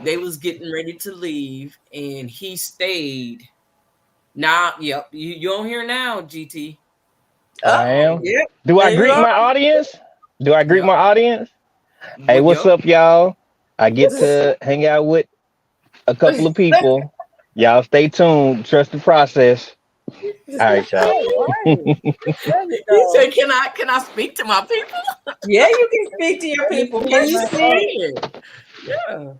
they was getting ready to leave, and he stayed. Now, yep, you don't hear now, GT. I am. Yep. Do I There you greet go. my audience? Do I greet Yep. my audience? Hey, Well, what's yep. up, y'all? I get to hang out with a couple of people. Y'all stay tuned. Trust the process. All right, y'all. All right. There you He go. said, "Can I speak to my people?" Yeah, you can speak to your Let me people. see Can Yes, you my see? yeah.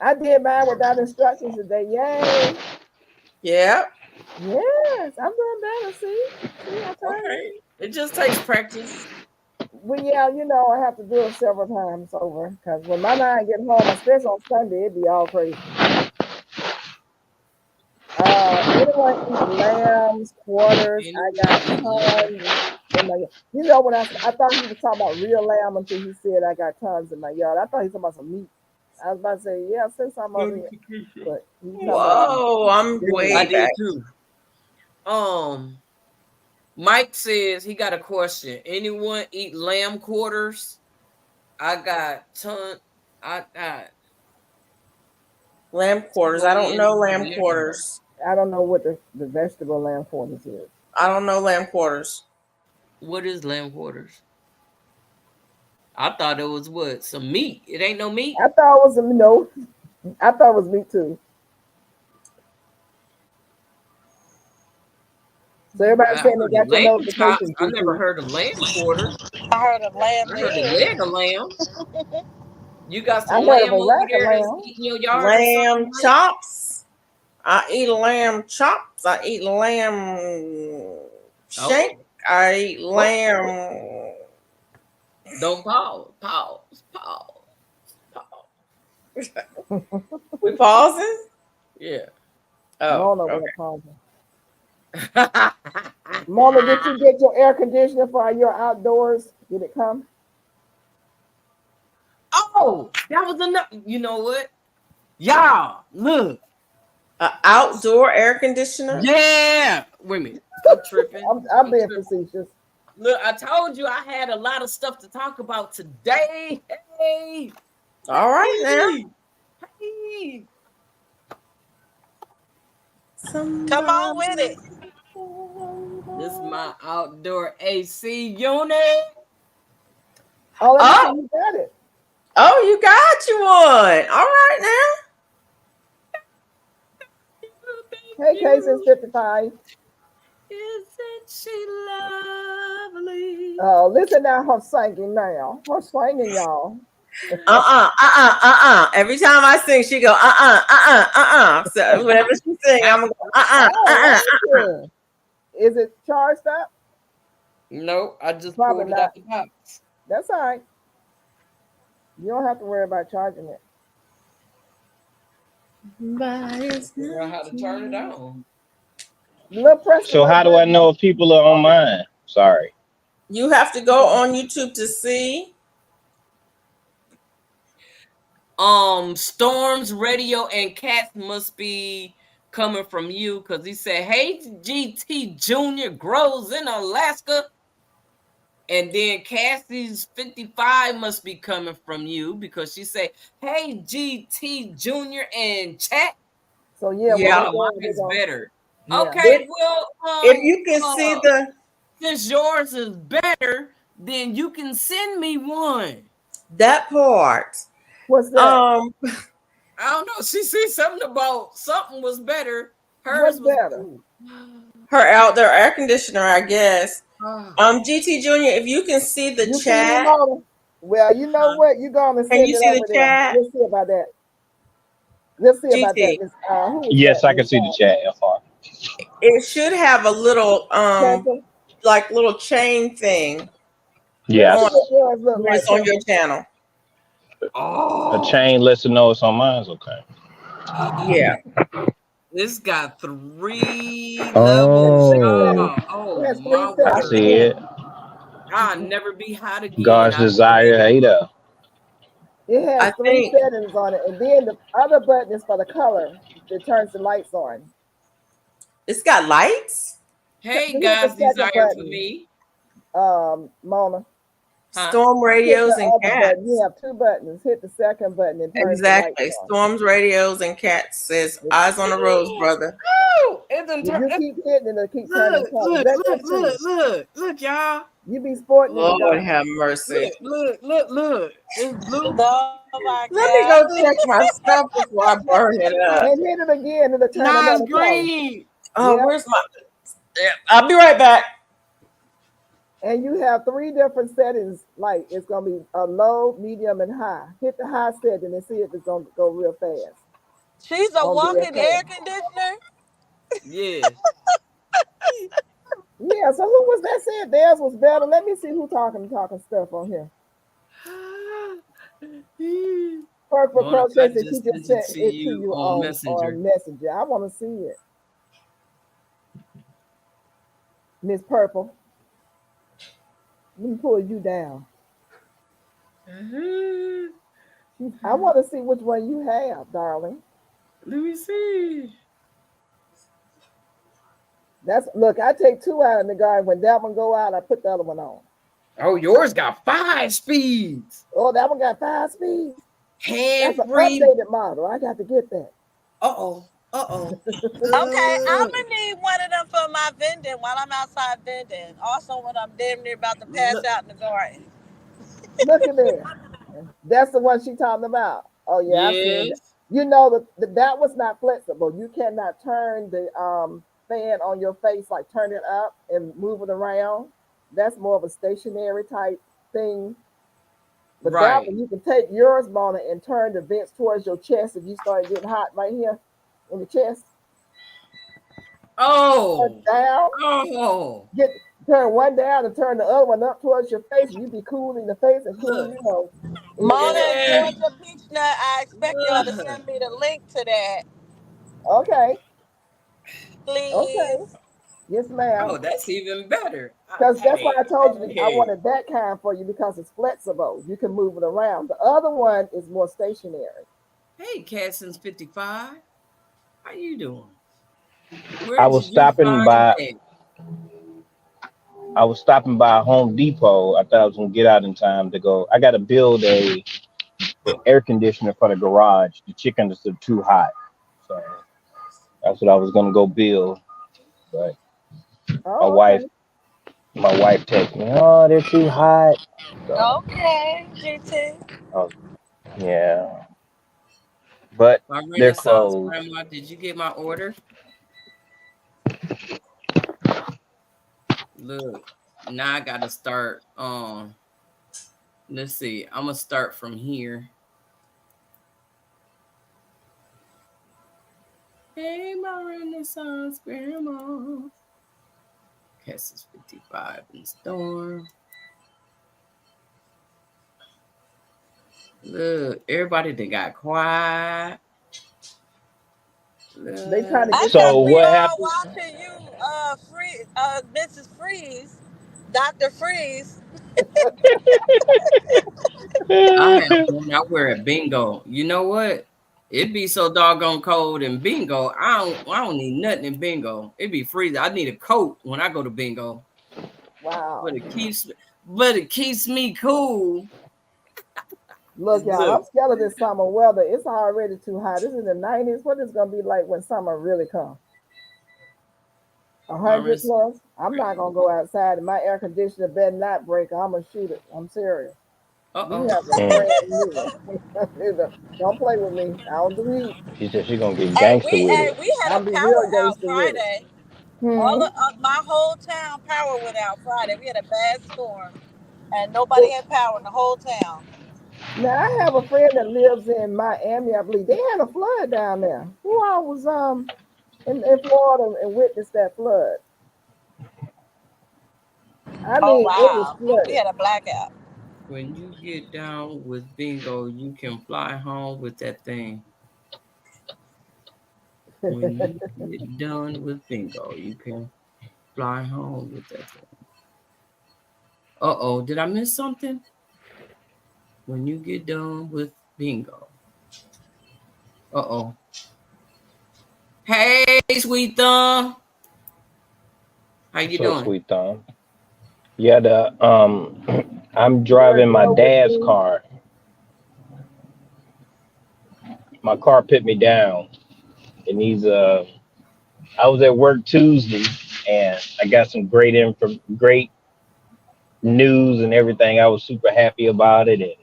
I did mine without instructions today. Yay. Yeah. Yes, I'm doing better. See? See, I told you. Okay. It just takes practice. Well, yeah, I have to do it several times over because when my mind get home, especially on Sunday, it be all crazy. Anyone eat lambs, quarters? I got Anyone eat lamb? tons in my. When I thought he was talking about real lamb until he said I got tons in my yard. I thought he was talking about some meat. I was about to say, yeah, send some over here, but he was talking about some Whoa, I'm real I way lamb. back. did too. Um, Mike says he got a question. Anyone eat lamb quarters? I got ton. I got Lamb quarters. I somebody don't in know the lamb yard. quarters. I don't know what the vegetable lamb quarters is. I don't know lamb quarters. What is lamb quarters? I thought it was what, some meat. It ain't no meat. I thought it was no. I thought it was meat too. So everybody I saying they heard of got your lamb chops. notification, I never GT. heard of lamb quarter. I heard of lamb I heard a leg. leg of lamb. You got I some heard of lamb a over rack of there that's lamb. eating your yard or Lamb something, Mike? chops. I eat lamb chops. I eat lamb shank. Oh, I eat oh, lamb. don't pause, pause, pause, pause. We pausing? Yeah. Oh, Mona okay. with a problem. Mona, did you get your air conditioner for your outdoors? Did it come? Oh, that was enough. You know what? Y'all, look. Outdoor air conditioner. Yeah. Wait a minute. I'm tripping. I'm I'm being tripping. facetious. Look, I told you I had a lot of stuff to talk about today. Hey, All right now. hey, hey. Come on with Somebody. it. This is my outdoor AC unit. Oh, let me see. Oh, You got it. oh, you got you one. All right now. Thank Hey, Casey's you. 55. Isn't she lovely? Listen now, her singing now. Her singing, y'all. Every time I sing, she go So whenever she sing, I'm gonna go I like it. Is it charged up? Nope, I just Probably pulled it not. out the box. That's all right. You don't have to worry about charging it. Somebody's Figure out how to turn it knocking. on. Little press the So little how do I button. know if people are on mine? Sorry. You have to go on YouTube to see. Storms, radio, and cats must be coming from you because he said, "Hey, GT Junior grows in Alaska." And then Cassie's 55 must be coming from you because she said, "Hey, GT Junior and chat." So yeah, when Yeah. they Oh, go, they're mine's going. better. Yeah. Okay, well, If you can see the since yours is better, then you can send me one. that part. What's that? Um, I don't know. She said something about something was better. What's Hers was. better? Ooh. her outdoor air conditioner, I guess. Ah. GT Junior, if you can see the You see me, chat, Mona? Well, you know Huh? what? You go on and can send you it see the over there. chat? We'll see about that. We'll see about that. GT. Miss, who is Yes, that? I can Miss see the chat, FR. It should have a little Spencer? like little chain thing Let me Yeah, see on what yours look when like, it's on your Spencer. channel. a Oh, chain lets her know it's on mine. Okay. Yeah. this got 3 It levels, Oh, y'all. Oh has three my I settings. word. see it. I'll never be hot again. God's I tell you desire, that. Ada. It has I three think settings on it, and then the other button is for the color that turns the lights on. it's got lights. Hey, Hit the guys, second desire for button, me. Mona. Storm radios Hit the and other cats. button. You have two buttons. Hit the second button and turn Exactly. the lights on. Storms, radios, and cats says eyes on the road, brother. Oh, it's If you keep hitting it, it'll keep turning colors. look, y'all. You be sporting in the Lord dark. have mercy. Look. It's blue. Oh my Let me go God. check my stuff before I burn it up. And hit it again, it'll turn Nice another color. green. Oh, Yeah. where's my? Yeah, I'll be right back. And you have 3 different settings. Like it's gonna be a low, medium, and high. Hit the high setting and see if it's gonna go real fast. She's a On walking VFX. air conditioner. Yes. Yeah, so who was that said theirs was better? Let me see who talking stuff on here. Purple Mona, I Crochet said just she just sent sent it it to to you you on on Messenger. I want to see it. Miss Purple. Let me pull you down. I want to see which one you have, darling. Let me see. Look, I take 2 out in the garden. When that one go out, I put the other one on. Oh, yours got 5 speeds. Oh, that one got 5 speeds. Hand That's an free. updated model. I got to get that. Uh-oh. Okay, I'm gonna need one of them for my vending while I'm outside vending. Also, when I'm damn near about to pass out in the garden. Look at there. That's the one she talking about. Oh yeah, I seen it. Yes. You know that was not flexible. You cannot turn the fan on your face, like turn it up and move it around. That's more of a stationary type thing. But that Right. one, you can take yours, Mona, and turn the vents towards your chest if you start getting hot right here in the chest. Oh. Turn down. Oh. Turn one down and turn the other one up towards your face. You be cool in the face and cool, you know. Mona and Yeah. Georgia Peach Nut, I expect y'all to send me the link to that, Okay. please. Okay. Yes, ma'am. Oh, that's even better. Because that's why I told you I Okay. wanted that kind for you because it's flexible. You can move it around. The other one is more stationary. Hey, Cat since 55. How you doing? I was stopping by Home Depot. I thought I was gonna get out in time to go. I got to build an air conditioner for the garage. The chickens are too hot, so that's what I was gonna go build. But Oh, my wife texted me, "Oh, they're too hot." So, Okay, GT. yeah, but My they're Renaissance closed. grandma, did you get my order? Look, now I gotta start. Let's see. I'm gonna start from here. Hey, my Renaissance grandma. Cass is 55 in the storm. Look, everybody that got quiet. They trying to I get So thought we what all happened? watching you, Mrs. Freeze, Dr. Freeze. I have one I wear at bingo. You know what? It'd be so doggone cold in bingo. I don't need nothing in bingo. It'd be freezing. I need a coat when I go to bingo. Wow. But it keeps me cool. Look, y'all, I'm scared of this summer weather. It's already too hot. This is the 90s. What is it gonna be like when summer really comes? 100 plus. I'm not gonna go outside, and my air conditioner better not break. I'm gonna shoot it. I'm serious. We have a brand new one. Don't play with me. I don't do heat. She said she's gonna get gangster with it. We had I'll a be power real out gangster with it. Friday. All of my whole town power went out Friday. We had a bad storm, and nobody had power in the whole town. Now I have a friend that lives in Miami. I believe they had a flood down there. Who all was in Florida and witnessed that flood? I mean, it was flooded. We had a blackout. When you get down with bingo, you can fly home with that thing. When you get done with bingo, you can fly home with that thing. Uh-oh, did I miss something? When you get done with bingo. Uh-oh. Hey, Sweet Thumb. How you doing? Sweet Thumb. Yeah, I'm driving my dad's car. My car put me down, and I was at work Tuesday, and I got some great news and everything. I was super happy about it, and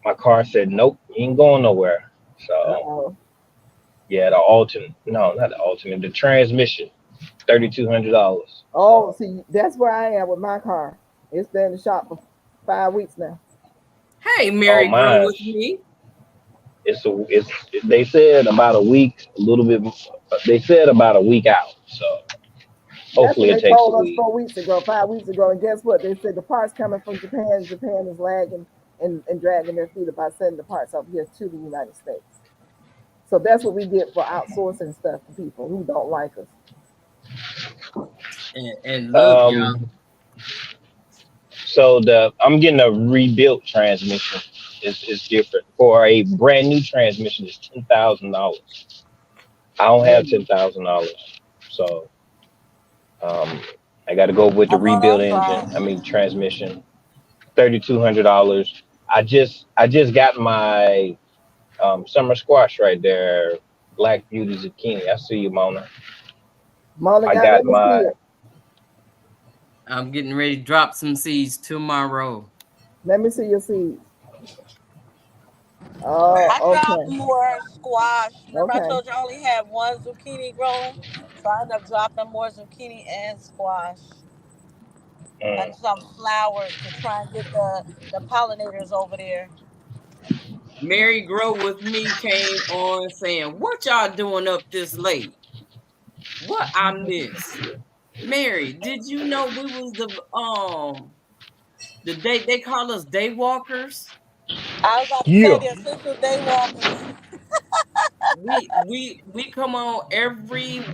my car said, "Nope, you ain't going nowhere." So Uh-oh. yeah, no, not the alternate, the transmission, $3,200. Oh, So see, that's where I am with my car. It's been in the shop for 5 weeks now. Hey, Mary, grow with mine's me. it's they said about a week, a little bit. They said about a week out. So That's what hopefully it they takes a told us week. 4 weeks ago, 5 weeks ago. And guess what? They said the parts coming from Japan. Japan is lagging and dragging their feet about sending the parts up here to the United States. So that's what we get for outsourcing stuff to people who don't like us. And look, y'all. So I'm getting a rebuilt transmission. It's different. For a brand new transmission, it's $10,000. I don't have $10,000, so I got to go with the I know rebuilt that's engine. I right. mean transmission. $3,200. I just got my summer squash right there. Black Beauty zucchini. I see you, Mona. Mona I got, got let me see my. it. I'm getting ready to drop some seeds tomorrow. Let me see your seeds. I Oh, dropped okay. more squash. Remember, I Okay. told you I only had one zucchini growing, so I ended up dropping more zucchini and squash and Mm. some flowers to try and get the pollinators over there. Mary Grow with me came on saying, "What y'all doing up this late? What I missed?" Mary, did you know we was the day they call us day walkers? I was about to say Yeah. the official day walkers. We come on every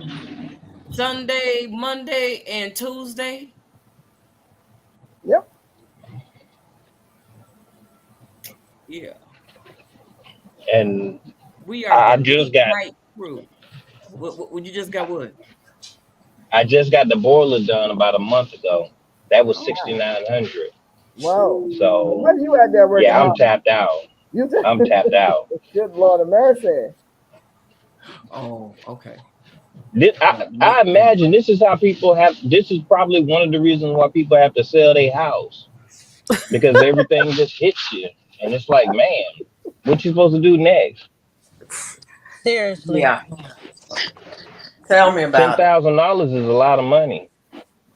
Sunday, Monday, and Tuesday. Yep. Yeah, And we are I the just got midnight crew. What you just got? What? I just got the boiler done about a month ago. That was Oh, 6,900. Whoa. So What are you out there working yeah, I'm on? tapped out. You just I'm tapped out. good Lord of mercy. oh, okay. I imagine this is how people have. This is probably one of the reasons why people have to sell their house, because everything just hits you, and it's like, man, what you supposed to do next? Seriously. Yeah. Tell me ten about it. thousand dollars is a lot of money.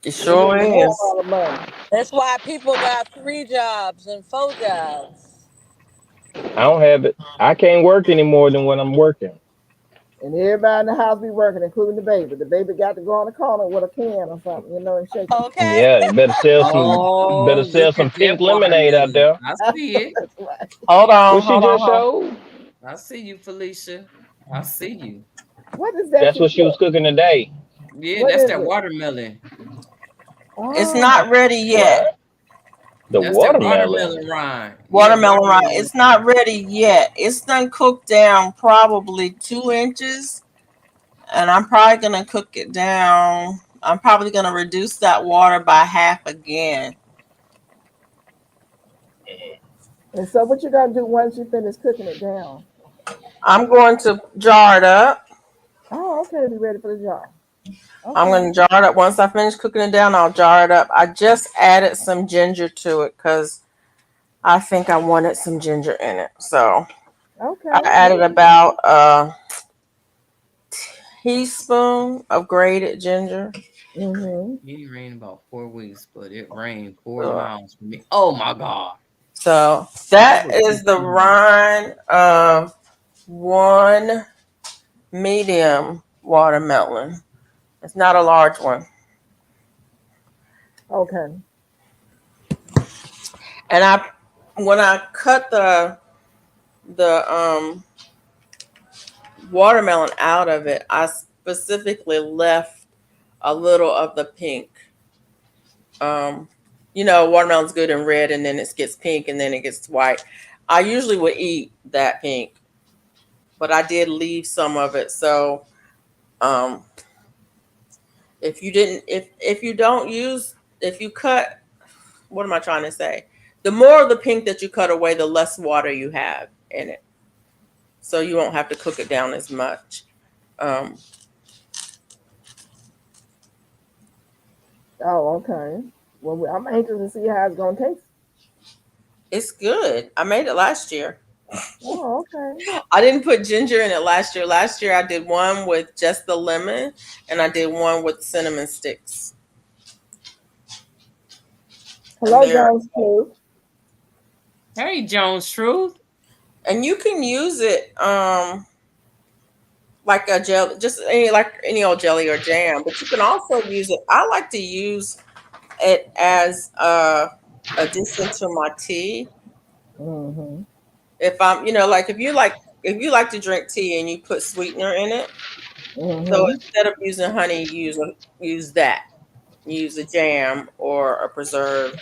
It It is sure a whole is. lot of money. That's why people got 3 jobs and 4 jobs. I don't have it. I can't work any more than what I'm working. And everybody in the house be working, including the baby. The baby got to go on the corner with a can or something, and shake it. Okay. Yeah, you better sell some. Oh, Better look sell some at that pink lemonade out watermelon. there. I see it. That's right. Hold on, What she hold on, just hold on. showed. I see you, Felicia. I see you. What is that That's you what she was cook? cooking today. Yeah, What that's is that it? watermelon. It's Oh, not ready yet. What? The That's that watermelon. watermelon rind. Yeah, Watermelon rind. watermelon It's not rind. ready yet. It's done cooked down probably 2 inches, and I'm probably gonna cook it down. I'm probably gonna reduce that water by half again. and so what you gonna do once you finish cooking it down? I'm going to jar it up. Oh, okay, to be ready for the jar. I'm Okay. going to jar it up. Once I finish cooking it down, I'll jar it up. I just added some ginger to it because I think I wanted some ginger in it. So I Okay. added about a teaspoon of grated ginger. Mm-hmm. It rained about 4 weeks, but it rained 4 Uh, miles from me. Oh my God. So It that was is the consuming. rind of one medium watermelon. It's not a large one. Okay. And when I cut the watermelon out of it, I specifically left a little of the pink. Um, watermelon's good in red, and then it gets pink, and then it gets white. I usually would eat that pink, but I did leave some of it. So um, if you cut what am I trying to say? The more of the pink that you cut away, the less water you have in it. So you won't have to cook it down as much. Oh, okay. Well, I'm anxious to see how it's gonna taste. It's good. I made it last year. Oh, okay. I didn't put ginger in it last year. Last year I did one with just the lemon and I did one with cinnamon sticks. Hello, And they're- Jones Truth. Hey, Jones Truth. and you can use it like a gel, just any old jelly or jam, but you can also use it. I like to use it as a addition to my tea. Mm-hmm. If I'm, like if you like to drink tea and you put sweetener in it, Mm-hmm. so instead of using honey, use that. Use a jam or a preserve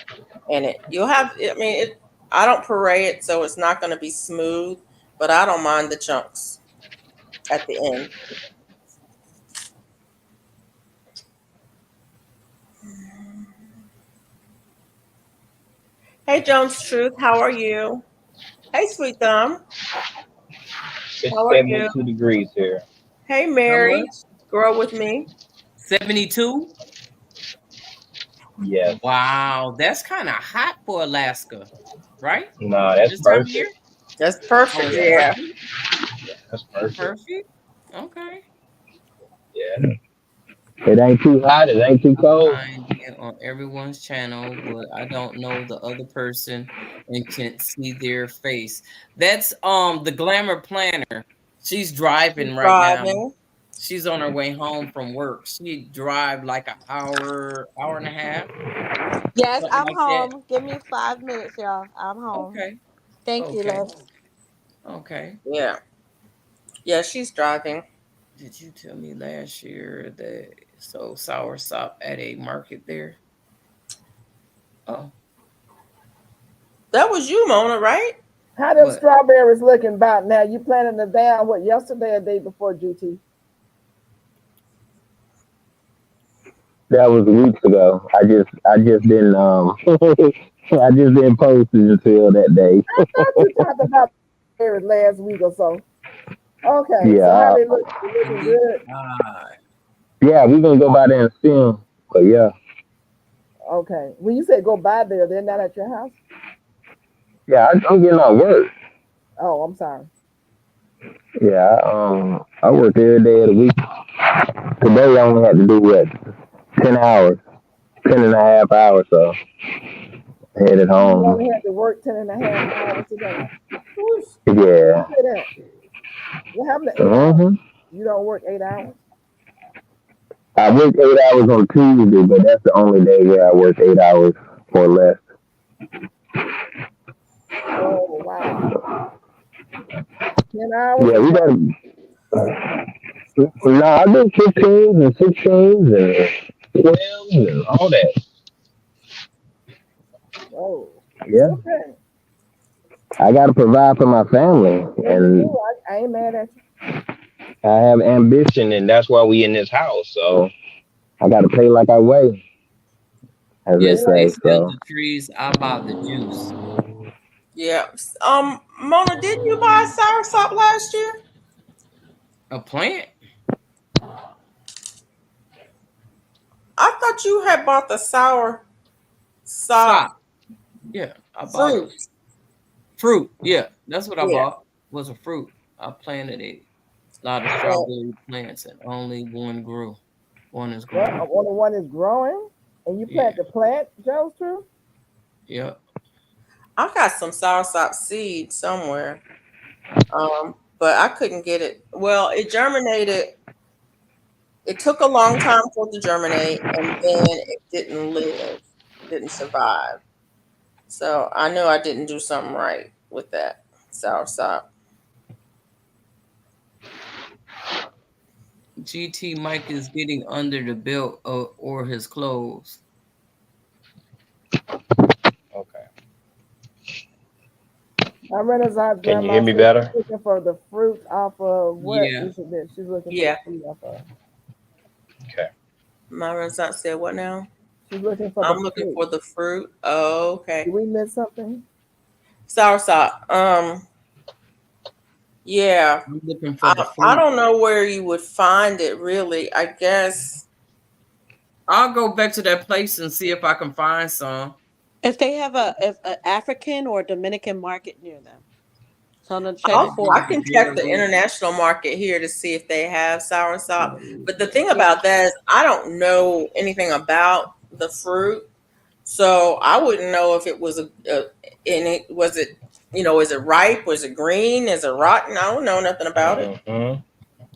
in it. You'll have. I mean, I don't puree it, so it's not going to be smooth, but I don't mind the chunks at the end. Hey, Jones Truth, how are you? Hey, Sweet Thumb, It's how are you? 72 degrees here. Hey, How Mary, much? grow with me. 72. Yes. Wow, that's kind of hot for Alaska, right? No, that's This time of year. perfect. That's Oh, perfect. it's Yeah. perfect. That's perfect. Perfect. Okay. Yeah. It ain't too hot. It ain't too cold. Find it on everyone's channel, but I don't know the other person and can't see their face. That's the Glamour Planner. She's driving right now. Driving. She's on her way home from work. She drive like an hour and a half. Yes, Something I'm like that. home. Give me 5 minutes, y'all. I'm home. Okay. Thank you, Okay. love. Okay. Yeah. Yeah, she's driving. Did you tell me last year that sold soursop at a market there? Oh, That was you, Mona, right? How them What? strawberries looking about now? You planting them down what yesterday or day before GT? That was weeks ago. I just didn't I just didn't post it until that day. I thought you talked about strawberries last week or so. Okay, so Yeah, how they look? They looking good. yeah, we're gonna go by there and see 'em. But yeah, Okay, when you say go by there, they're not at your house. yeah, I'm getting off work. Oh, I'm sorry. Yeah, I work every day of the week. Today I only had to do what 10 hours, 10.5 hours. So headed You home. only had to work 10.5 hours today. Whoosh, Yeah. say that. What happened to 8 hours? Mhm. You don't work 8 hours? I work 8 hours on Tuesday, but that's the only day where I work 8 hours or less. Oh, wow. 10 hours? Yeah, we got. No, I do 15s and 16s and 12s and all that. Oh, Yeah, okay. I got to provide for my family, Yeah, you and do. I ain't mad at you. I have ambition, and that's why we in this house. So I got to pay like I weigh, as they Yes, Yeah. they say. still So the trees. I bought the juice. Yeah. Mona, didn't you buy soursop last year? A plant? I thought you had bought the sour sop Stop. Yeah, I bought fruit. it. Fruit. Yeah, that's what I Yeah. bought. Was a fruit. I planted a lot of Well, strawberry plants, and only one grew. One is Well, growing. only one is growing, and you Yeah. plant the plant, Joe's true? Yep. I got some soursop seed somewhere, but I couldn't get it. Well, it germinated. It took a long time for it to germinate, and then it didn't survive. So I knew I didn't do something right with that soursop. GT Mike is getting under the belt or his clothes. okay. My Renaissance Can you grandma hear me said better? she's looking for the fruit off of what Yeah. is it that she's looking for Yeah. the fruit off of? Okay. My Renaissance said, "What now?" She's looking for I'm the looking fruit. for the fruit. Oh, okay. Did we miss something? Soursop. Yeah. I'm looking for the I fruit. don't know where you would find it really. I guess I'll go back to that place and see if I can find some. If they have a African or Dominican market near them, so I'm gonna check for I The can bare check the root. international market here to see if they have soursop. But the thing Yeah. about that is I don't know anything about the fruit. So I wouldn't know if it was was it, is it ripe? Was it green? Is it rotten? I don't know nothing about it. Mhm.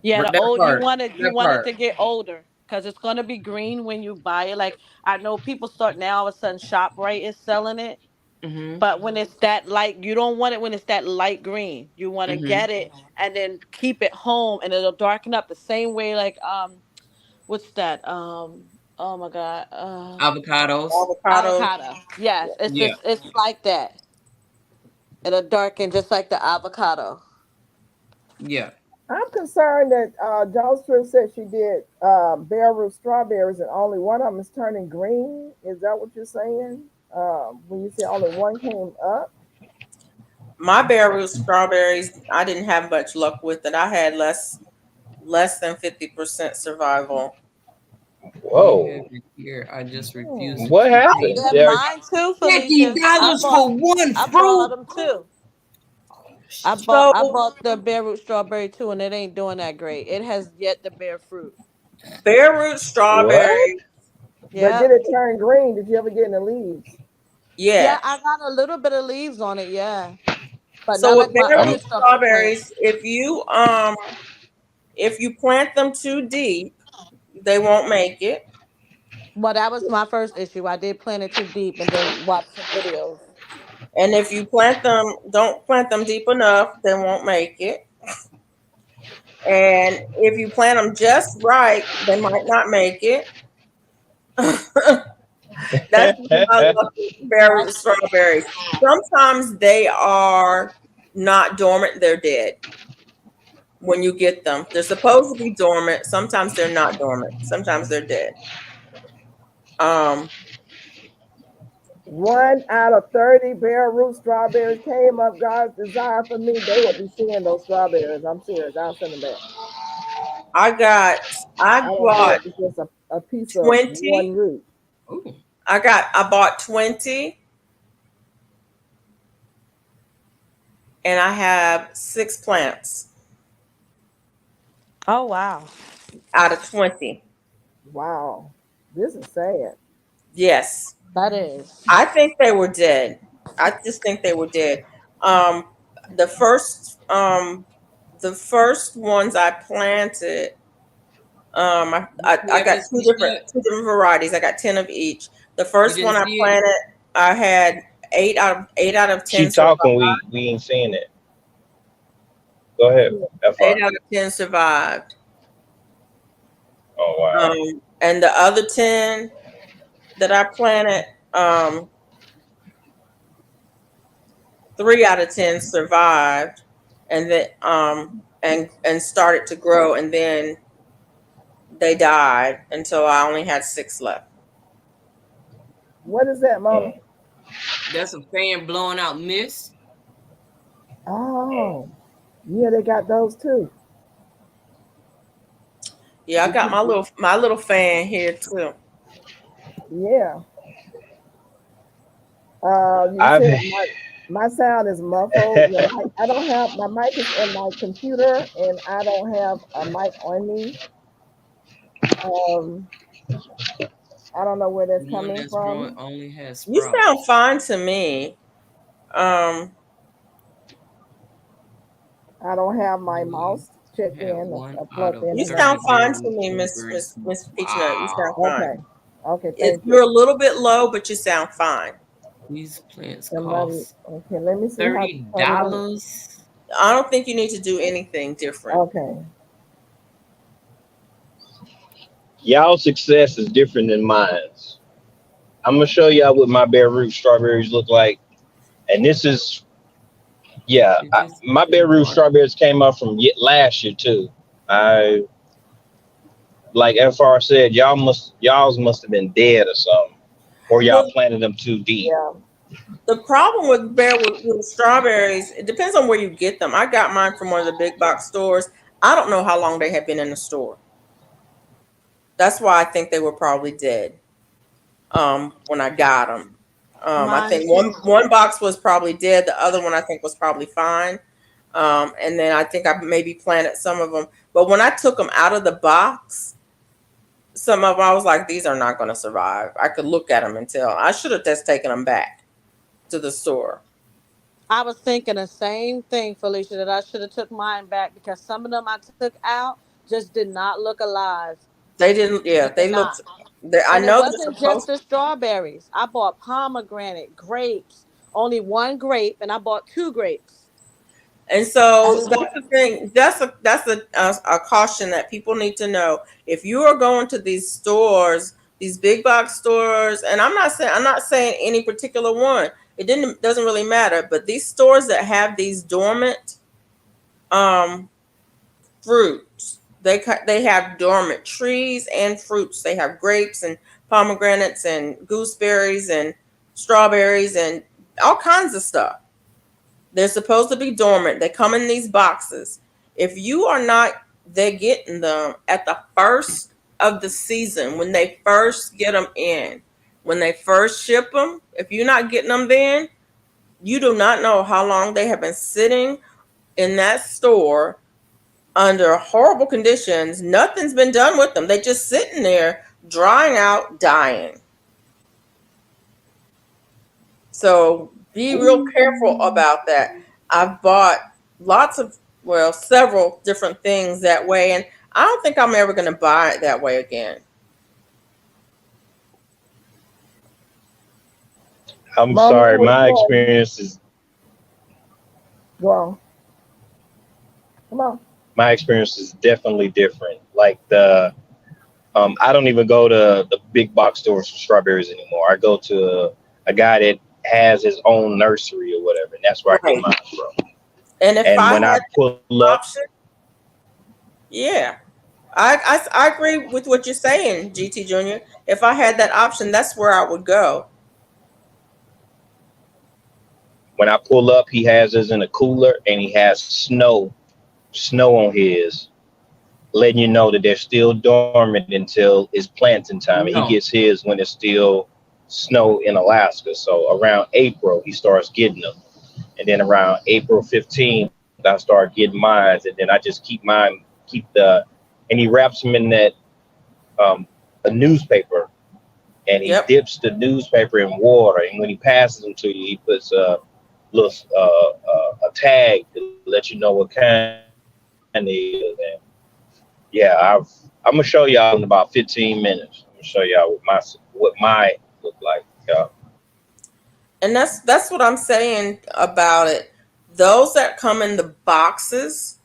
Yeah, the That old part. you That want it part. to get older because it's gonna be green when you buy it. Like I know people start now all of a sudden ShopRite is selling it, Mm-hmm. but when it's that light, you don't want it when it's that light green. You want to Mm-hmm. get it and then keep it home, and it'll darken up the same way. Like what's that? Oh my god, Avocados. Avocado. avocado. Yes, Yeah. it's like that. It'll darken just like the avocado. Yeah. I'm concerned that Jostress said she did bare root strawberries and only one of them is turning green. Is that what you're saying? When you say only one came up? My bare root strawberries, I didn't have much luck with it. I had less than 50% survival. Whoa. Here, I just refuse to What keep happened? it. Yeah, There, mine too, Felicia. $50 for one I fruit. bought them too. I So bought the bare root strawberry too, and it ain't doing that great. It has yet to bear fruit. bare root what? strawberry, But Yeah, did it turn green? Did you ever get any leaves? yeah, yeah. I got a little bit of leaves on it. Yeah, but So not with like my bare other root strawberry plants. strawberries, if you plant them too deep, they won't make it. Well, that was my first issue. I did plant it too deep, and then watch some videos. And if you don't plant them deep enough, they won't make it. And if you plant them just right, they might not make it. That's my luck with bare root strawberries. Sometimes they are not dormant, they're dead when you get them. They're supposed to be dormant. Sometimes they're not dormant. Sometimes they're dead. 1 out of 30 bare root strawberries came up. God's desire for me. They will be seeing those strawberries. I'm serious. I'll send them back. I I don't care bought if it's just a piece of 20. one root. Ooh. I bought 20 and I have 6 plants Oh wow, out of 20. Wow. This is sad. Yes. that is. I think they were dead. I just think they were dead. Um, the first ones I planted, I got two different varieties. I got 10 of each. The first one I planted, I had 8 out of 10. She talking, we ain't seeing it. Go ahead. 8 out of 10 survived. Oh wow. And the other 10 that I planted, 3 out of 10 survived, and then and started to grow, and then they died until I only had 6 left. What is that, Mama? That's a fan blowing out mist. Oh, yeah, they got those too. Yeah, I got my little fan here too. Yeah. You said my sound is muffled. I don't have my mic is in my computer, and I don't have a mic on me. I don't know where that's One coming that's from. growing only has You sprouts. sound fine to me. I don't have my mouse checked in or plugged in. You sound fine to me, Miss Peachnut. You sound fine. Okay, thank you. You're a little bit low, but you sound fine. These plants Somebody, cost okay, let me see. $30. I don't think you need to do anything different. Okay. Y'all success is different than mine. I'm gonna show y'all what my bare root strawberries look like. And this is, my bare root strawberries came up from last year too. Like FR said, y'all's must have been dead or something. or y'all planted them too deep? Yeah. The problem with strawberries, it depends on where you get them. I got mine from one of the big box stores. I don't know how long they had been in the store. That's why I think they were probably dead when I got them. I Mine think too. one box was probably dead. The other one I think was probably fine. And then I think I maybe planted some of them. But when I took them out of the box, some of them I was like, these are not going to survive. I could look at them and tell. I should have just taken them back to the store. I was thinking the same thing, Felicia, that I should have took mine back because some of them I took out just did not look alive. They didn't. Yeah, They did they not. looked. I And it know they're wasn't just supposed. the strawberries. I bought pomegranate, grapes, only one grape, and I bought two grapes. And so that's the thing. That's a caution that people need to know. If you are going to these stores, these big box stores, and I'm not saying any particular one. Doesn't really matter. But these stores that have these dormant um, fruits, they have dormant trees and fruits. They have grapes and pomegranates and gooseberries and strawberries and all kinds of stuff. They're supposed to be dormant. They come in these boxes. If you are not, they're getting them at the first of the season when they first get them in, when they first ship them. If you're not getting them then, you do not know how long they have been sitting in that store under horrible conditions. Nothing's been done with them. They're just sitting there, drying out, dying. So be real careful about that. I've bought several different things that way, and I don't think I'm ever going to buy it that way again. I'm Mama, sorry, what my you want? experience is Go on. Come on. my experience is definitely different. Like I don't even go to the big box stores for strawberries anymore. I go to a guy that has his own nursery or whatever, and that's where I Right. get mine from. And if And I when I had pull the up, option, yeah, I agree with what you're saying, GT Junior. If I had that option, that's where I would go. he has his in a cooler, and he has snow on his, letting you know that they're still dormant until it's planting time. And he No. gets his when it's still snow in Alaska. So around April, he starts getting them. And then around April 15th, I start getting mine. And then I just and he wraps them in that a newspaper, and he Yep. dips the newspaper in water. And when he passes them to you, he puts a little a tag to let you know what kind it is. And yeah, I'm gonna show y'all in about 15 minutes. I'm gonna show y'all what my look like. And that's what I'm saying about it. Those that come in the boxes,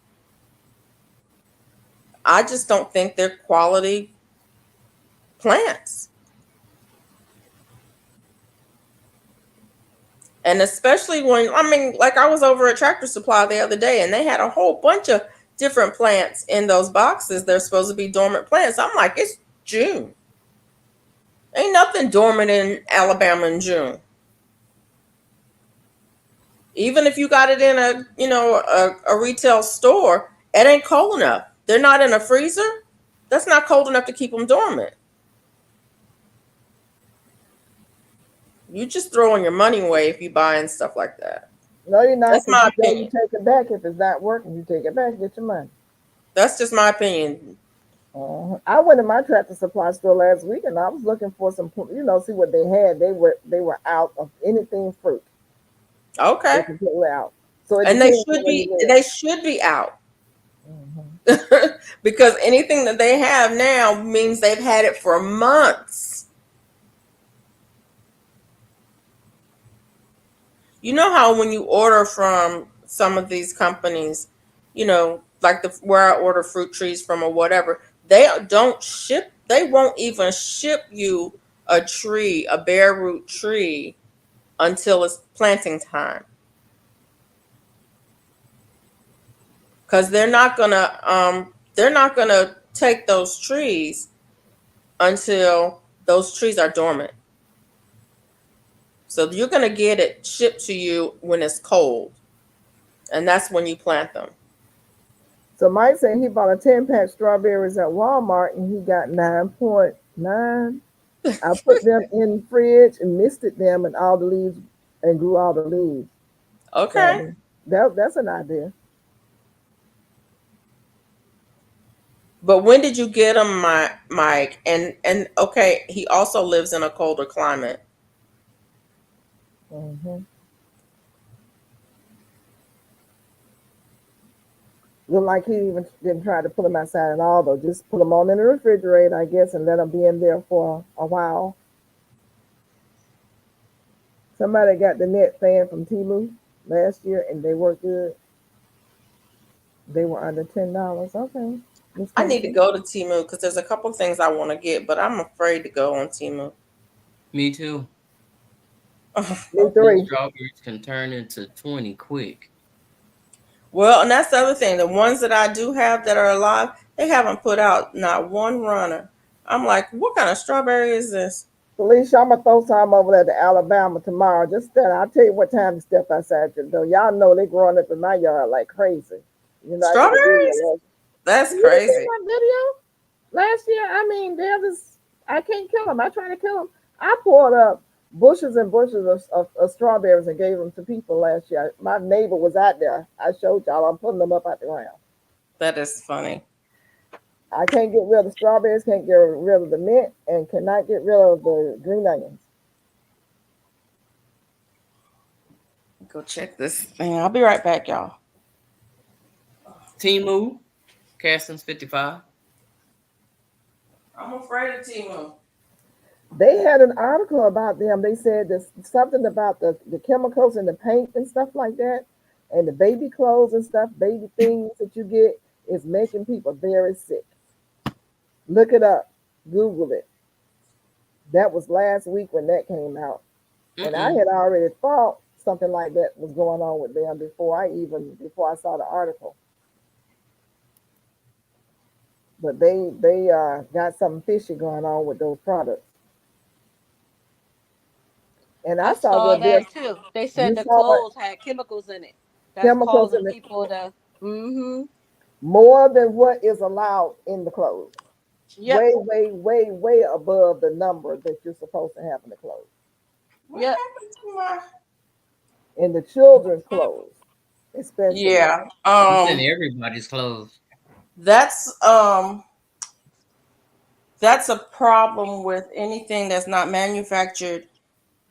I just don't think they're quality plants. And especially like I was over at Tractor Supply the other day and they had a whole bunch of different plants in those boxes. They're supposed to be dormant plants. I'm like, it's June. Ain't nothing dormant in Alabama in June. Even if you got it in a retail store, it ain't cold enough. They're not in a freezer. That's not cold enough to keep them dormant. You just throwing your money away if you buying stuff like that. No, you're not. That's my You opinion. take it back. If it's not working, you take it back, get your money. That's just my opinion. I went to my Tractor Supply store last week and I was looking for some, see what they had. They were out of anything fruit. They Okay. completely out. So it And they depends on should where you be live. they should be out. Mhm. Because anything that they have now means they've had it for months. You know how when you order from some of these companies, like where I order fruit trees from or whatever, they won't even ship you a bare root tree until it's planting time. Because they're not gonna take those trees until those trees are dormant. So you're going to get it shipped to you when it's cold. And that's when you plant them. So Mike said he bought a 10-pack strawberries at Walmart and he got 9.9. I put them in the fridge and misted them and all the leaves and grew all the leaves. Okay. So that's an idea. But when did you get them, Mike? And okay, he also lives in a colder climate. Mm-hmm. Look like he even didn't try to put them outside at all, though. Just put them on in the refrigerator, I guess, and let them be in there for a while. Somebody got the net fan from Temu last year, and they were good. They were under $10. Okay. I need to go to Temu because there's a couple of things I want to get, but I'm afraid to go on Temu. Me too. Me three. Strawberries can turn into 20 quick. Well, and that's the other thing. The ones that I do have that are alive, they haven't put out not one runner. I'm like, what kind of strawberry is this? Felicia, I'm gonna throw some over there to Alabama tomorrow. Just that I'll tell you what time to step outside your door. Y'all know they growing up in my yard like crazy. You know, strawberries? That's crazy. My video last year. I mean, they're just I can't kill them. I try to kill them. I poured up bushels and bushels of strawberries and gave them to people last year. My neighbor was out there. I showed y'all. I'm putting them up out the ground. That is funny. I can't get rid of the strawberries, can't get rid of the mint, and cannot get rid of the green onions. Go check this thing. I'll be right back, y'all. Temu, Casson's 55. I'm afraid of Temu. They had an article about them. They said there's something about the chemicals in the paint and stuff like that, and the baby clothes and stuff, baby things that you get is making people very sick. Look it up. Google it. That was last week when that came out. And I had already thought something like that was going on with them before I saw the article. But they got something fishy going on with those products. And I saw that too. They said the clothes had chemicals in it. That's chemicals causing in people to more than what is allowed in the clothes. Yep. Way above the number that you're supposed to have in the clothes. Yep. In the children's clothes, especially. Yeah. It's in everybody's clothes. That's a problem with anything that's not manufactured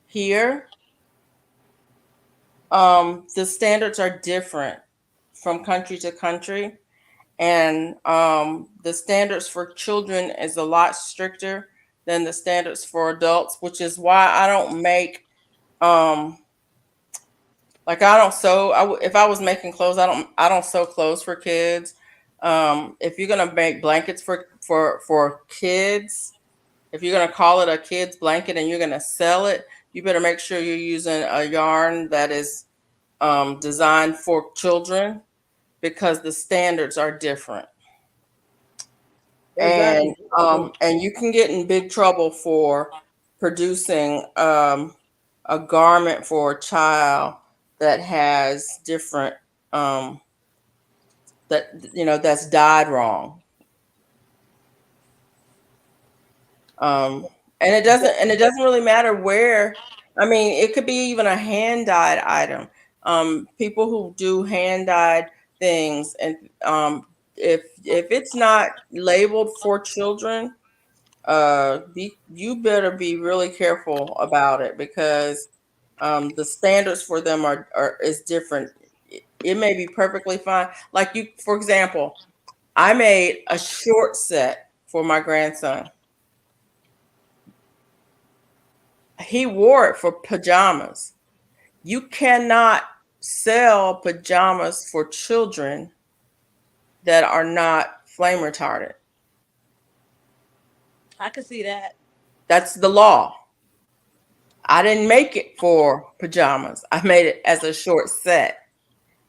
here. The standards are different from country to country. And the standards for children is a lot stricter than the standards for adults, which is why I don't make like I don't sew. If I was making clothes, I don't sew clothes for kids. If you're gonna make blankets for kids, if you're gonna call it a kid's blanket and you're gonna sell it, you better make sure you're using a yarn that is designed for children, because the standards are different. Exactly. And you can get in big trouble for producing a garment for a child that has different that's dyed wrong. And it doesn't really matter where. I mean, it could be even a hand dyed item. People who do hand dyed things, and if it's not labeled for children, you better be really careful about it, because the standards for them is different. It may be perfectly fine. Like for example, I made a short set for my grandson. He wore it for pajamas. You cannot sell pajamas for children that are not flame retardant. I can see that. That's the law. I didn't make it for pajamas. I made it as a short set.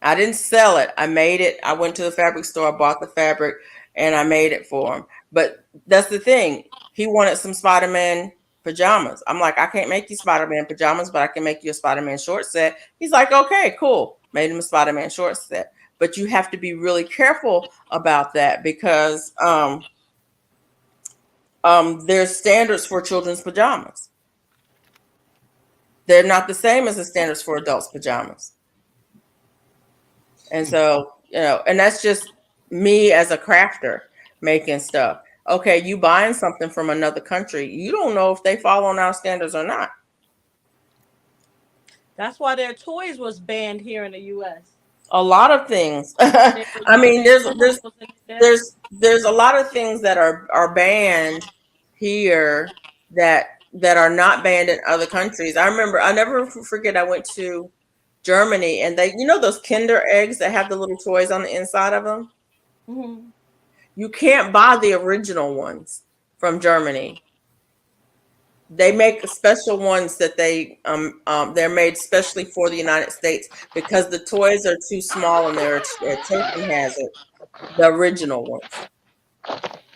I didn't sell it. I made it. I went to the fabric store, I bought the fabric, and I made it for him. But that's the thing. He wanted some Spider-Man pajamas. I'm like, I can't make you Spider-Man pajamas, but I can make you a Spider-Man short set. He's like, okay, cool. Made him a Spider-Man short set. But you have to be really careful about that because there's standards for children's pajamas. They're not the same as the standards for adults' pajamas. And so, and that's just me as a crafter making stuff. Okay, you buying something from another country, you don't know if they follow on our standards or not. That's why their toys was banned here in the U.S. A lot of things. I mean, there's a lot of things that are banned here that are not banned in other countries. I remember, I never forget, I went to Germany and they, those Kinder eggs that have the little toys on the inside of them. Mm-hmm. You can't buy the original ones from Germany. They make special ones that they're made specially for the United States because the toys are too small and they're a taking hazard. The original ones,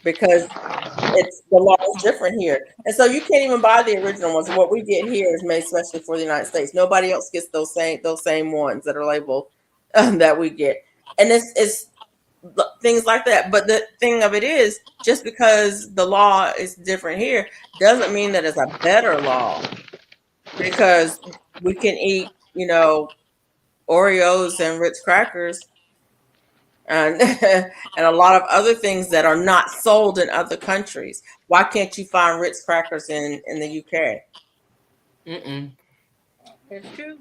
because the law is different here, and so you can't even buy the original ones. What we get here is made specially for the United States. Nobody else gets those same ones that are labeled that we get, and it's things like that. But the thing of it is, just because the law is different here doesn't mean that it's a better law, because we can eat, Oreos and Ritz crackers and and a lot of other things that are not sold in other countries. Why can't you find Ritz crackers in the UK? It's true.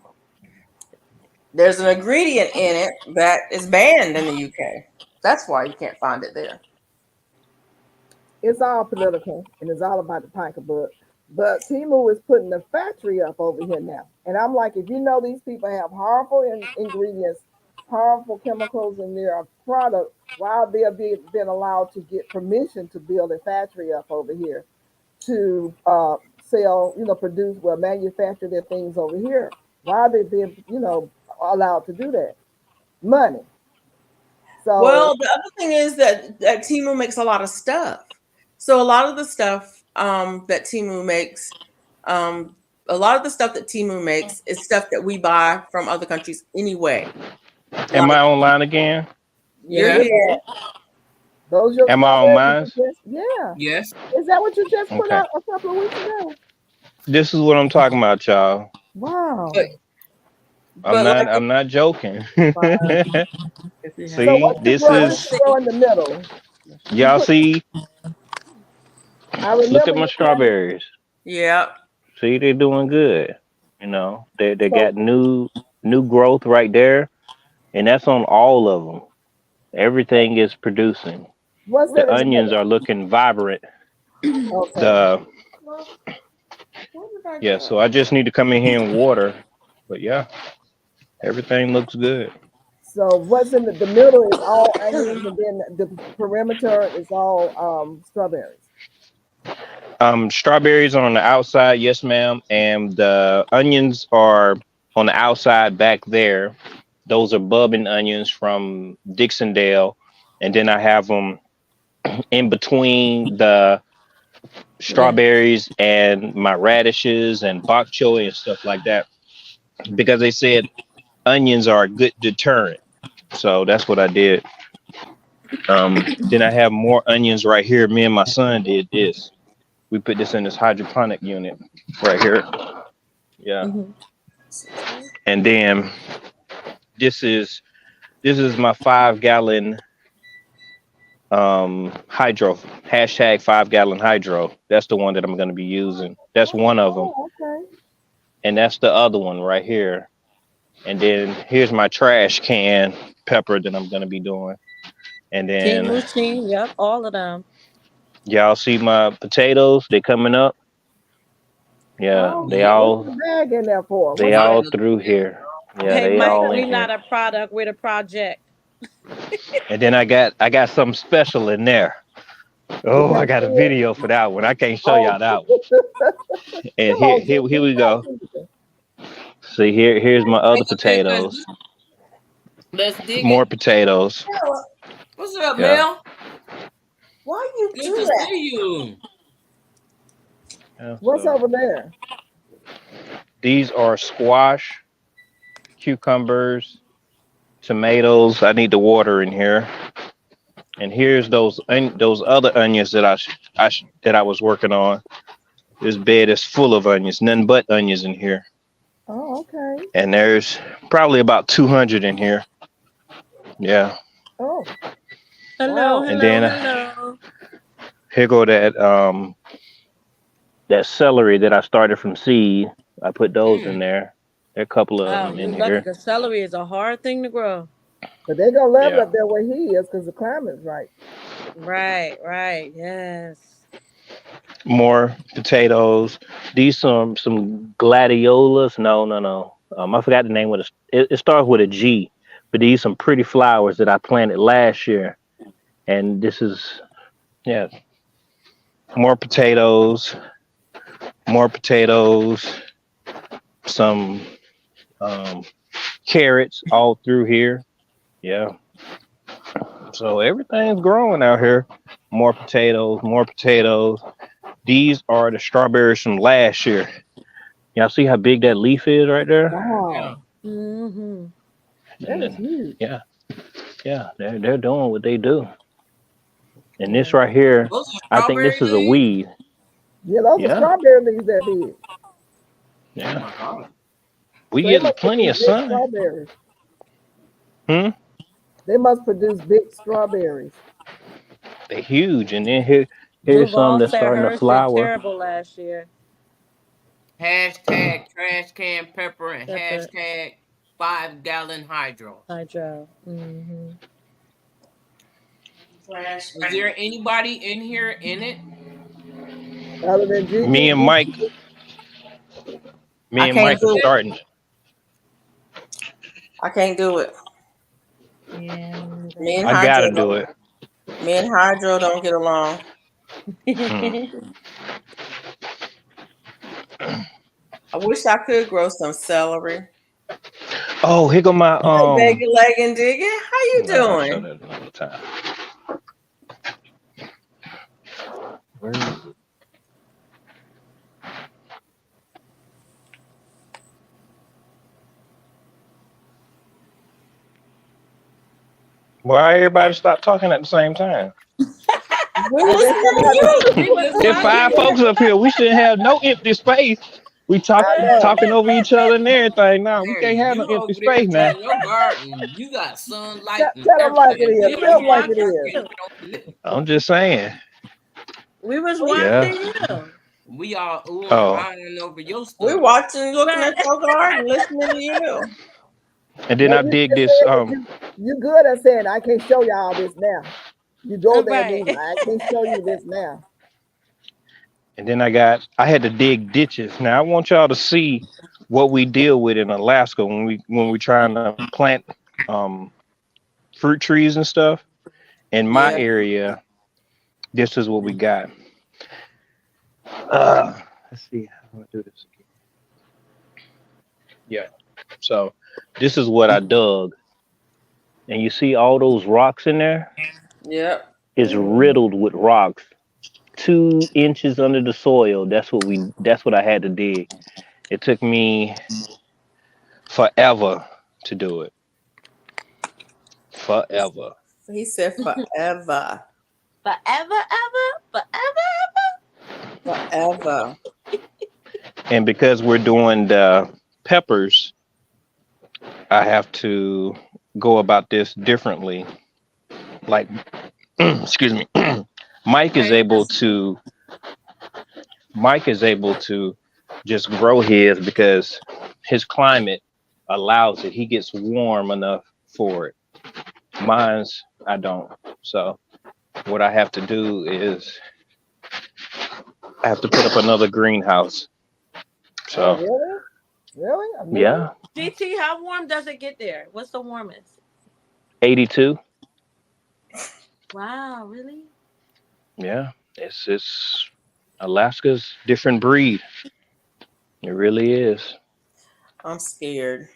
There's an ingredient in it that is banned in the UK. That's why you can't find it there. It's all political and it's all about the pocketbook. But Temu is putting the factory up over here now. And I'm like, if these people have harmful ingredients, harmful chemicals in their product, why they're been allowed to get permission to build a factory up over here to sell, produce, manufacture their things over here? Why are they being, allowed to do that? Money. So, well, the other thing is that Temu makes a lot of stuff. So a lot of the stuff that Temu makes, is stuff that we buy from other countries anyway. Am I online again? Yeah. Those your Am I on mine? Yeah. Yes. Is that what you just put Okay. out a couple of weeks ago? This is what I'm talking about, y'all. Wow. I'm not joking. So See, what this you is grow in the middle? y'all see. I remember. Look at my strawberries. Yeah. See, they're doing good. They got new growth right there, and that's on all of them. Everything is producing. What's The onions are looking vibrant. Okay. So I just need to come in here and water. But yeah, everything looks good. So what's in the middle is all onions, and then the perimeter is all strawberries. Strawberries are on the outside, yes, ma'am, and the onions are on the outside back there. Those are bubbing onions from Dixondale, and then I have them in between the strawberries and my radishes and bok choy and stuff like that, because they said onions are a good deterrent. So that's what I did. Then I have more onions right here. Me and my son did this. We put this in this hydroponic unit right here. Yeah. Mm-hmm. And then this is my 5-gallon hydro, hashtag 5-gallon hydro. That's the one that I'm going to be using. That's one of them. Oh, okay. And that's the other one right here. And then here's my trash can pepper that I'm going to be doing. And then Team, yep, all of them. Y'all see my potatoes? They coming up. Yeah, Oh, they all what's the bag in there for? they all through here. Yeah, Hey, they Mike, all we're in not here. a product, we're the project. And then I got something special in there. Oh, I got a video for that one. I can't show y'all that one. And here we go. See, here's my other potatoes. Let's dig More it. potatoes. What's up, Yeah. Mel? Why you Good do to that? see you. Yeah, What's so over there? these are squash, cucumbers, tomatoes. I need the water in here. And here's those other onions that that I was working on. This bed is full of onions, nothing but onions in here. Oh, okay. And there's probably about 200 in here. Yeah. Oh, Hello, wow. And hello, then hello. here go that celery that I started from seed. I put those in Mm. there. There are a couple of Oh, them you in lucky here. because celery is a hard thing to grow. But they're gonna love it Yeah. up there where he is because the climate's right. Right, right. Yes. More potatoes. These some gladiolas. No, no, no. I forgot the name of it starts with a G. But these some pretty flowers that I planted last year. And this is yeah, more potatoes, more potatoes, some um, carrots all through here. Yeah. So everything's growing out here. More potatoes, more potatoes. These are the strawberries from last year. Y'all see how big that leaf is right there? Yeah. Wow, Mm-hmm. And that is then huge. yeah, yeah, they're doing what they do. And this Yeah. right here, Those are I think strawberry this is a leaves. weed. Yeah, those are Yeah, strawberry leaves that big. Oh yeah. my God. We So they get must plenty produce of big sun. strawberries. Hmm. They must produce big strawberries. They're huge. And then here's some Duval that's said starting to hers did flower. terrible last year. Hashtag trash can pepper and Pepper hashtag 5-gallon hydro. hydro. Mm-hmm. Is there anybody in here in it? Other than Me Gigi, and Mike, I me and can't Mike That's are do it. it. starting. I can't do it. Yeah. Me and I Hydro gotta do don't. it. Me and Hydro don't get along. Hmm. I wish I could grow some celery. Oh, here go my Hey, Begging, legging, digging. How you No, I'll show doing? that another time. Where is it? Why everybody stop talking at the same time? We're I guess listening to everybody. you. We was There's five watching folks you. up here. We shouldn't have no empty space. We I know. talking over each other and everything. Now we Hey, can't have no you empty over there space now. in your garden. You got sunlight Tell, and tell them like it everything. is. We We was Tell over them like here it watching is. working you. on it. I'm just saying. We was Yeah. watching you. We are Oh, eyeing over your We're stuff. watching, looking Right. at your garden, listening to you. and then Well, I you dig just this. said that you good at saying I can't show y'all this now. You go there and Right. be like, I can't show you this now. And then I had to dig ditches. Now I want y'all to see what we deal with in Alaska when we trying to plant um fruit trees and stuff. In my Yeah. area, this is what we got. Let's see how do I do this again. Yeah. So this is what I dug. And you see all those rocks in there? Yep. It's riddled with rocks. 2 inches under the soil. That's what I had to dig. It took me forever to do it. Forever. He said forever. Forever, ever, forever. Forever. And because we're doing the peppers, I have to go about this differently. Like, excuse me, Mike is able to just grow his because his climate allows it. He gets warm enough for it. Mine's I don't. So what I have to do is I have to put up another greenhouse. Oh, So really? Really? A new yeah, GT, how warm does it get there? What's the warmest? 82. Wow, really? Yeah, it's Alaska's different breed. It really is. I'm scared.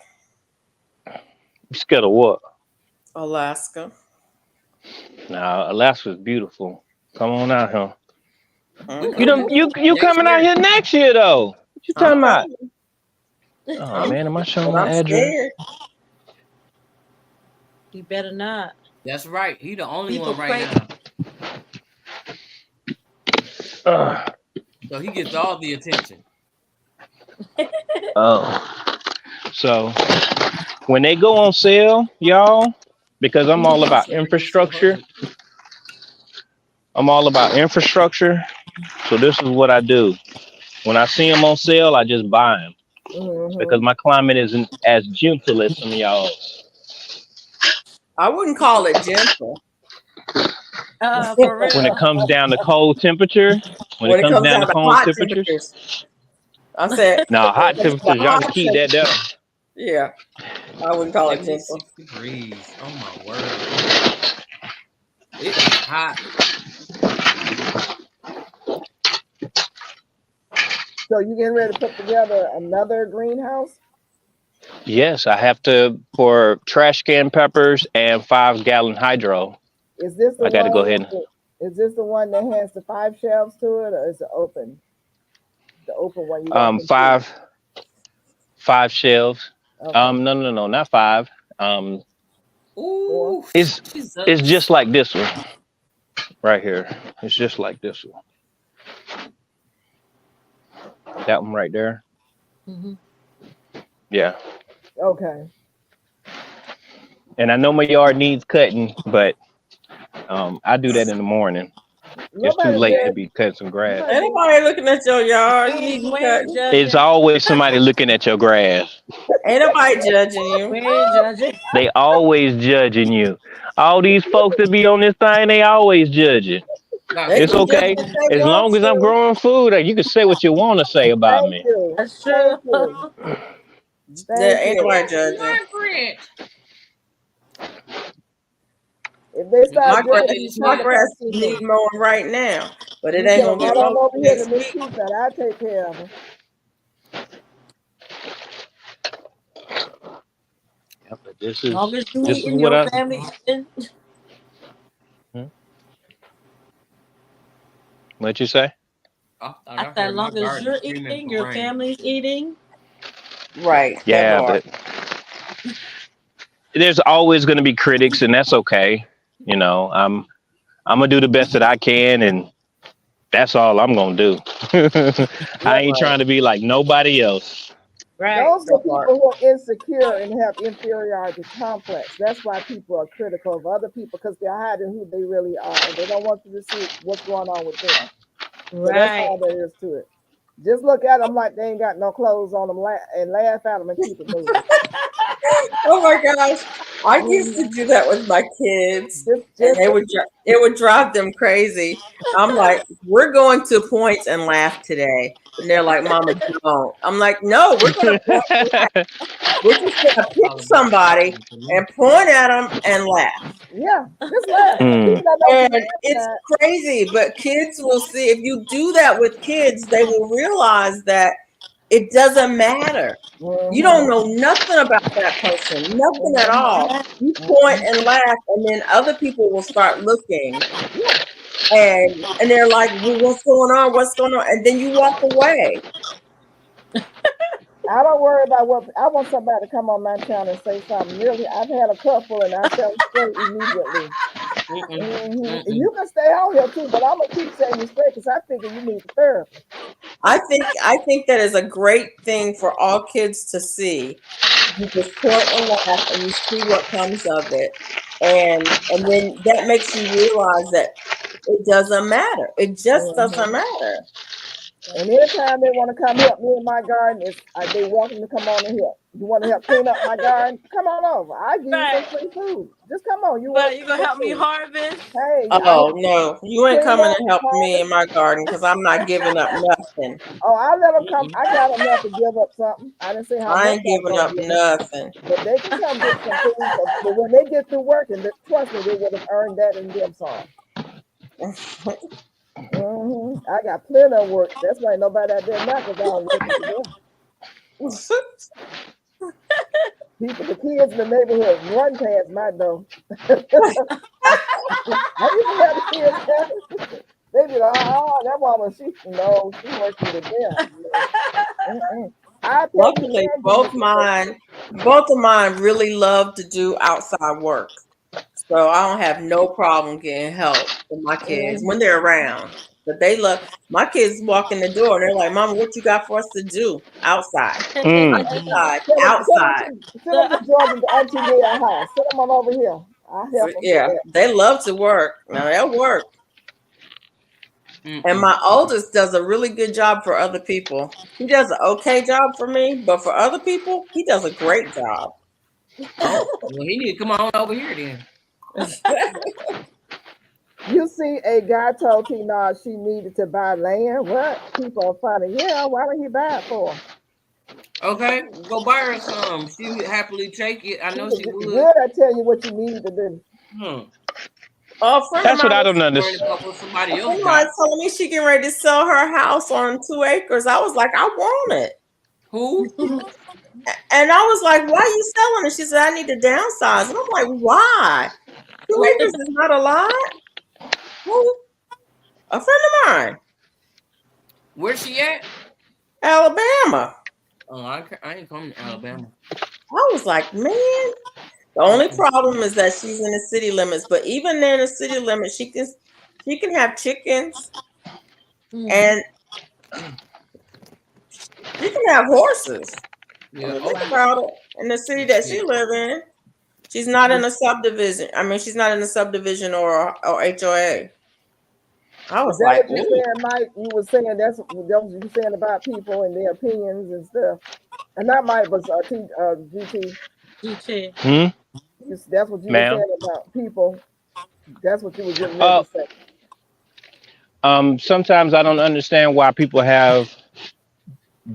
You scared of what? Alaska. Nah, Alaska's beautiful. Come on out here. You coming out here next year though? What you talking about? Oh man, am I showing my I'm address? scared. You better not. That's right. He the only People one right crazy. now. So he gets all the attention. Oh, so when they go on sale, y'all, because I'm all about infrastructure. I'm all about infrastructure. So this is what I do. When I see them on sale, I just buy them because my climate isn't as gentle as some of y'all. I wouldn't call it gentle. For real. When it comes down to cold temperature, when it comes down to cold hot temperatures. I said, Nah, hot temperatures, y'all can keep that down. yeah, I wouldn't call it gentle. 76 degrees. Oh my word. It is hot. So you getting ready to put together another greenhouse? Yes, I have to for trash can peppers and 5-gallon hydro. Is this the I got to go ahead. Is this the one that has the 5 shelves to it, or is it open? The open one. You 5 shelves. Okay. No, not 5. Ooh, It's just like this one right here. It's just like this one. That one right there. Mm-hmm. Yeah. Okay. And I know my yard needs cutting, but I do that in the morning. It's too late to be cutting some grass. Anybody looking at your yard? You need to cut. It's always somebody looking at your grass. Ain't nobody judging you. We ain't judging. They always judging you. All these folks that be on this thing, they always judging. It's okay. As long as I'm growing food, you can say what you want to say about me. That's true. There ain't nobody judging. If they start my grass need mowing right now, but it ain't gonna get mowed over here next to Miss week. Keith, and I take care of them. Yeah, but this is Long as you this eat is in what your I. family eating. What'd you say? I said, as long as you're eating, your family's eating. Right. Yeah, but there's always going to be critics, and that's okay. You know, I'm gonna do the best that I can, and that's all I'm gonna do. I ain't trying to be like nobody else. Right. Those are people who are insecure and have inferiority complex. That's why people are critical of other people, because they're hiding who they really are. They don't want you to see what's going on with them. So that's all there is to it. Just look at them like they ain't got no clothes on them and laugh at them and keep it moving. Oh my gosh. I used to do that with my kids. And it would drive them crazy. I'm like, we're going to point and laugh today. And they're like, Mama, don't. I'm like, no, we're going to point and laugh. We're just going to pick somebody and point at them and laugh. Yeah, just laugh. And it's crazy, but kids will see, if you do that with kids, they will realize that it doesn't matter. You don't know nothing about that person, nothing at all. You point and laugh, and then other people will start looking. And they're like, well, what's going on? What's going on? And then you walk away. I don't worry about what I want somebody to come on my channel and say something. Really, I've had a couple and I fell straight immediately. You can stay out here too, but I'm gonna keep saying you straight because I figure you need therapy. I think that is a great thing for all kids to see. You just point and laugh and you see what comes of it. And then that makes you realize that it doesn't matter. It just doesn't matter. And anytime they want to come help me in my garden, they welcome to come on and help. You want to help clean up my garden? Come on over. I give you some free food. Just come on. You gonna help me harvest? Hey. Oh no, you ain't coming to help me in my garden because I'm not giving up nothing. Oh, I let them come. I got enough to give up something. I didn't say how much. I ain't giving up nothing. But they can come get some food. But when they get through working, trust me, they would have earned that and then some. I got plenty of work. That's why nobody out there now because I don't work together. The kids in the neighborhood run past my door. I used to have the kids. They be like, oh, that woman, she working with them. Mm-mm. I tell you, Luckily, Angie, both of mine really love to do outside work. So I don't have no problem getting help for my kids when they're around. But they love my kids walk in the door and they're like, Mama, what you got for us to do outside? Outside. Send them to Georgia to Auntie Leah's house. Send them on over here. I'll help them. Yeah, they love to work. Now they'll work. And my oldest does a really good job for other people. He does an okay job for me, but for other people, he does a great job. Oh, well, he need to come on over here then. You see, a guy told Tina she needed to buy land. What? People are funny. Yeah, why don't he buy it for? Okay, go buy her some. She would happily take it. I know she would. Good, I tell you what you need to do. That's what I don't understand. Somebody else Somebody told me she getting ready to sell her house on 2 acres. I was like, I want it. Who? And I was like, why are you selling it? She said, I need to downsize. And I'm like, why? 2 acres is not a lot. Who? A friend of mine. Where's she at? Alabama. Oh, I ain't coming to Alabama. I was like, man. The only problem is that she's in the city limits. But even in the city limits, she can have chickens and she can have horses. Yeah, think about it. In the city that she live in, she's not in a subdivision. I mean, she's not in a subdivision or HOA. I was like, you saying, Mike? You were saying that's what you were saying about people and their opinions and stuff. And not Mike, but GT. GT. That's what you were saying about people. That's what you were getting ready to say. Sometimes I don't understand why people have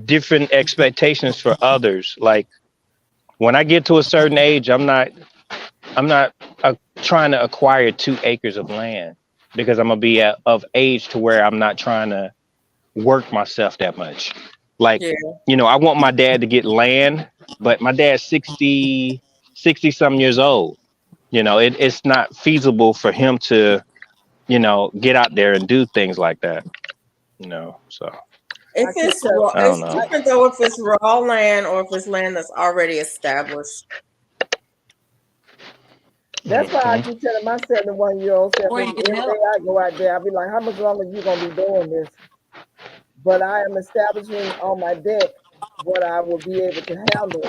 different expectations for others. Like when I get to a certain age, I'm not trying to acquire 2 acres of land because I'm gonna be of age to where I'm not trying to work myself that much. Like, you know, I want my dad to get land, but my dad's 60 some years old. You know, it's not feasible for him to, you know, get out there and do things like that. You know, so if it's raw, it's different though if it's raw land or if it's land that's already established. That's why I keep telling my 71-year-old self every day I go out there, I'll be like, how much longer you gonna be doing this? But I am establishing on my deck what I will be able to handle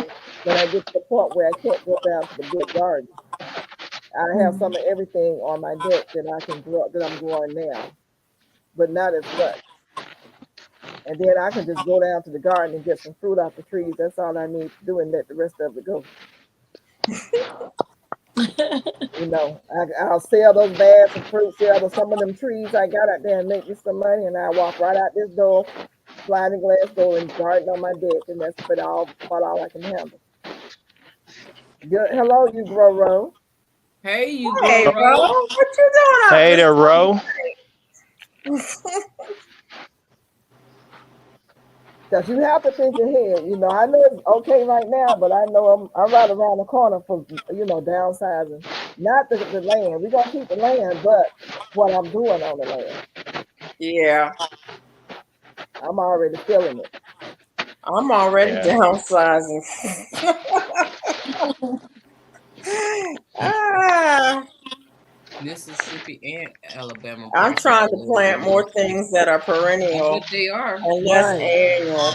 when I get to the point where I can't go down to the big garden. I have some of everything on my deck that I can grow, that I'm growing now, but not as much. And then I can just go down to the garden and get some fruit off the trees. That's all I need to do and let the rest of it go. You know, I'll sell those bags of fruit, sell some of them trees I got out there and make me some money, and I walk right out this door, sliding glass door, and garden on my deck, and that's about all I can handle. Good. Hello, you Grow Row. Hey, you Hey, Grow Row. What you doing? Hey there, Ro. Because you have to think ahead. You know, I know it's okay right now, but I know I'm right around the corner for, you know, downsizing. Not the land. We're going to keep the land, but what I'm doing on the land. Yeah. I'm already feeling it. I'm already downsizing. Mississippi and Alabama. I'm trying to plant more things that are perennial. They are. And less annual.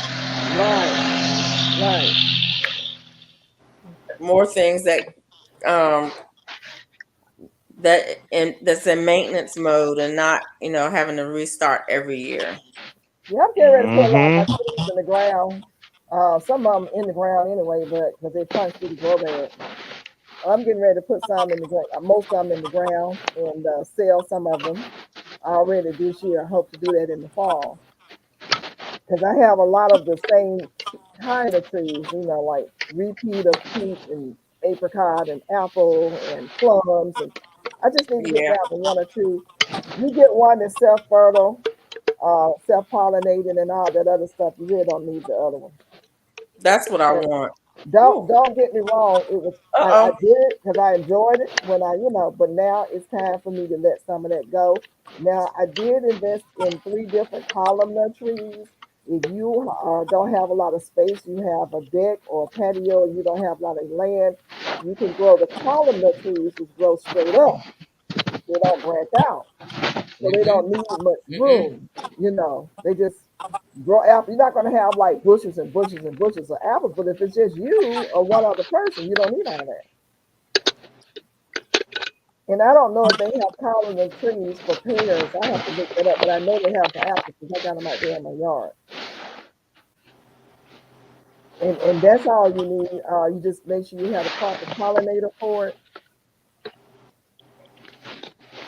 Right. More things that that's in maintenance mode and not, you know, having to restart every year. Yeah, I'm getting ready to put a lot of my trees in the ground. Some of them in the ground anyway, but because they're trying to grow bad. I'm getting ready to put some in the ground, most of them in the ground, and sell some of them already this year. I hope to do that in the fall. Because I have a lot of the same kind of trees, you know, like repeat of peach and apricot and apple and plums. And I just need to get down to 1 or 2. You get one that's self-fertile, self-pollinating and all that other stuff. You really don't need the other one. That's what I want. Don't get me wrong. It was I Uh did it because I enjoyed it when but now it's time for me to let some of that go. Now I did invest in 3 different columnar trees. If you don't have a lot of space, you have a deck or a patio, and you don't have a lot of land, you can grow the columnar trees, which grow straight up. They don't branch out, so they don't need much room. They just grow apple. You're not going to have like bushes and bushes and bushes of apples, but if it's just you or one other person, you don't need all that. And I don't know if they have columnar trees for pears. I have to look that up, but I know they have for apples because I got them out there in my yard. And that's all you need. You just make sure you have a proper pollinator for it.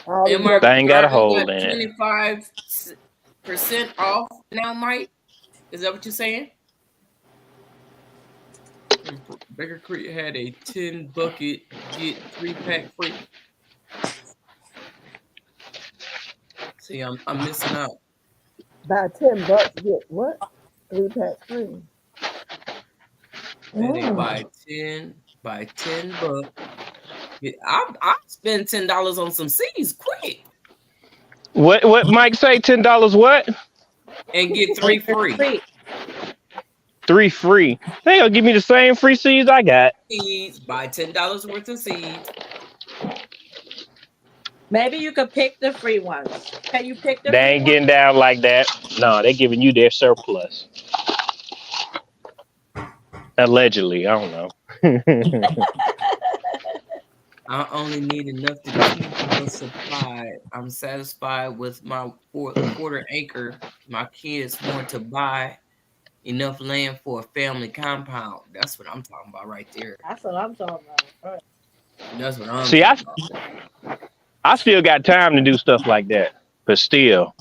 All Am you I have They ain't got a garden hole got in it. 25% off now, Mike? Is that what you're saying? Baker Creek had a 10 bucket get 3-pack free. See, I'm missing out. buy $10, get what? 3 packs free. And they buy 10 bucks. I spend $10 on some seeds quick What Mike say? $10 what? and get 3 free. 3 free. They gonna give me the same free seeds I got. Seeds, buy $10 worth of seeds. Maybe you could pick the free ones. Can you pick the They free ain't ones? getting down like that. No, they giving you their surplus. Allegedly, I don't know. I only need enough to keep us supplied. I'm satisfied with my quarter acre. My kids want to buy enough land for a family compound. That's what I'm talking about right there. That's what I'm talking about. That's what I'm See, talking about. I still got time to do stuff like that, but still.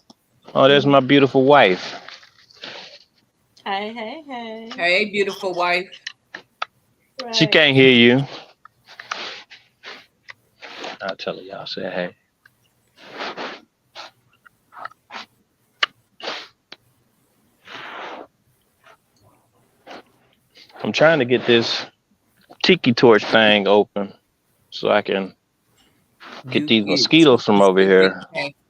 Oh, there's my beautiful wife. Hey. Hey, beautiful wife. Right. She can't hear you. I'll tell her y'all say hey. I'm trying to get this tiki torch thing open so I can get these mosquitoes from over here.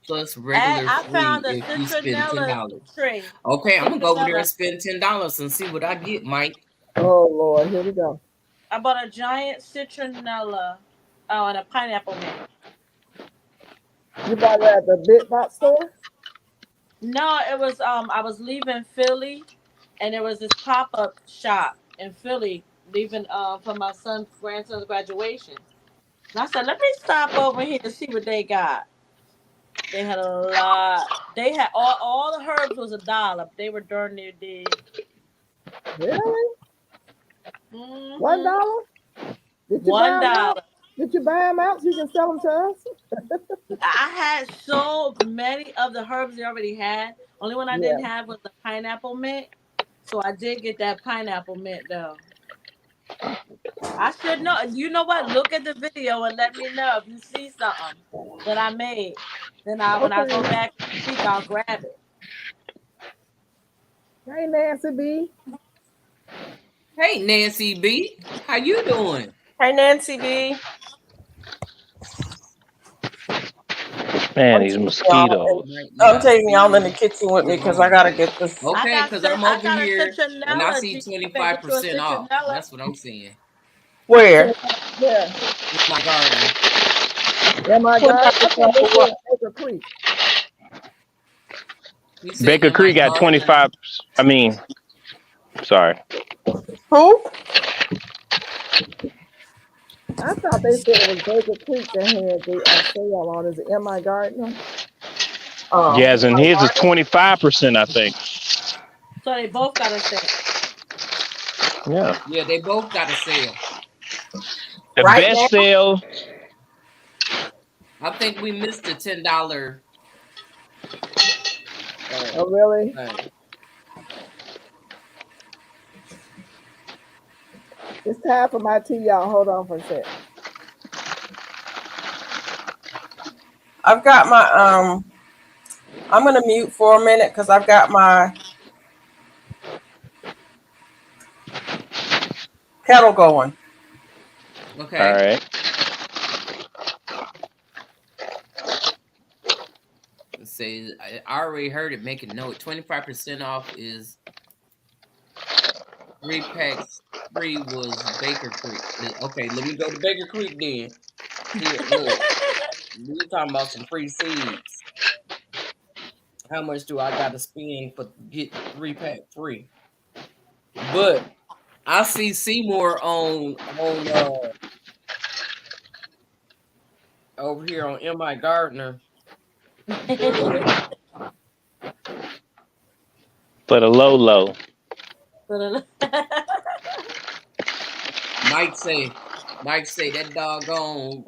Plus regular I free found a if you spend citronella $10. tree. Okay, I'm gonna go over there and spend $10 and see what I get, Mike. Oh Lord, here we go. I bought a giant citronella. Oh, and a pineapple mint. You bought it at the big box store? No, it was I was leaving Philly, and there was this pop-up shop in Philly leaving for my grandson's graduation. And I said, let me stop over here to see what they got. They had a lot. They had all the herbs was $1. They were darn near dead. Really? Mm-hmm. $1? Did you buy them out so you can sell them to us? I had so many of the herbs they already had. Only one I didn't have was the pineapple mint. So I did get that pineapple mint though. I should know. You know what? Look at the video and let me know if you see something that I made. Then when I go back next week, I'll grab it. Hey, Nancy B. Hey, Nancy B. How you doing? Hey, Nancy B. Man, these mosquitoes. I'm taking y'all in the kitchen with me because I gotta get this. Okay, because I'm over here and I see 25% off. That's what I'm seeing. Where? Yeah. In my garden. Yeah, my God. Baker Creek. Baker Creek got 25. I mean, sorry. Who? I thought they said it was Baker Creek that had the sale on. Is it In My Garden? Yes, and his is 25%, I think. So they both got a sale. Yeah. Yeah, they both got a sale. The best sale. I think we missed the $10. Oh, really? It's time for my tea, y'all. Hold on for a sec. I've got my I'm gonna mute for a minute because I've got my Kettle going. Okay. All right. Let's see. I already heard it. Make a note. 25% off is 3 packs. 3 was Baker Creek. Okay, let me go to Baker Creek then. Here, look. We're talking about some free seeds. How much do I got to spend for get 3-pack free? But I see Seymour on over here on M.I. Gardner. For the low. Mike say that doggone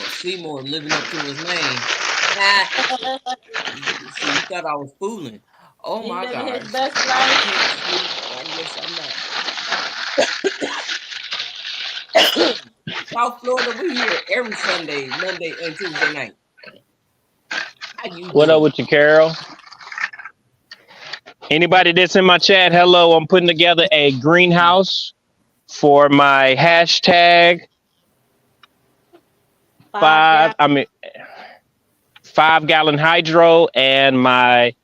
Seymour living up to his name. See, you thought I was fooling. Oh my God. His best life. South Florida, we here every Sunday, Monday, and Tuesday night. How you What doing? up with you, Carol? Anybody that's in my chat, hello. I'm putting together a greenhouse for my hashtag 5-gallon hydro and my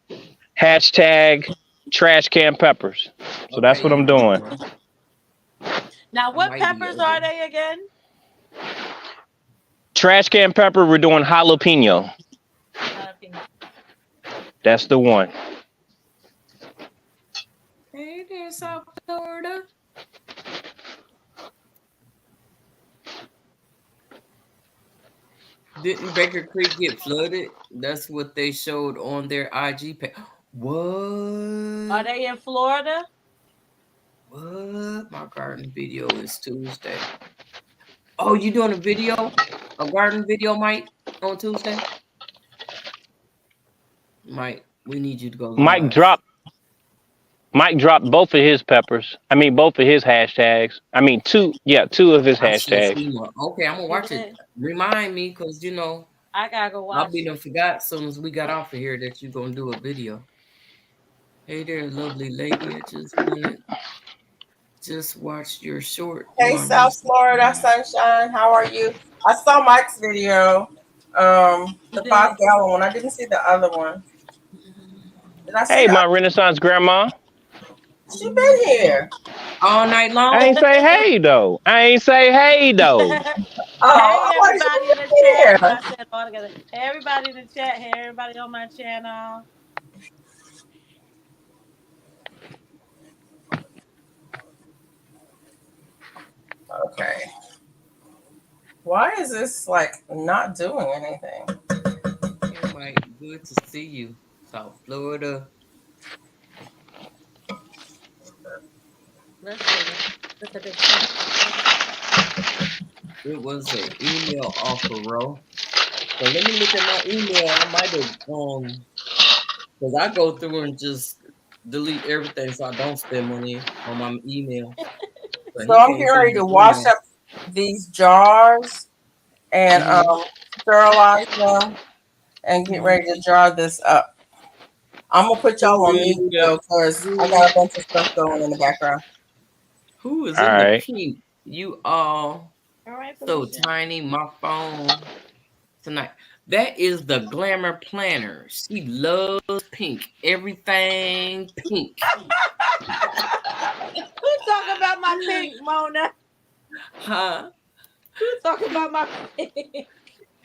hashtag trash can peppers. So that's what I'm doing. Now, what peppers are they again? Trash can pepper, we're doing jalapeno. That's the one. Hey there, South Florida. Didn't Baker Creek get flooded? That's what they showed on their IG page. What? Are they in Florida? What? My garden video is Tuesday. Oh, you doing a garden video, Mike, on Tuesday? Mike, we need you to go live. Mike dropped both of his peppers. I mean, both of his hashtags. I mean, two of his hashtags. Okay, I'm gonna watch it. Remind me, because you know I gotta go watch. I'll be done forgot as soon as we got off of here that you're gonna do a video. Hey there, lovely lady. I just watched your short. Hey, South Florida sunshine. How are you? I saw Mike's video. The 5-gallon one. I didn't see the other one. Did I see Hey, my Renaissance grandma. She been here all night long. I ain't say hey though. Hey, everybody in the chat. I said all together. Hey, everybody in the chat. Hey, everybody on my channel. Okay. Why is this like not doing anything? Hey, Mike, good to see you, South Florida. It was an email offer, bro. So let me look at my email. I might have because I go through and just delete everything so I don't spend money on my email. So I'm getting ready to wash up these jars and sterilize them and get ready to jar this up. I'm gonna put y'all on mute though, because I got a bunch of stuff going in the background. Who is in the pink? You all so tiny. My phone tonight. That is the Glamour Planner. She loves pink. Everything pink. Who talking about my pink, Mona? Huh? Who talking about my pink?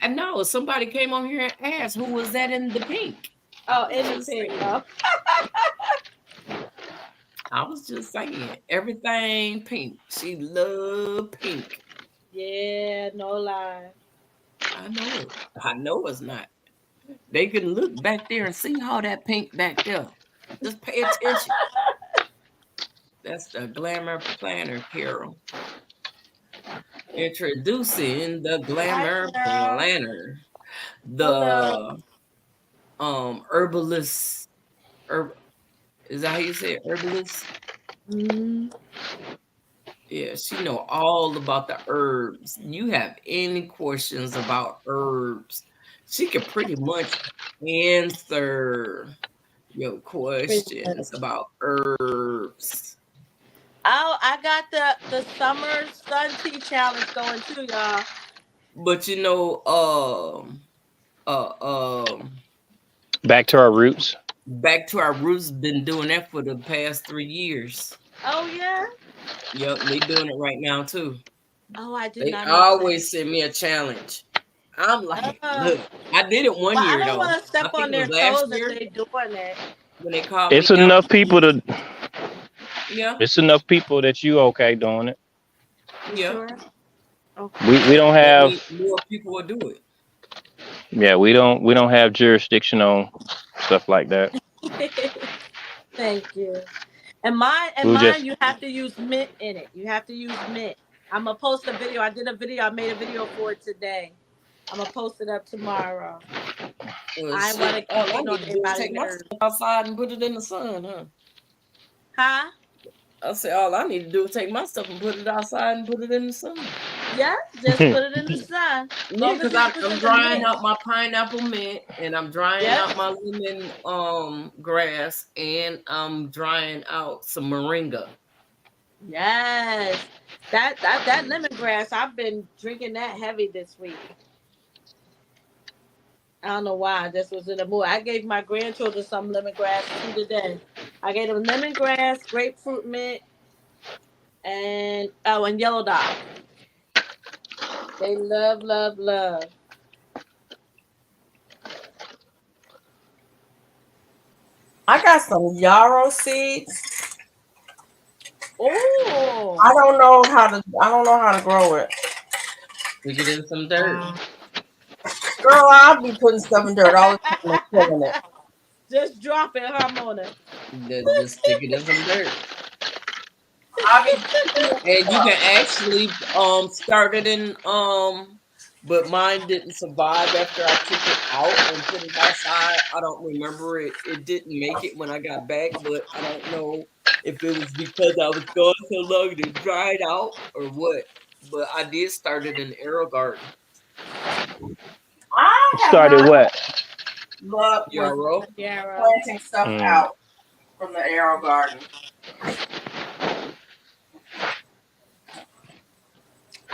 I know somebody came on here and asked who was that in the pink. Oh, in the pink. Oh. I was just saying, everything pink. She love pink. Yeah, no lie. I know it. I know it's not. They can look back there and see all that pink back there. Just pay attention. That's the Glamour Planner, Carol. Introducing the Glamour Planner. The herbalist. Is that how you say it? Herbalist? Mm-hmm. Yeah, she know all about the herbs. You have any questions about herbs, she can pretty much answer your questions about herbs. Oh, I got the summer sun tea challenge going too, y'all. But you know, Back to our roots. Back to Our Roots been doing that for the past 3 years. Oh yeah. Yep, they doing it right now too. Oh, I did They not know that. always send me a challenge. I'm like, Oh. look, I did it one Well, I year don't though. want to step I think on it their was last toes if year they doing it. when they called It's me out. enough people to. Yeah, It's enough people that you okay doing it. You yeah. sure? Okay. We don't That have. way more people will do it. Yeah, we don't have jurisdiction on stuff like that. Thank you. And mine, We just. you have to use mint in it. You have to use mint. I'm gonna post a video. I did a video. I made a video for it today. I'm gonna post it up tomorrow. I Shit, want to all I keep on need to do is everybody's take my nerves. stuff outside and put it in the sun, huh? Huh? I say all I need to do is take my stuff and put it outside and put it in the sun. Yeah, just put it in the sun. Yeah, because I'm drying out my pineapple mint and I'm drying out my lemon grass and I'm drying out some moringa. Yes. That lemongrass, I've been drinking that heavy this week. I don't know why. This was in the mood. I gave my grandchildren some lemongrass too today. I gave them lemongrass, grapefruit mint, and yellow dog. They love, love, love. I got some yarrow seeds. Oh, I don't know how to grow it. We get in some dirt. Girl, I'll be putting stuff in dirt all the time and killing it. just drop it, Harmona. Just stick it in some dirt. And you can actually start it in but mine didn't survive after I took it out and put it outside. I don't remember it. It didn't make it when I got back, but I don't know if it was because I was gone so long and it dried out or what. But I did start it in the Arrow Garden. I started what? Love Yarrow. planting stuff out from the Arrow Garden.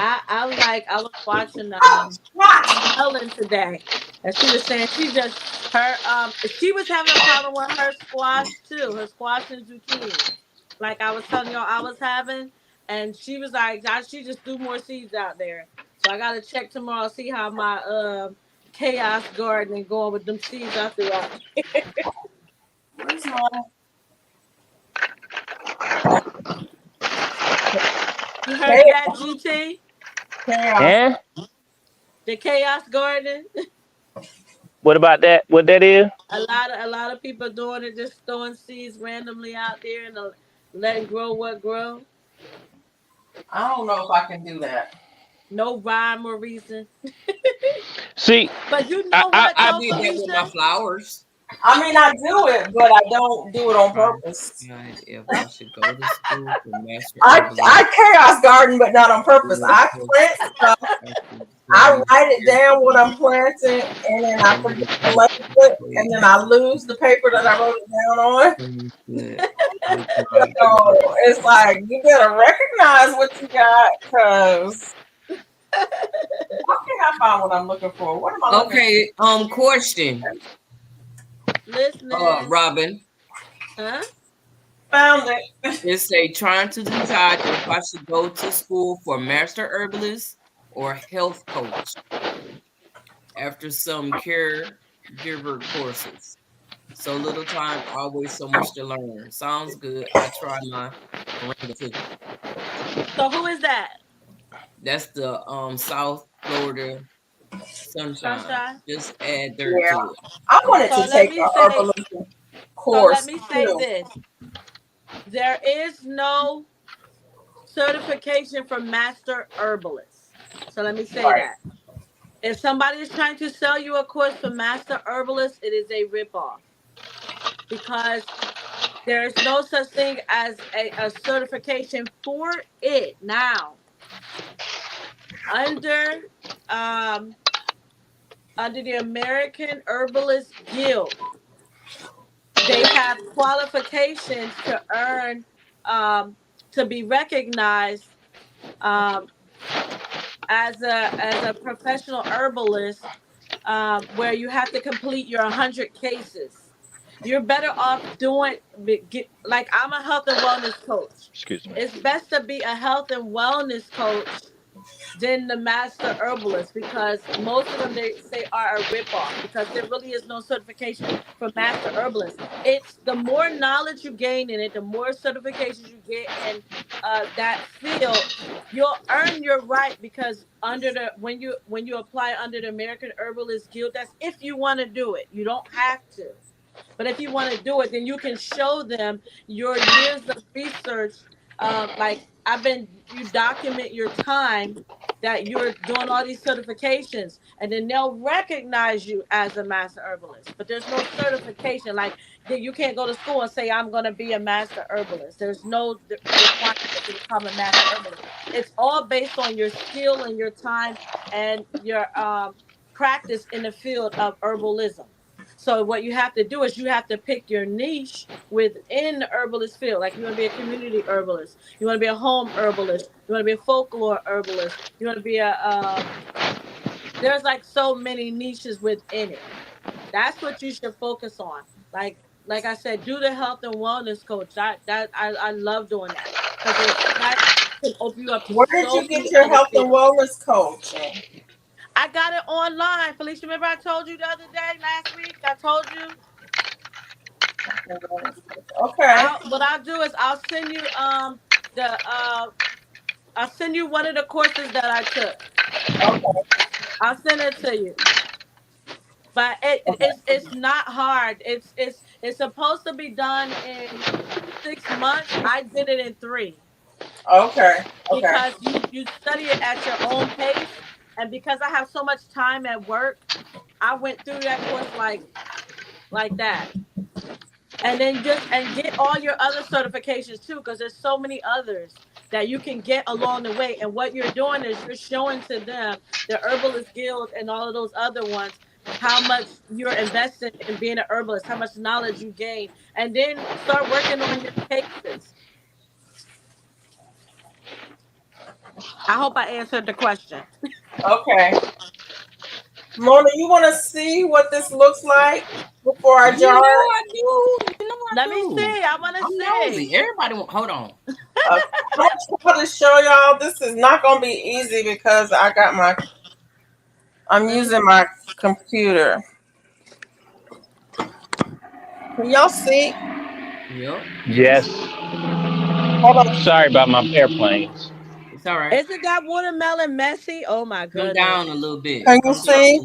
I was watching Ellen today, and she was saying she was having a problem with her squash too, her squash and zucchini, like I was telling y'all I was having, and she was like, she just threw more seeds out there. So I gotta check tomorrow, see how my chaos gardening going with them seeds I threw out there. Where's mine? You heard that, GT? Yeah. The chaos gardening. What about that? What that is? A lot of people doing it, just throwing seeds randomly out there and letting grow what grow. I don't know if I can do that. No rhyme or reason. See, but you know what? I did that with my flowers. I mean, I do it, but I don't do it on purpose. If I should go to school for master. I chaos garden, but not on purpose. I plant stuff. I write it down what I'm planting, and then I forget to label it, and then I lose the paper that I wrote it down on. So it's like you better recognize what you got, because how can I find what I'm looking for? What am I looking for? Question. Listening. Robin. Huh? Found it. It's trying to decide if I should go to school for master herbalist or health coach after some caregiver courses. So little time, always so much to learn. Sounds good. I try my moringa too. So who is that? That's the South Florida sunshine. Just add dirt to it. I wanted to take a herbalism course. So let me say this. There is no certification for master herbalist. So let me say that. If somebody is trying to sell you a course for master herbalist, it is a ripoff. Because there's no such thing as a certification for it now. Under the American Herbalist Guild, they have qualifications to earn to be recognized as a professional herbalist, where you have to complete your 100 cases. You're better off doing like I'm a health and wellness coach. Excuse me. It's best to be a health and wellness coach than the master herbalist, because most of them they say are a ripoff, because there really is no certification for master herbalist. It's the more knowledge you gain in it, the more certifications you get in that field, you'll earn your right, because under the when you apply under the American Herbalist Guild, that's if you want to do it. You don't have to. But if you want to do it, then you can show them your years of research. Like you document your time that you're doing all these certifications, and then they'll recognize you as a master herbalist. But there's no certification. Like you can't go to school and say, I'm going to be a master herbalist. There's no requirement to become a master herbalist. It's all based on your skill and your time and your practice in the field of herbalism. So what you have to do is you have to pick your niche within the herbalist field. Like you want to be a community herbalist, you want to be a home herbalist, you want to be a folklore herbalist, you want to be there's like so many niches within it. That's what you should focus on. Like I said, do the health and wellness coach. I love doing that, because that can open you up to Where did you get your health and wellness coaching? I got it online. Felicia, remember I told you the other day, last week? I told you. Okay. What I'll do is I'll send you I'll send you one of the courses that I took. Okay. I'll send it to you. But it's not hard. It's supposed to be done in 6 months. I did it in 3. Okay. Because you study it at your own pace. And because I have so much time at work, I went through that course like that. And then get all your other certifications too, because there's so many others that you can get along the way. And what you're doing is you're showing to them, the Herbalist Guild and all of those other ones, how much you're invested in being an herbalist, how much knowledge you gain, and then start working on your cases. I hope I answered the question. Okay. Mona, you want to see what this looks like before I jar? I do. Let me see. I want to see. Everybody want. Hold on. I'm trying to show y'all. This is not going to be easy because I'm using my computer. Can y'all see? Yep. Yes. Hold on. Sorry about my airplanes. It's all right. Isn't that watermelon messy? Oh my goodness. Come down a little bit. Can you see?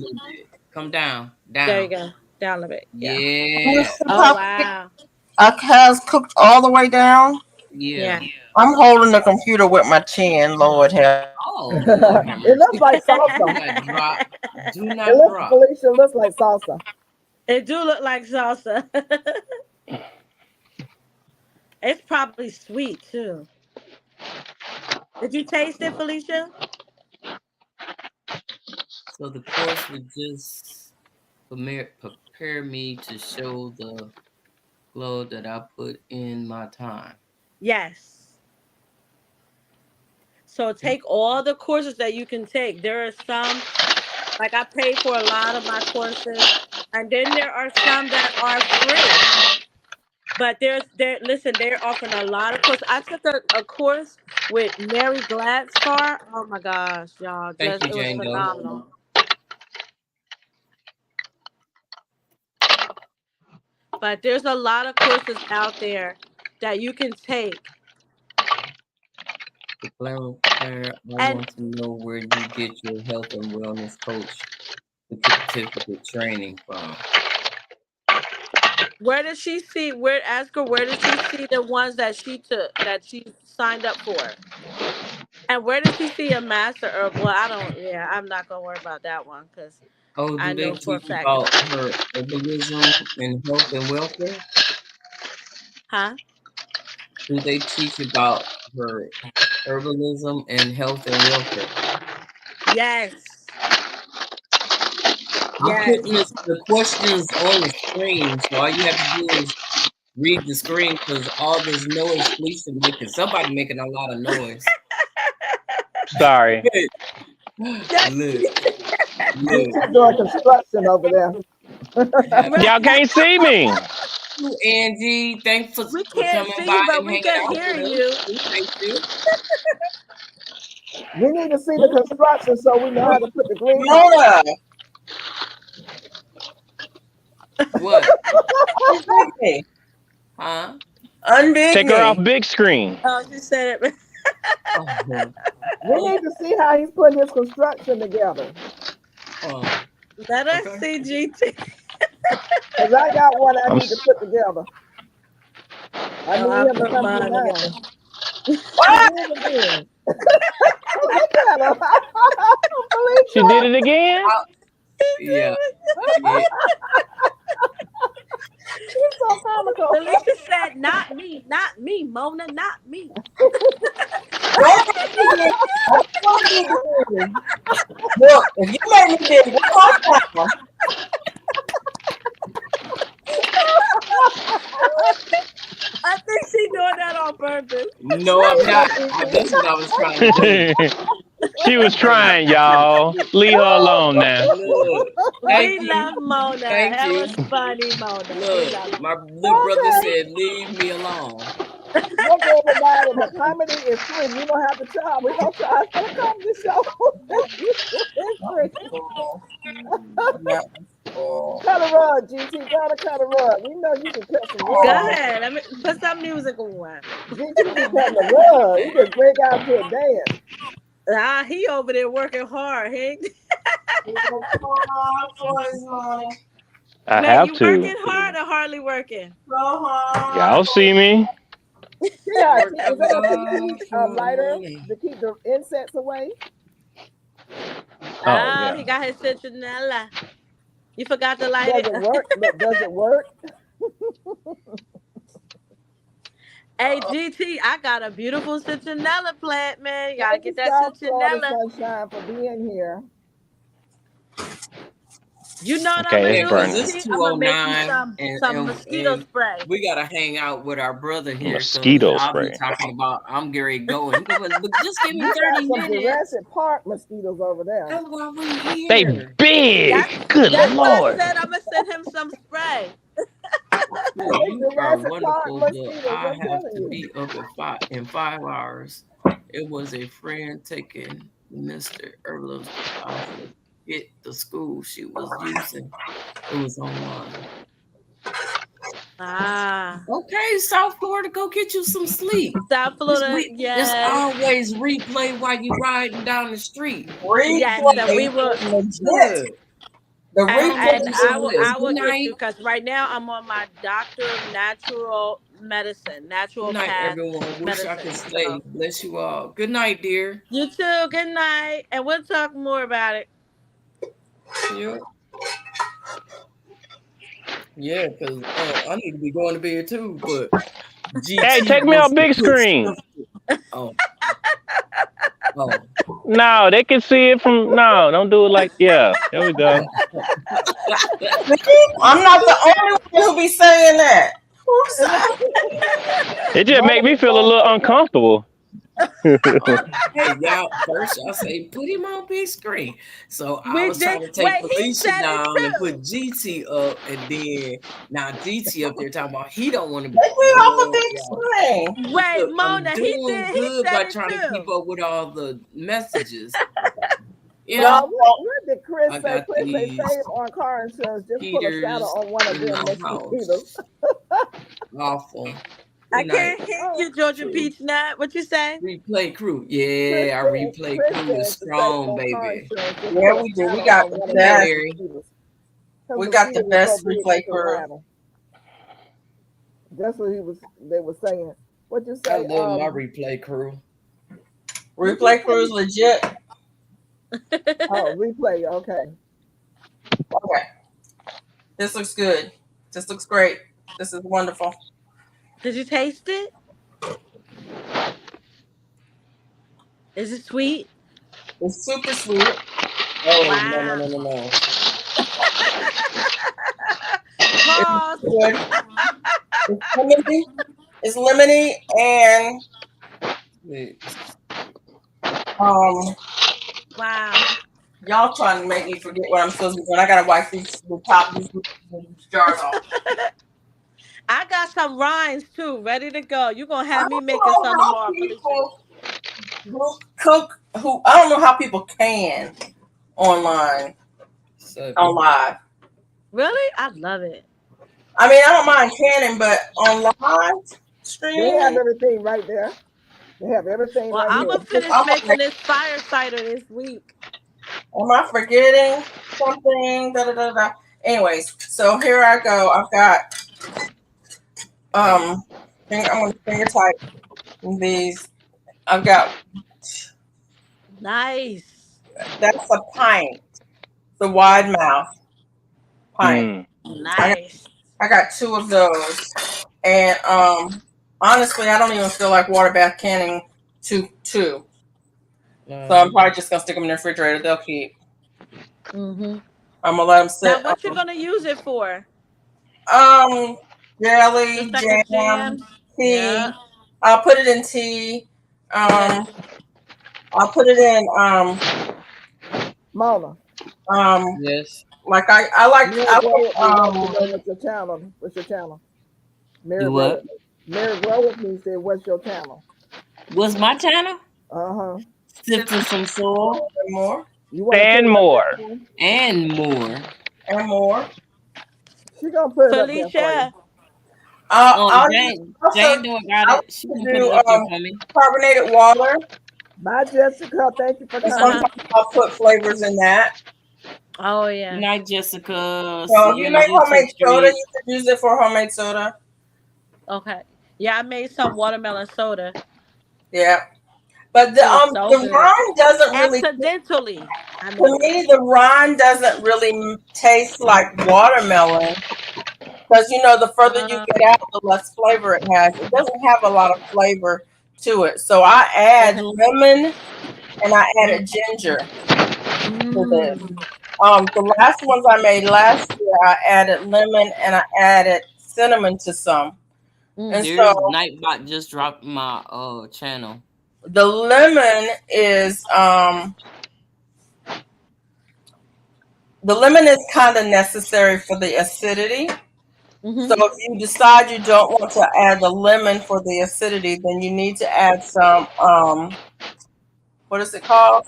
Come down. Down. There you go. Down a bit. Yeah. Oh wow. I has cooked all the way down. Yeah. I'm holding the computer with my chin. Lord help. Oh. It looks like salsa. Do not It looks, drop. Felicia, looks like salsa. It do look like salsa. It's probably sweet too. Did you taste it, Felicia? So the course would just prepare me to show the glow that I put in my time. Yes. So take all the courses that you can take. There are some, like I paid for a lot of my courses, and then there are some that are free. But they're offering a lot of courses. I took a course with Mary Gladstar. Oh my gosh, y'all. Thank you, It was Django. phenomenal. But there's a lot of courses out there that you can take. Claire, I want to know where you get your health and wellness coach certificate training from. Where did she see? Ask her, where did she see the ones that she took, that she signed up for? And where did she see a master herb? Well, I'm not gonna worry about that one because do I they know for a teach fact. about her herbalism and health and welfare? Huh? Do they teach about her herbalism and health and welfare? Yes. I'm putting the questions on the screen, so all you have to do is read the screen because all this noise Felicia making. Somebody making a lot of noise. Sorry. Look. She's doing construction over there. Y'all can't see me. You, Angie. Thanks for We coming can't see by you, but and we hanging can out hear with you. us. Appreciate you. We need to see the construction so we know how to put the green. Mona, What? unbig me. Huh? Unbig Take her off me. big screen. Oh, she said it. Oh, We need to see how he's putting his construction together. Let us Okay. see GT. Because I got one I need to put together. I need I'll him to put come mine to mine. together. What? Look at her. I don't believe She did it again? Yeah. She's so comical. Felicia said, not me, Mona, not me. Look, if you make me dig one more time, I think she's doing that on purpose. No, I'm not. That's what I was trying to do. She was trying, y'all. Leave her alone now. Look. Thank We you. love Mona. Thank That you. was funny, Mona. We love Look, my little brother said, leave me alone. Look, everybody, the comedy is free. We don't have to charge. We don't charge for the comedy show. It's free. Cut a rug, GT. Gotta cut a rug. We know you can cut some rug. Go ahead. Let me put some music on. GT can cut the rug. He just break out to a dance. He over there working hard. He I Man, have you to. working hard or hardly working? Y'all see me? Yeah, is that a lighter to keep the insects away? yeah. He got his citronella. You forgot to light Does it. it work? Does it work? Hey, GT, I got a beautiful citronella plant, man. You gotta get that South Florida citronella. Sunshine for being here. You know what Okay, I'm it's gonna do? burning. It's I'm gonna make you 2:09 some mosquito spray. We gotta hang out with our brother here. Mosquito I'll spray. be talking about I'm Gary going. He goes, "Look, just give me You 30 got some minutes. Jurassic Park mosquitoes over there. That's why we're here. They big. Good That's why I Lord. said I'm gonna send him some spray. Look, you are Jurassic wonderful, Park but mosquitoes, I I'm have telling to you. be up in 5 hours. It was a friend taking Mr. Erla's get the school she was using. It was online. Okay, South Florida, go get you some sleep. South Florida, Just yes. always replay while you riding down the street. Yes, and we will. Good. The And I will Good get night. you because right now I'm on my doctor of natural medicine, natural Good night, path everyone. Wish medicine. I could stay. Bless you all. Good night, dear. You too. Good night, and we'll talk more about it. Yeah. Yeah, because I need to be going to bed too. But Hey, take me off big screen. Oh. No, they can see it from. No, don't do it like. Yeah, there we go. I'm not the only one who be saying that. It just make me feel a little uncomfortable. Hey, y'all, first y'all say put him on big screen. So I was trying to take Felicia down and put GT up, and then now GT up there talking about he don't want to be off a big screen. Wait, Look, Mona, I'm he doing did. He good said by it trying too. to keep up with all the messages. You Well, know, what did Chris I say? got Chris say these save on car insurance. Just put a shadow on one of in them my house. mosquitoes. Awful. I Good can't night. hear you, Georgia Peach Nut. What you say? Replay crew. Yeah, our replay crew is strong, baby. Yeah, we do. We got the best. We got the best replay crew. That's what they were saying. What you say? I love my replay crew. Replay crew is legit. Oh, replay. Okay. Okay. This looks good. This looks great. This is wonderful. Did you taste it? Is it sweet? It's super sweet. Oh, Wow. no. Pause. Good. It's lemony and Wow. y'all trying to make me forget what I'm supposed to be doing. I gotta wipe these jars off. I got some rinds too, ready to go. You gonna have me I making don't some know how tomorrow, Felicia. people who cook who I don't know how people can online on live. Really? I love it. I mean, I don't mind canning, but on live They have streaming, everything right there. They have everything Well, right I'm here. gonna finish I'm making like, this fire cider this week. am I forgetting something? Da, da, da, da. Anyways, so here I go. I've got I'm gonna finger type these. I've got Nice. that's a pint, the wide mouth pint. Nice. I got 2 of those, and honestly, I don't even feel like water bath canning two. So I'm probably just gonna stick them in the refrigerator. They'll keep. Mm-hmm. I'm gonna let them Now, sit. what you gonna use it for? Jelly, Just like a jam, jam? tea. Yeah. I'll put it in tea. I'll put it in Mona, like I like Mary I Growers wants to like know what's your channel. What's your channel? Mary Do what? Growers. Mary Growers needs to say, what's your channel? What's my channel? Uh-huh. Sifting some soul and more You want to And put it up more. there for her? and more. and more. She gonna put it up there for you. Felicia. I'll Jane doing got I'll it. She can put do it up there for me. carbonated water, Bye, Jessica. Thank you for and coming. sometimes I'll put flavors in that. Oh Good yeah. night, Jessica. So See if you you in the make YouTube homemade soda, street. you could use it for homemade soda. Okay. Yeah, I made some watermelon soda. Yeah, but It was so the good. rind doesn't really. Accidentally, I To made it. me, the rind doesn't really taste like watermelon because the further you get out, the less flavor it has. It doesn't have a lot of flavor to it. So I add Okay. lemon and I added ginger to this. Mm. The last ones I made last year, I added lemon and I added cinnamon to some. And so There's Nightbot just dropped my channel. the lemon is kind of necessary for the acidity. Mm-hmm. So if you decide you don't want to add the lemon for the acidity, then you need to add some what is it called?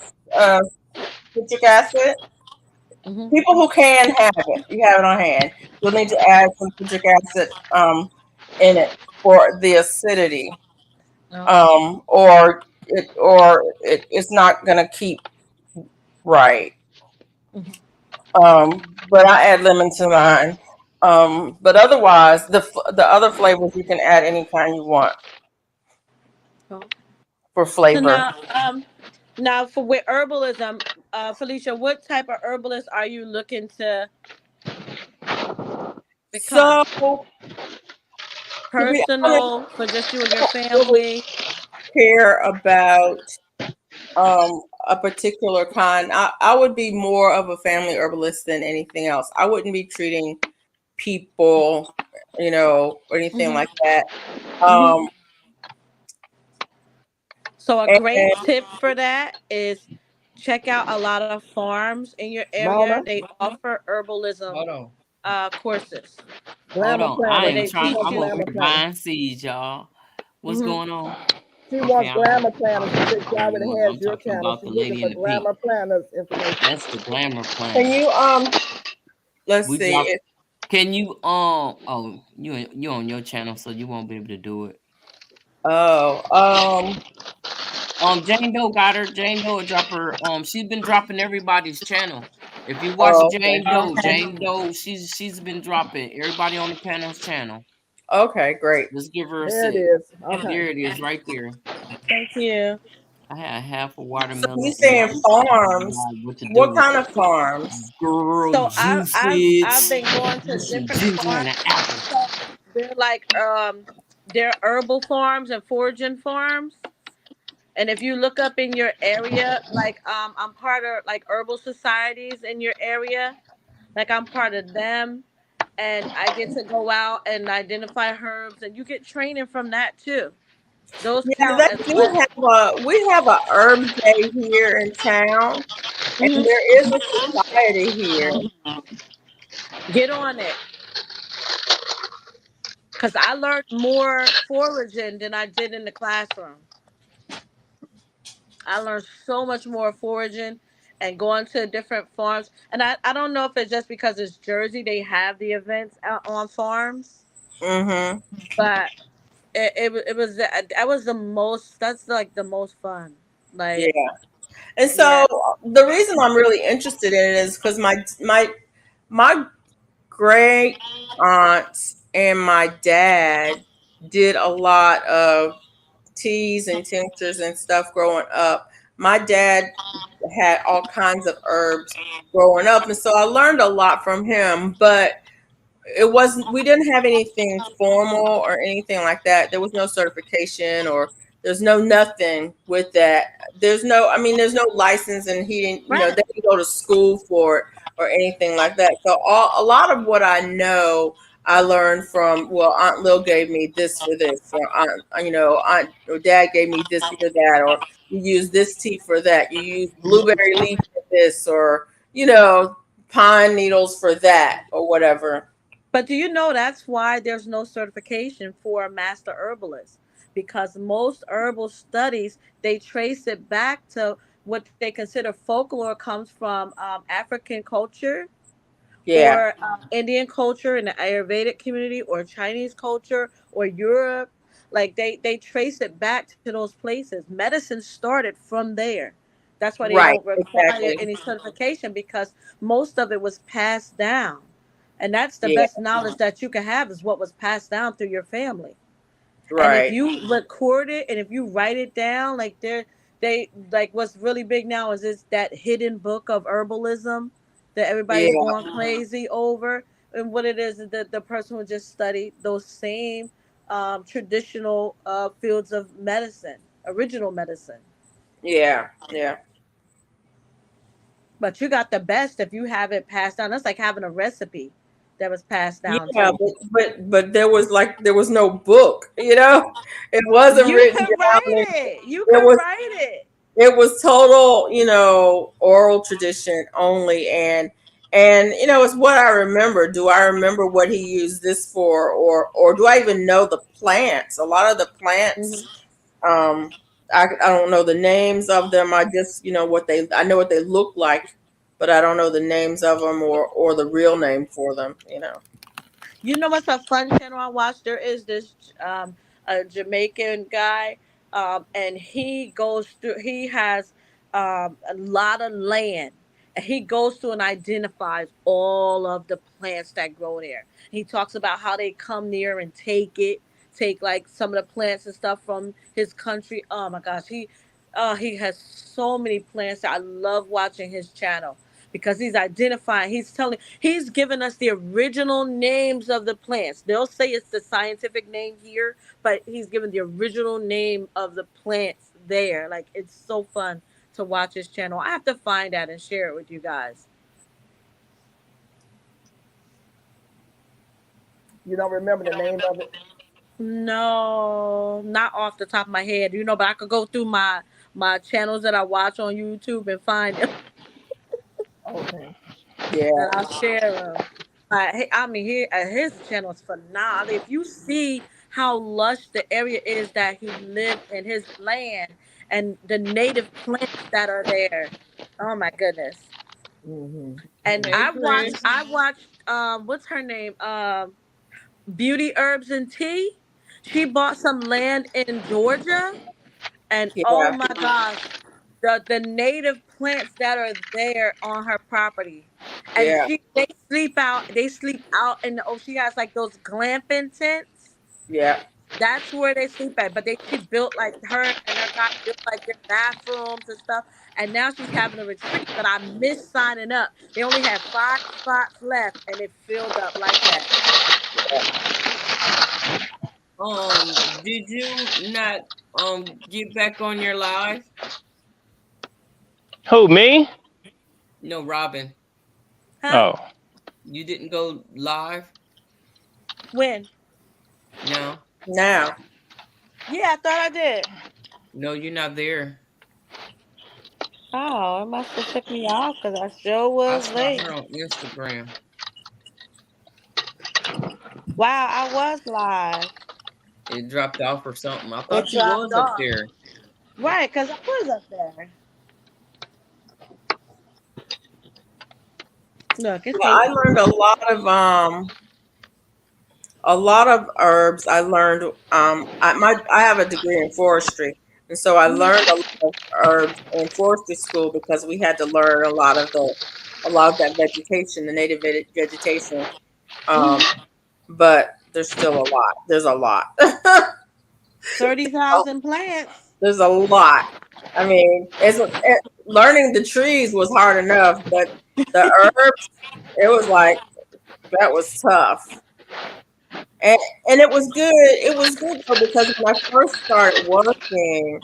Citric acid. Mm-hmm. People who can have it, you have it on hand. You'll need to add some citric acid in it for the acidity. Or it's not gonna keep right. But I add lemon to mine. But otherwise, the other flavors you can add any kind you want for So flavor. now for with herbalism, Felicia, what type of herbalist are you looking to become? So to be honest, Personal for just you and your I don't really family. care about a particular kind. I would be more of a family herbalist than anything else. I wouldn't be treating people, or anything like that. So a great And tip for that is check out a lot of farms in your area. Mona, They offer herbalism courses Hold glamour on. I where planners. am they She trying. teach wants I'm over you. glamour here planners. buying seeds, y'all. What's Hmm. going on? She Okay, wants glamour planners. She said she already has I'm your talking channel. about She's the looking lady for in the pink. glamour planners information. That's the glamour plan. can you let's We see drop. if Can you oh you on your channel, so you won't be able to do it. oh Jane Doe got her. Jane Doe will drop her. She's been dropping everybody's channel. If you watch okay. Jane Doe, she's been dropping everybody on the panel's channel. Okay, great. Let's give her a There it sip. is. Okay. There it is, right there. Thank you. I had half a So watermelon. you And y'all saying farms? what to do What with kind it. of farms? Girl, So juice I've it. been going to Put some different ginger and farms. an apple. So they're like they're herbal farms and foraging farms. And if you look up in your area, like I'm part of like herbal societies in your area. Like I'm part of them. and I get to go out and identify herbs, and you get training from that too. Those Yeah, count they as do well. have a herb day here in town, and Mhm. there is a society here. Get on it, because I learned more foraging than I did in the classroom. I learned so much more foraging and going to different farms. And I don't know if it's just because it's Jersey, they have the events out on farms, Mm-hmm. but it was the most, that's like the most fun. Yeah. Like, And yeah. so the reason I'm really interested in it is because my great aunts and my dad did a lot of teas and tinctures and stuff growing up. My dad had all kinds of herbs growing up, and so I learned a lot from him, but it wasn't we didn't have anything formal or anything like that. There was no certification, or there's no nothing with that. There's no license, and he didn't, Right. they didn't go to school for it or anything like that. So a lot of what I know I learned from, well, Aunt Lil gave me this for this, or Aunt or Dad gave me this for that, or you use this tea for that, you use blueberry leaf for this, or pine needles for that, or whatever. But do you know that's why there's no certification for a master herbalist? Because most herbal studies, they trace it back to what they consider folklore comes from African culture, Yeah. or Indian culture in the Ayurvedic community, or Chinese culture, or Europe. Like they trace it back to those places. Medicine started from there. That's why they Right, don't require exactly. any certification, because most of it was passed down. And that's the Yeah, best knowledge that you can have, is what was passed down through your family. And if right. you record it and if you write it down, like they like what's really big now is this that hidden book of herbalism that everybody's Yeah, going crazy over. And what it is that the person would just study those same traditional fields of medicine, original medicine. yeah, yeah. But you got the best if you have it passed down. That's like having a recipe that was passed down to Yeah, you. but there was no book, It wasn't You written could down. write it. You It could was write it. it was total, oral tradition only, and it's what I remember. Do I remember what he used this for, or do I even know the plants? A lot of the plants, Hmm. um, I don't know the names of them. I just, I know what they look like, but I don't know the names of them, or the real name for them. You know what's a fun channel I watch? There is this a Jamaican guy, and he goes through. He has a lot of land, and he goes through and identifies all of the plants that grow there. He talks about how they come near and take like some of the plants and stuff from his country. Oh my gosh, he has so many plants. I love watching his channel because he's identifying, he's giving us the original names of the plants. They'll say it's the scientific name here, but he's given the original name of the plants there. Like, it's so fun to watch his channel. I have to find that and share it with you guys. You don't remember the name of it? No, not off the top of my head, but I could go through my channels that I watch on YouTube and find them. Okay. Yeah, And I'll share them. I mean, his channel is phenomenal. If you see how lush the area is that he lived in, his land, and the native plants that are there, oh my goodness! Mm-hmm. And Hey, Chris. I watched what's her name? Beauty Herbs and Tea. She bought some land in Georgia, and oh yeah, my gosh, the native plants that are there on her property, and yeah, they sleep out in the, oh, she has like those glamping tents. yeah. That's where they sleep at. But she built, like, her and her guy built like their bathrooms and stuff, and now she's having a retreat. But I missed signing up. They only had 5 spots left, and it filled up like that. Did you not get back on your live? Who, me? No, Robin. Huh? Oh, You didn't go live? When? No, Now. Yeah, I thought I did. no, you're not there. Oh, it must have took me off because I sure I was saw late. her on Instagram. Wow, I was live. It dropped off or something. I It thought you dropped was up off. there. Right, because I was up there. Look, it's Well, I 8. learned a lot of herbs. I learned I have a degree in forestry, and so I learned a lot of herbs in forestry school because we had to learn a lot of that vegetation, the native vegetation. Um, but there's still a lot. There's a lot. 30,000 plants. There's a lot. I mean, learning the trees was hard enough, but the herbs, it was like that was tough. And it was good. It was good though because when I first started working,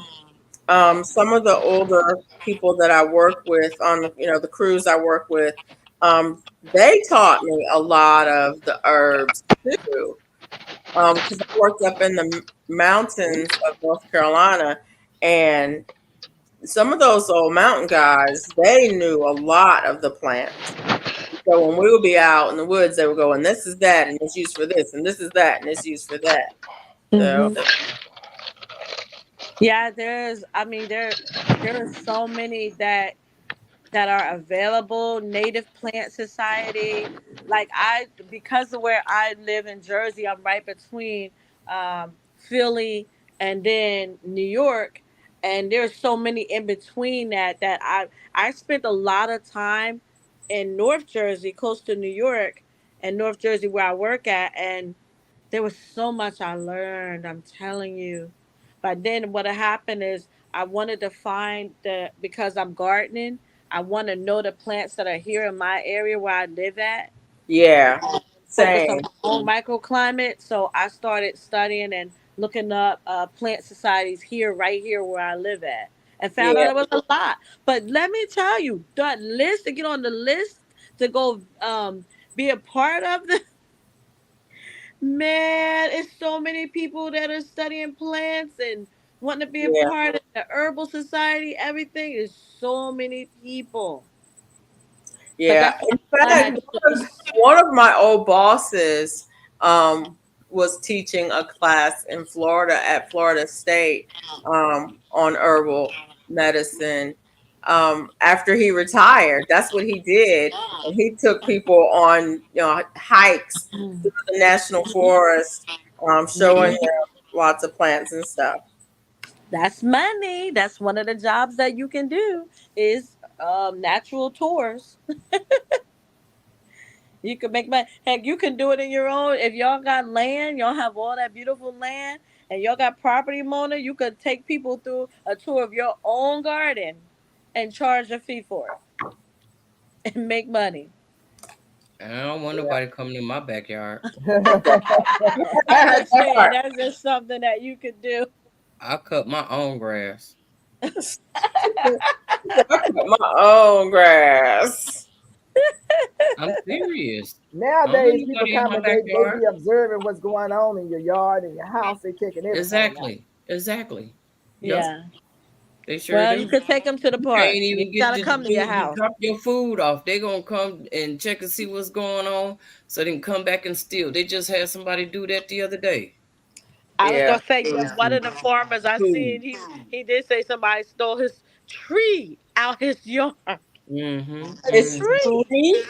some of the older people that I work with on the crews I work with, they taught me a lot of the herbs too. Because I worked up in the mountains of North Carolina, and some of those old mountain guys, they knew a lot of the plants. So when we would be out in the woods, they would go, and this is that, and it's used for this, and this is that, and it's used for that. So Yeah, there's so many that are available. Native Plant Society, like because of where I live in Jersey, I'm right between Philly and then New York, and there's so many in between that I spent a lot of time in North Jersey, close to New York, and North Jersey where I work at, and there was so much I learned, I'm telling you. But then what happened is I wanted to find because I'm gardening, I want to know the plants that are here in my area where I live at, yeah, focus on same. my own microclimate. So I started studying and looking up plant societies here, right here where I live at, and found out Yeah, it was a lot. But let me tell you, that list to get on the list to go be a part of the Man, it's so many people that are studying plants and wanting to be a yeah, part of the herbal society. Everything is so many people. But yeah. that's why In I'm fact, glad. one of my old bosses was teaching a class in Florida at Florida State on herbal medicine. After he retired, that's what he did, and he took people on hikes through the national forest, showing Mhm. them lots of plants and stuff. That's money. That's one of the jobs that you can do is natural tours. You can make money. Heck, you can do it in your own. If y'all got land, y'all have all that beautiful land, and y'all got property owner, you could take people through a tour of your own garden and charge a fee for it and make money. I don't want nobody coming in my backyard. I'm just That saying part. that's just something that you could do. I cut my own grass. I cut my own grass. I'm serious. I don't want Nowadays, people nobody in come my and they backyard. be observing what's going on in your yard and your house. They checking everything out. Exactly. Exactly. Yep. Yeah. They sure Well, do. you could take them to the You can't park. You even get gotta come to your house. drop your food off. They gonna come and check and see what's going on, so they can come back and steal. They just had somebody do that the other day. I was Yeah. gonna say Stole one some of the farmers I food. seen, he did say somebody stole his tree out his yard. Mm-hmm. A It's Mm-hmm. tree. free.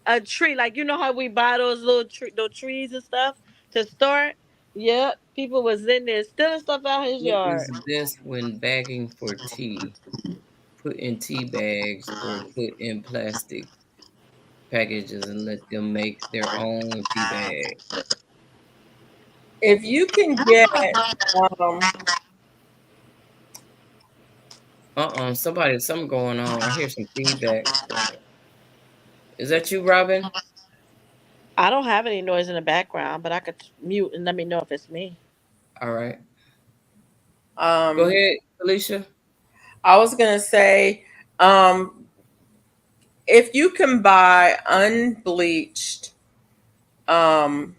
A tree. Like you know how we buy those little those trees and stuff to start? Yep. People was in there stealing stuff out his What yard. is best when bagging for tea? Put in tea bags or put in plastic packages and let them make their own tea bag. If you can get um Something going on. I hear some feedback. Is that you, Robin? I don't have any noise in the background, but I could mute and let me know if it's me. All right. Go um ahead, Alicia. I was gonna say um if you can buy unbleached um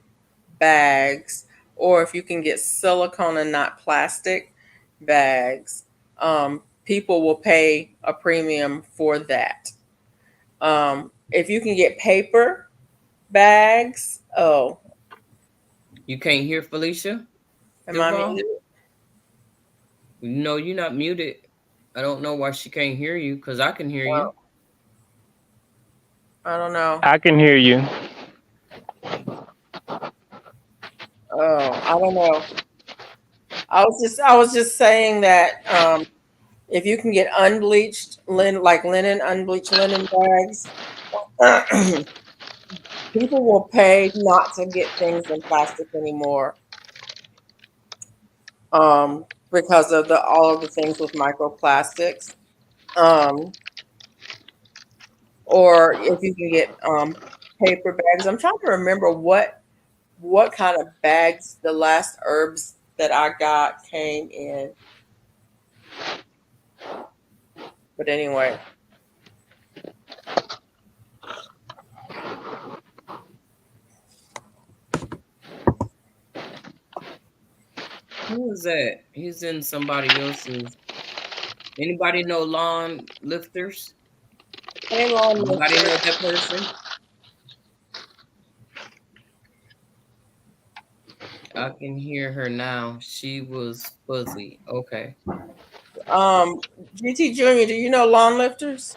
bags, or if you can get silicone and not plastic bags, people will pay a premium for that. If you can get paper bags, oh, You can't hear Felicia? am I Duval? muted? No, you're not muted. I don't know why she can't hear you, because I can hear you. I don't know. I can hear you. Oh, I don't know. I was just saying that if you can get unbleached linen, unbleached linen bags, people will pay not to get things in plastic anymore. Because of all of the things with microplastics. Or if you can get paper bags. I'm trying to remember what kind of bags the last herbs that I got came in. But anyway. Who is that? He's in somebody else's. Anybody know lawn lifters? Hey, lawn Anybody lifter. know that person? I can hear her now. She was fuzzy. Okay. GT Junior, do you know lawn lifters?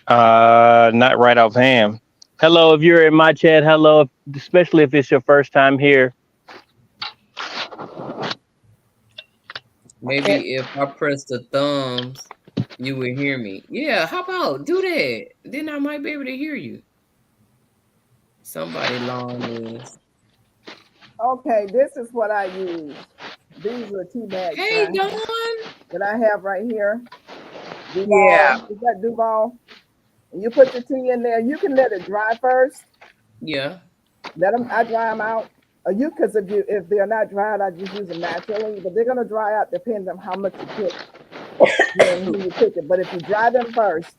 Not right offhand. Hello, if you're in my chat, hello, especially if it's your first time here. Maybe if I press the thumbs, you would hear me. Yeah, how about do that? Then I might be able to hear you. Somebody lawn is. Okay, this is what I use. These are tea bags Hey, Dawn. that I have right here. Duval, yeah. Is that Duval? And you put the tea in there. You can let it dry first. Yeah. I dry them out. Because if they're not dried, I just use them naturally. But they're gonna dry out depending on how much you put when you pick it. But if you dry them first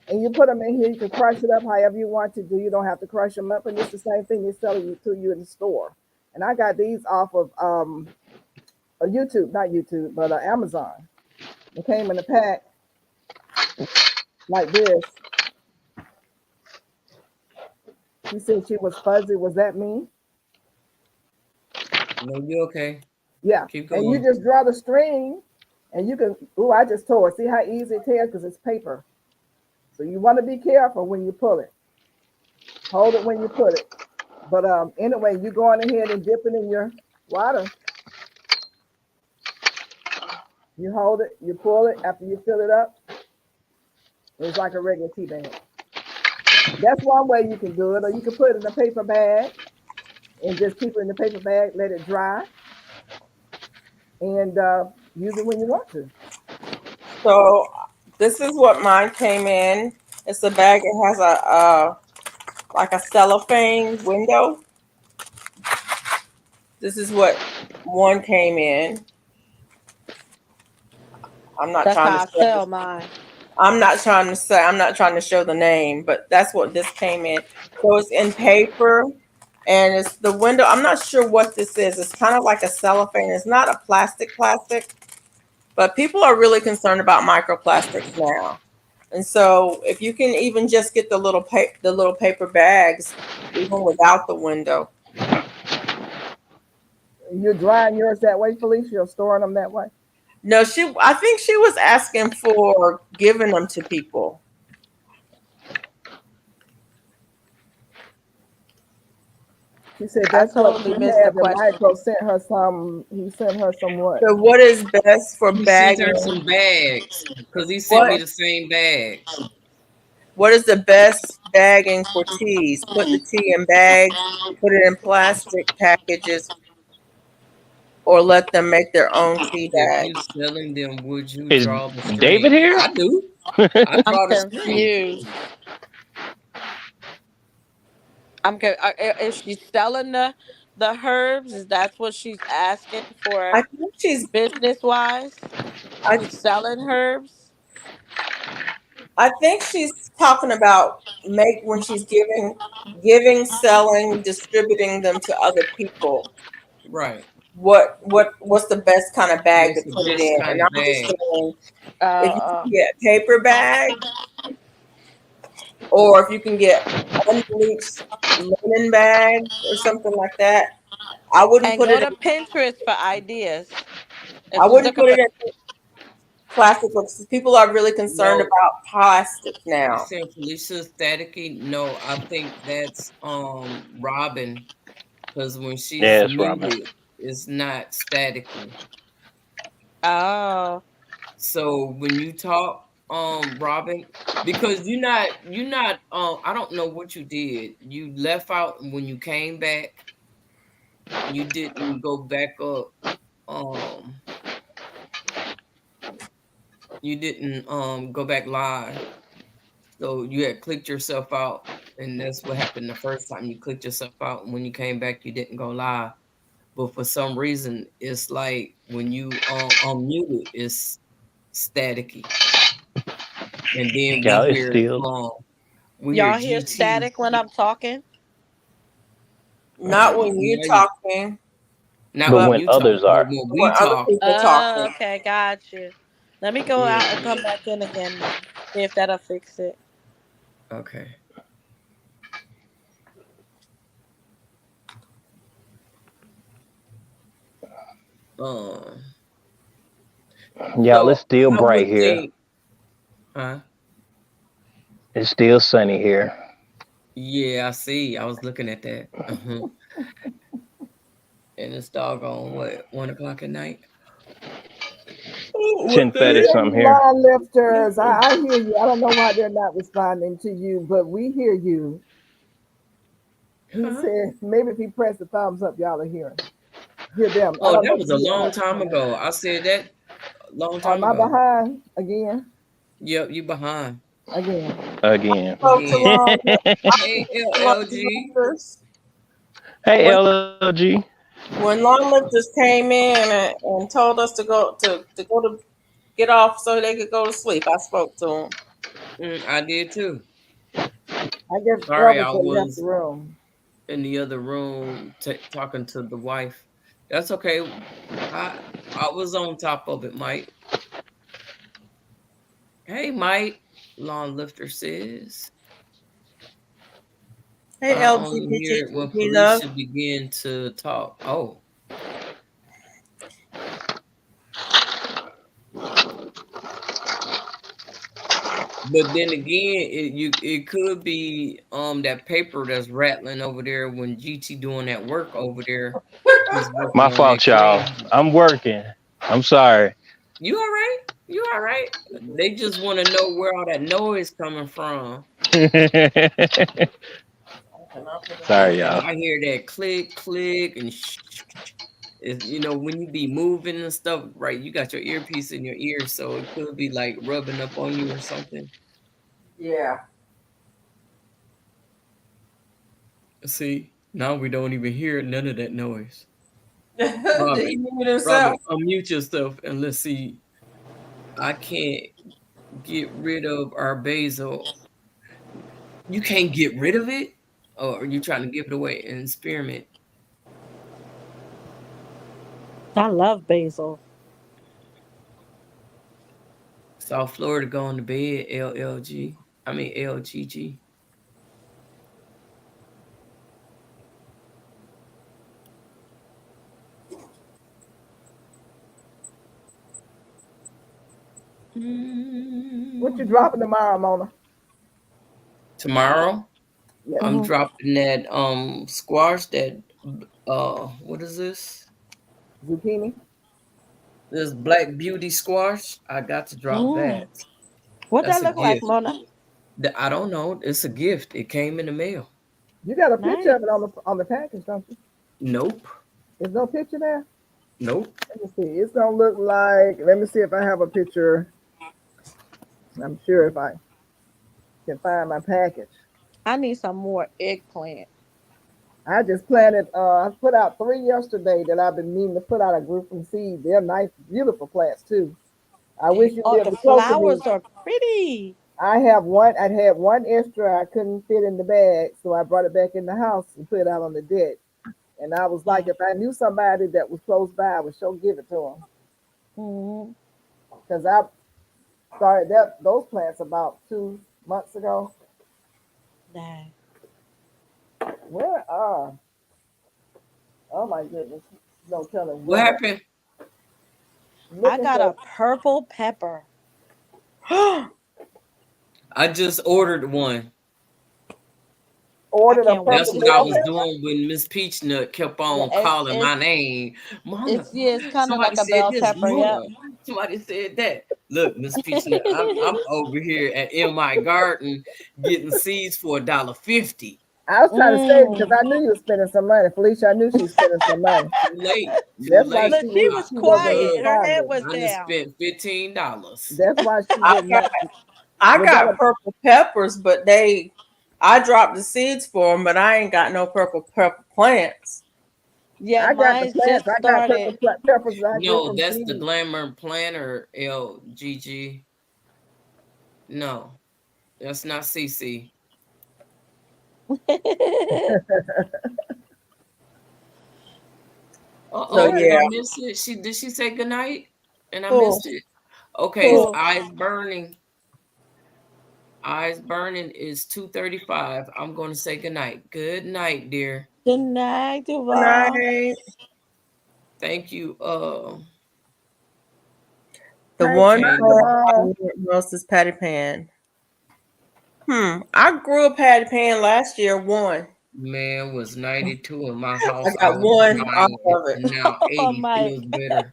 and you put them in here, you can crush it up however you want to do. You don't have to crush them up, and it's the same thing they're selling to you in the store. And I got these off of YouTube, not YouTube, but Amazon. It came in a pack like this. She said she was fuzzy. Was that me? No, you okay? Yeah. Keep going. And you just draw the string, and you can. Oh, I just tore it. See how easy it tears because it's paper. So you want to be careful when you pull it. Hold it when you put it. But anyway, you go on ahead and dip it in your water. You hold it, you pull it after you fill it up. It's like a regular tea bag. That's one way you can do it, or you can put it in a paper bag and just keep it in the paper bag, let it dry, and use it when you want to. So this is what mine came in. It's a bag. It has a like a cellophane window. This is what one came in. I'm not trying to sell mine. I'm not trying to show the name, but that's what this came in. So it's in paper, and it's the window. I'm not sure what this is. It's kind of like a cellophane. It's not a plastic, but people are really concerned about microplastics now. And so if you can even just get the little paper bags, even without the window. You're drying yours that way, Felicia? You're storing them that way? No, I think she was asking for giving them to people. She said that's what she had. Michael sent her some. He sent her some what? So what is best for bagging? He sent her some bags because he sent me the same bags. What is the best bagging for teas? Put the tea in bags, put it in plastic packages, or let them make their own tea bags. If you're selling them, would you Is draw the string? David here? I do. I draw the string. Confused. I'm good. Is she selling the herbs? Is that what she's asking for? I think she's business wise. She's selling herbs. I think she's talking about when she's giving, selling, distributing them to other people. Right. What's the best kind of bag to What's the put it best in? kind And of I'm just bag? saying, if you Uh, can get a paper bag, or if you can get unbleached linen bags or something like that, I wouldn't and put go it. to Pinterest for ideas. If I she's wouldn't looking put for, it in plastic books. People are really concerned No, about plastic you now. saying Felicia staticky? No, I think that's Robin, because when she's Yeah, it's Robin. muted, it's not staticky. oh, So when you talk, Robin, because you're not I don't know what you did. You left out when you came back. You didn't go back up. Um, you didn't go back live. So you had clicked yourself out, and that's what happened the first time you clicked yourself out. And when you came back, you didn't go live. But for some reason, it's like when you unmute it, it's staticky. And then Yeah, it's still. we hear y'all hear GT. static when I'm talking? Not when you Now you talking, not But when but when you talk, others but are. when when we other talk, people talking. Okay, got you. Let me go yeah. out and come back in again then. See if that'll fix it. Okay. Um Y'all, it's so still I bright would here. think huh? It's still sunny here. Yeah, I see. I was looking at that. And it's doggone what, 1 o'clock at night? Oh, what 10:30 the something Them here. lawn lifters, heck? I hear you. I don't know why they're not responding to you, but we hear you. He Huh? said maybe if he pressed the thumbs up, y'all are hearing. Hear them. I Oh, don't that know if was a you hear long us time or not. ago. I said that a long Am time I ago. behind again? Yep, you behind Again. Again. Spoke to again. long, Hey, long LLG. lifters. Hey, When LLG. long lifters came in and told us to go to get off so they could go to sleep, I spoke to them. I did too. I guess Sorry, Elvis I had left the was room. in the other room talking to the wife. That's okay. I was on top of it, Mike. Hey, Mike. Lawn lifter says. Hey, I only hear it when LGBTQ love. Felicia begin to talk. Oh, but then again, it could be that paper that's rattling over there when GT doing that work over there. He's working My on that fault, y'all. crane. I'm working. I'm sorry. You all right? You all right? They just want to know where all that noise coming from. Sorry, And y'all. I hear that click, click, and when you be moving and stuff, right? You got your earpiece in your ear, so it could be like rubbing up on you or something. Yeah. See, now we don't even hear none of that noise. Did he Robin, mute himself? Robin, unmute yourself and let's see. I can't get rid of our basil. You can't get rid of it? Or are you trying to give it away and experiment? I love basil. South Florida going to bed, LLG. I mean LGG. What you dropping tomorrow, Mona? Tomorrow, Yes. I'm Mhm. dropping that squash that what is this? Zucchini. This Black Beauty squash. I got to drop Mm. that. What That's that a look like, gift. Mona? I don't know. It's a gift. It came in the mail. You got a picture Nice. of it on the package, don't you? Nope. There's no picture there. Nope. Let me see. It's gonna look like. Let me see if I have a picture. I'm sure if I can find my package. I need some more eggplant. I just planted. I put out 3 yesterday that I've been needing to put out a group from seed. They're nice, beautiful plants too. I wish you'd Oh, live the close to me. flowers are pretty. I have one. I had one extra. I couldn't fit in the bag, so I brought it back in the house and put it out on the deck. And I was like, if I knew somebody that was close by, I would sure give it to them Mm-hmm. because I started those plants about 2 months ago. Dang. Where are? Oh my goodness! No telling What where. happened? I Looking got for a purple pepper. I just ordered one. ordered a can't wait That's purple to what I bell was see. pepper. doing when Miss Peachnut kept Yeah, on calling my it's name. Mama, yeah, it's kind of somebody like a said bell this. pepper. Yep. Mama, somebody said that. Look, Miss Peachnut, I'm over here at MI Garden getting seeds for $1.50. I was trying to save because I Mm. knew you were spending some money. Felicia, I knew she was spending some money. Too late. Too That's why late. Look, she was she wasn't quiet. Look, Her head responding. was I just down. spent $15. That's why she I did got not. I Was that got a? purple peppers, but I dropped the seeds for them, but I ain't got no purple plants. Yeah, I got the mine plants. just I got purple started. peppers that I get No, from that's the seed. Glamour Planner LGG. No, that's not CC. So Uh-oh, did yeah, I miss it? Did she say goodnight? And I Who? missed it. Okay, it's Who? eyes burning. Eyes burning is 2:35. I'm gonna say goodnight. Good night, dear. Good night, good Duval. night. Thank you. The Hey, one Okay. hi, plant I Duval. want most is patty pan. I grew a patty pan last year. One. Man was 92 in my I house. I got was one off dying, of it. and now Oh, 80 Mike. feels better.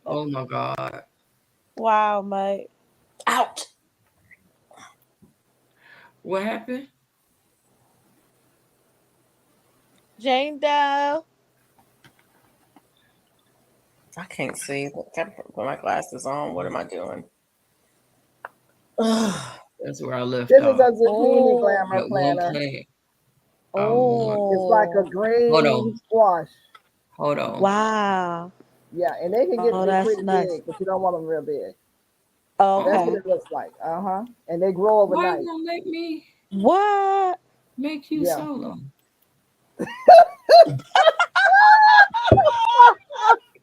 Oh my God. Wow, Mike. Ouch. What happened? Jane Doe. I can't see. Can't put my glasses on. What am I doing? Ugh. That's where I left This is a off. zucchini Oh. glamour That one planter. plant. I want. It's like a Oh. Hold green on. squash. Hold on. Wow. Yeah, and they can get Oh, be that's pretty nice. big, but you don't want them real big. That's what Okay. it looks like. And they grow Why you overnight. gonna let me What? make you Yeah. solo?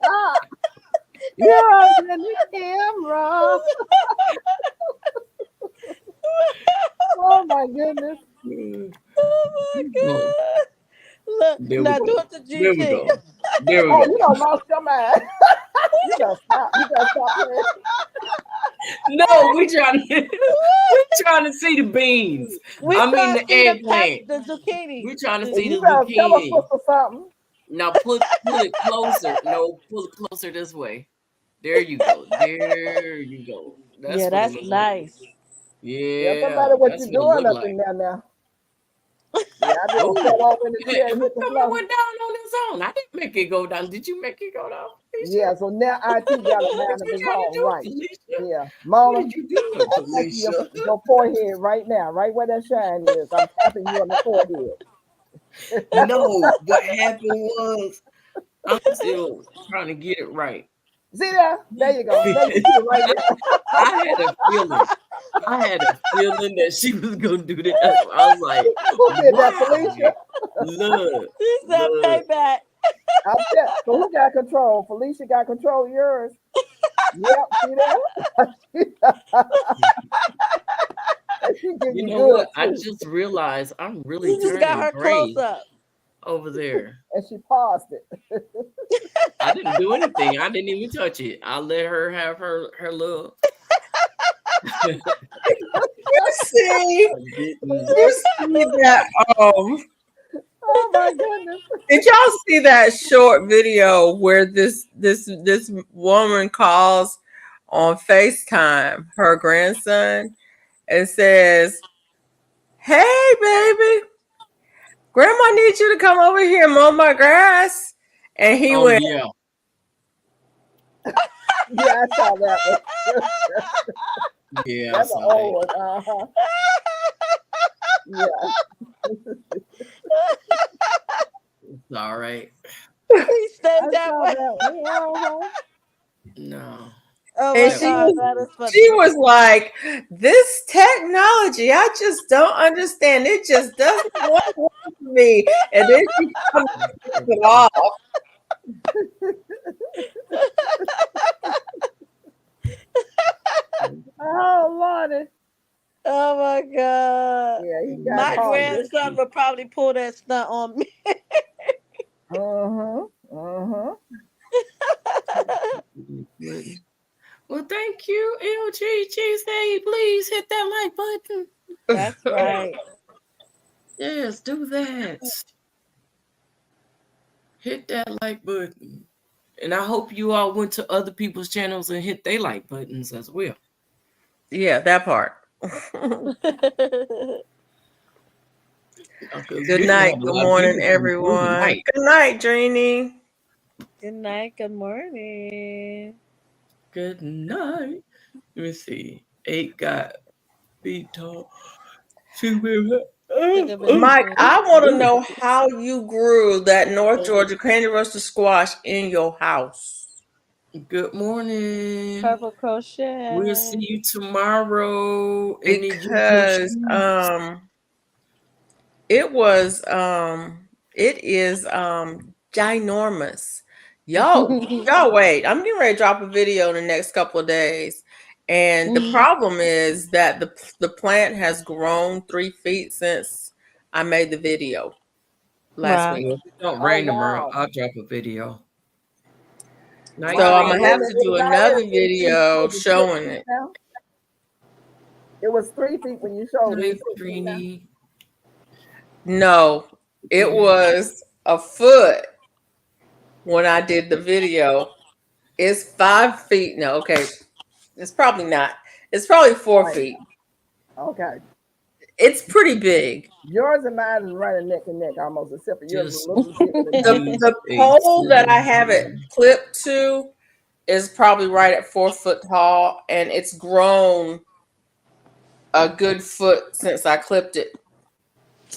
Ah, yeah, in the camera. Oh my goodness. Oh my Oh, god. Look, there we now do go. it to There we GT. go. There we Oh, go. you done lost your mind. You gotta stop. You gotta stop playing. No, we trying to see the beans. We I mean trying the to see eggplant. the zucchini. We're trying to The- see You the better tell a zucchini. sister something. Now pull it closer. No, pull it closer this way. There you go. There you go. That's yeah, what it that's looks like. nice. Yeah, no Yeah, matter what that's you're what it doing looked up like. in there now. Yeah, I didn't Oh, fell over in the chair and how hit the come it floor. went down on its own? I didn't make it go down. Did you make it go down, Felicia? Yeah, so now IT got a What mind to you be trying to home, do, right? Felicia? Yeah, What Mona, did you do, I'm touching Felicia? your forehead right now, right where that shine is. I'm tapping you on the forehead. No, what happened was I'm still trying to get it right. See there? There you go. There you see it right there. I had a feeling. I had a feeling that she was gonna do that. I was like, Who did that, why? Felicia? Look, He said look. payback. So who got control? Felicia got control of yours. Yep, see that? And she give You you know good what? I too. just realized I'm really He just got turning her close gray up. over there. And she paused it. I didn't do anything. I didn't even touch it. I let her have her little. You see, I didn't. you see that? Oh my goodness. Did y'all see that short video where this woman calls on FaceTime her grandson and says, "Hey, baby, Grandma needs you to come over here and mow my grass," and he Oh went, yeah. Yeah, I saw that one. Yeah, I That's an saw old that. one. Yeah, It's all right. He stayed I that saw way. that one. No. Oh And my she God, was that is funny. she was like, "This technology, I just don't understand. It just doesn't work for me." And then she kind of took it off. Oh Lordy. Oh my God. Yeah, he got My caught. grandson would probably pull that stunt on me. Well, thank you, LGG. Say, please hit that like button. That's right. Yes, do that. Hit that like button. And I hope you all went to other people's channels and hit their like buttons as well. Yeah, that part. Good night. Good morning, everyone. Good night, Jeannie. Good night. Good morning. Good night. Let me see. 8 got feet tall. 2 Mike, I want to know how you grew that North Georgia Candy Roaster squash in your house. Good morning. Purple crochet. We'll see you tomorrow. Because it is ginormous. Y'all wait. I'm getting ready to drop a video in the next couple of days. And the problem is that the plant has grown 3 feet since I made the video last week. If it don't rain tomorrow, wow. I'll drop a video. So I'm gonna have to do another video showing it. It was 3 feet when you showed it. Trini. No, it was a foot when I did the video. It's 5 feet now. Okay, it's probably not. It's probably 4 feet. Okay. It's pretty big. Yours and mine is running neck and neck almost, except for yours. Just- A little bigger than mine. The pole that I have it clipped to is probably right at 4 foot tall, and it's grown a good foot since I clipped it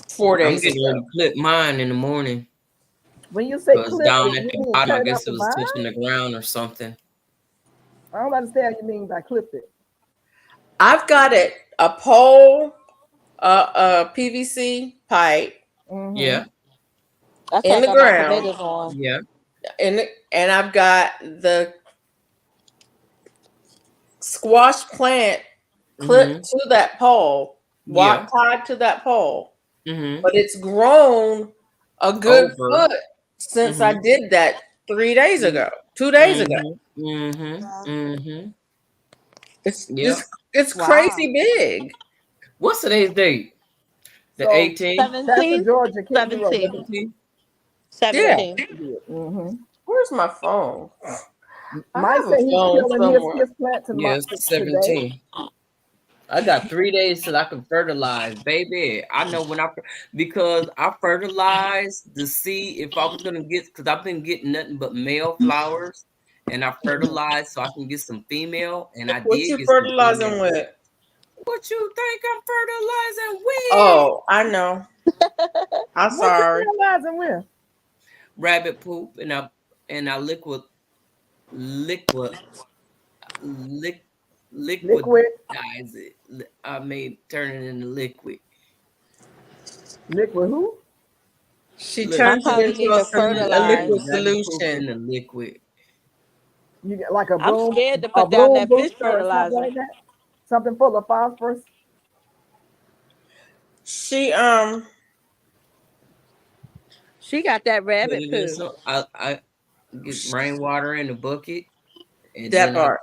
4 I'm days getting ago. ready to clip mine in the morning. When you say Because clip, down it, at you the mean bottom, I cut guess up it the was vine? touching the ground or something. I don't understand what you mean by clipped it. I've got it a pole, a PVC pipe Yeah. That's in what I the got my ground, tomatoes on. Yeah. and I've got the squash plant clipped to that pole, tied to that pole. But it's grown a good foot since I did that 3 days ago, 2 days ago. It's crazy big. What's today's date? The So, 18th? That's the Georgia Candy 17. Road. 17. Where's my phone? Mike said he's killing his plant tomorrow. Yes, 17. I got 3 days till I can fertilize, baby. I know when because I fertilized to see if I was gonna get, because I've been getting nothing but male flowers, and I fertilized so I can get some female, and I What did you get fertilizing some with? What you think I'm fertilizing with? Oh, I know. I'm sorry. What you fertilizing with? Rabbit poop, and I liquidize it. I made turn it into liquid. Liquid who? She turns it into a liquid solution. In a liquid. You get like a I'm bloom. scared to put down that fish booster or fertilizer. something like that. Something full of phosphorus. She got that rabbit poo. So I get rainwater in the bucket, and that then part.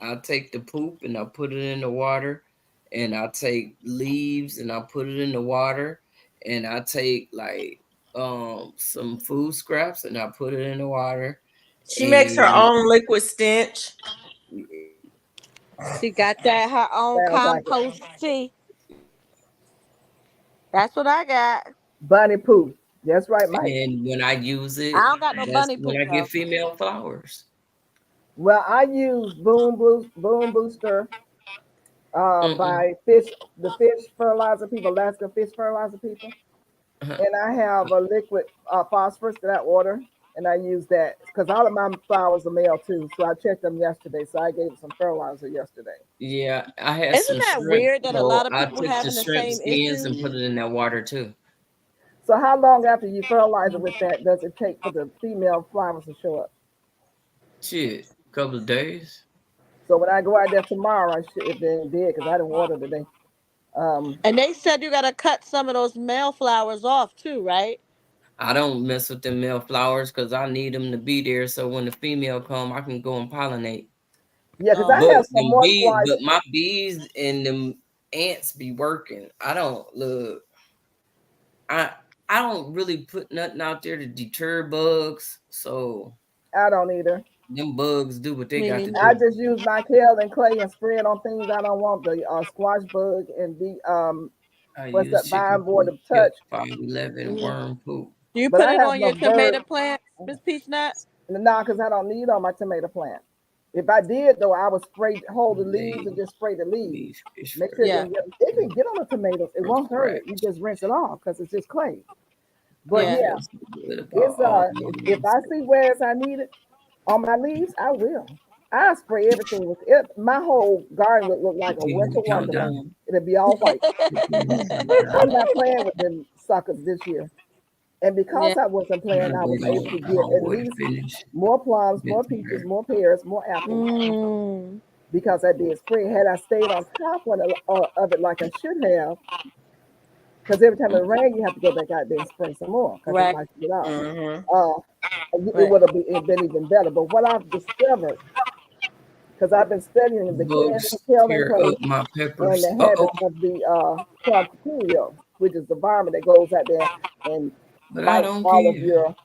I'll take the poop and I'll put it in the water, and I'll take leaves and I'll put it in the water, and I'll take like some food scraps and I'll put it in the water. She makes her own liquid stench. She got that her own compost tea. That's what I got. Bunny poop. That's right, Mike. And when I use it, I don't got no bunny when poop. I get female flowers. Well, I use Boom Booster by the fish fertilizer people, Alaska fish fertilizer people. And I have a liquid phosphorus that I order and I use that because all of my flowers are male too. So I checked them yesterday. So I gave them some fertilizer yesterday. Yeah, I had Isn't some that shrimp, weird that a so lot of I people took the having the shrimp same skins and issues? put it in that water too. So how long after you fertilize it with that does it take for the female flowers to show up? Shit, couple of days. So when I go out there tomorrow, I should have been dead because I didn't water today. Um, And they said you gotta cut some of those male flowers off too, right? I don't mess with the male flowers because I need them to be there so when the female come, I can go and pollinate. yeah, because I Oh, But have some them bees, moisturized. but my bees and them ants be working. I don't look. I I don't really put nothing out there to deter bugs. So I don't either. them bugs do what they me got to neither. I do. just use Nickel and clay and spray it on things I don't want. The squash bug and the I what's use that chicken vine board poop, of kip, touch. 511 Mhm. worm poop. Do you But put I it have on your enough dirt. tomato plants, Miss Peachnut? Nah, because I don't need on my tomato plant. If I did though, I would spray hold the leaves and They just spray the leaves. leave fish Make sure it Yeah, further. didn't get it can get on the tomatoes. It Earth won't hurt it. You cracked. just rinse it off because it's just clay. But I yeah. yeah, feel so good about it's all my if I see whereas I need it on my leaves, I will. I spray everything with it. My whole garden would look like a winter wonderland. countdown. It'll be all white. The I'm countdown. not playing with them suckers this year. And because Yeah. I wasn't I'm playing, gonna I was wait able on to the get at homeboy to least finish. more plums, Been more to peaches, her. more pears, more apples Mm, because I did spray. Had I stayed on top of it like I should have, because every time it rains, you have to go back out there and spray some more because it right, might get out. Mm-hmm. Uh, it right. would have been even better. But what I've discovered, because I've been studying the Bugs kale and tear clay up my and peppers. the Uh oh. habits of the Club Cucurio, which is the varmint that goes out there and But I bites don't all of care.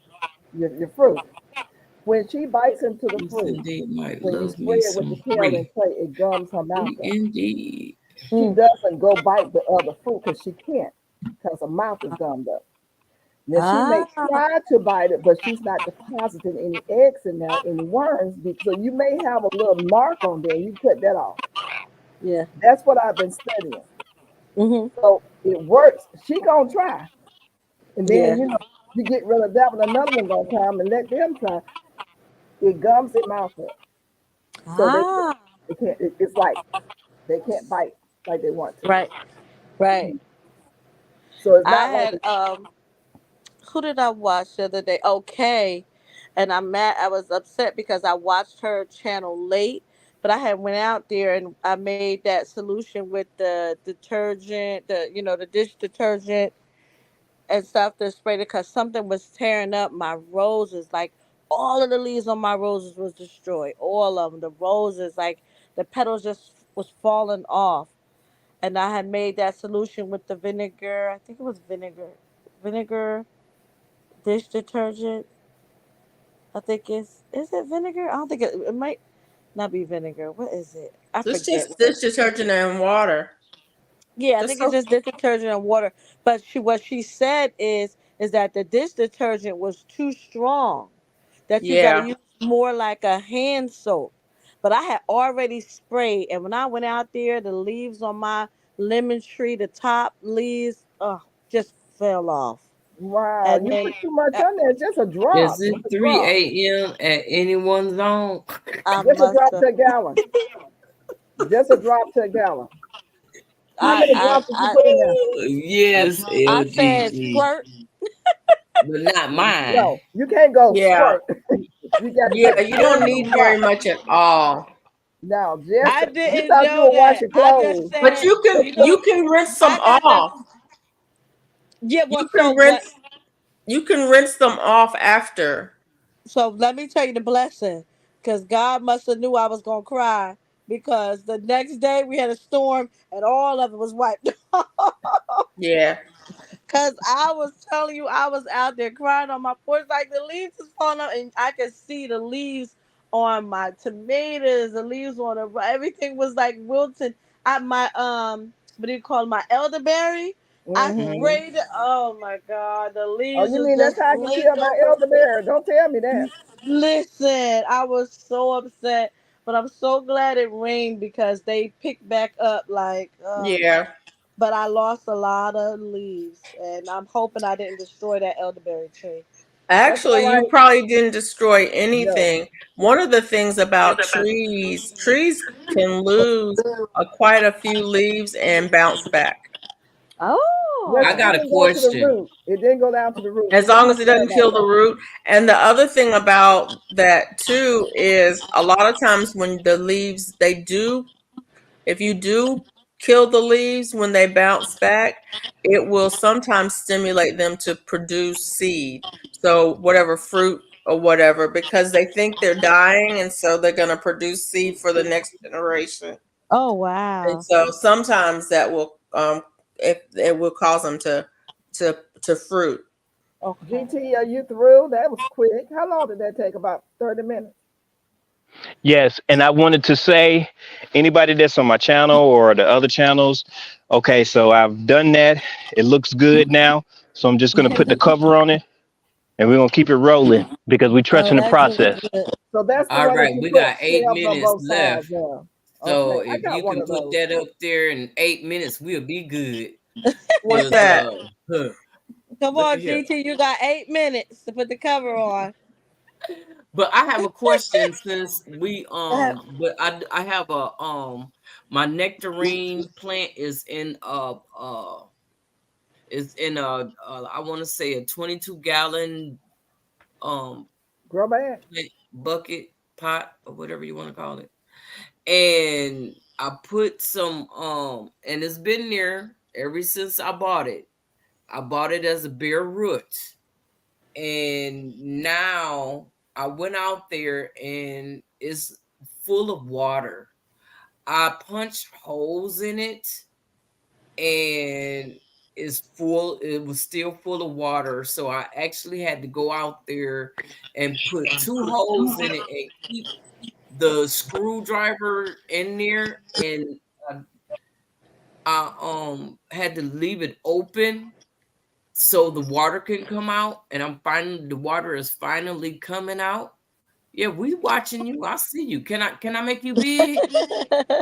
your fruit. When she bites into the Yes, fruit, indeed, might when you love spray me it with the some kale and free. clay, it gums her mouth Free up. indeed. She Mm. doesn't go bite the other fruit because she can't, because her mouth is gummed up. Now she may Ah, try to bite it, but she's not depositing any eggs in there, any worms. So you may have a little mark on there. You cut that off. yeah. That's what I've been studying. Hmm. So it works. She gonna try, and then Yeah. you get rid of that one. Another one gonna come and let them try. It gums their mouth up, so Ah, they can't. It's like they can't bite like they want to. right, right. So it's I not like had who did I watch the other day? Okay, and I'm mad. I was upset because I watched her channel late, but I had went out there and I made that solution with the detergent, the dish detergent and stuff to spray it because something was tearing up my roses. Like all of the leaves on my roses was destroyed. All of them. The roses, like the petals just was falling off. And I had made that solution with the vinegar. I think it was vinegar dish detergent. I think is it vinegar? I don't think it might not be vinegar. What is it? I This forget just what it. dish detergent and water. Yeah, I Just think it's so just dish detergent and water. But what she said is that the dish detergent was too strong. That you got to yeah. use more like a hand soap. But I had already sprayed, and when I went out there, the leaves on my lemon tree, the top leaves, just fell off. wow, And you then put too much I, on there. It's just a Is drop, it just a 3 drop, a.m. at anyone's zone? I just a must drop have. to a gallon, just a drop to a gallon. How many drops did you I put in there? Yes, I said LGG. squirt. But not mine. No, you can't go Yeah. squirt. You got to put Yeah. You don't just a need very drop. much at all. Now, just I you didn't thought you know were that. washing I just clothes. But said, you can you you know, can rinse them I got the off. yeah. Well, You can rinse them off after. so let me tell you the blessing, because God must have knew I was gonna cry because the next day we had a storm and all of it was wiped. Yeah. Cause I was telling you, I was out there crying on my porch, like the leaves is falling out, and I could see the leaves on my tomatoes, the leaves on everything was like wilting. What do you call it, my elderberry? I Hmm. Hmm. sprayed it. Oh my God, the Oh, leaves you was mean that's just how I can kill laying my over. elderberry? Don't tell me that. Listen, I was so upset, but I'm so glad it rained because they picked back up. Yeah. But I lost a lot of leaves, and I'm hoping I didn't destroy that elderberry tree. Actually, all you right. probably didn't destroy No. anything. One of the things about trees can lose quite a few leaves and bounce back. Yes, I it Oh. got a didn't go to the question. root. It didn't go down to the root. As It just long as it fell doesn't back kill the down. root. And the other thing about that too is a lot of times when the leaves, if you do kill the leaves when they bounce back, it will sometimes stimulate them to produce seed. So whatever fruit or whatever, because they think they're dying, and so they're going to produce seed for the next generation. Oh And wow. so sometimes that will, if it will cause them to fruit. Okay. GT, are you through? That was quick. How long did that take? About 30 minutes. Yes, and I wanted to say, anybody that's on my channel or the other channels, okay, so I've done that. It looks good now. So I'm just gonna put the cover on it and we're gonna keep it rolling because we trust Oh, in the that's really process. good. So that's the All one that right, you we put got 8 shelves on minutes both sides. left. Yeah. Okay. So I if got you one can of put those. that up there in 8 minutes, we'll be good. What's 'Cause, that? Come look on, at here. GT, you got 8 minutes to put the cover on. But I have a question since Uh, but I have a my nectarine plant is in I want to say a 22-gallon um Grow bag. bucket pot or whatever you want to call it. And I put some and it's been there ever since I bought it. I bought it as a bare root. And now I went out there and it's full of water. I punched holes in it and it was still full of water. So I actually had to go out there and put 2 holes in it and keep the screwdriver in there, and I had to leave it open so the water can come out, and the water is finally coming out. Yeah, we watching you. I see you. Can I make you big?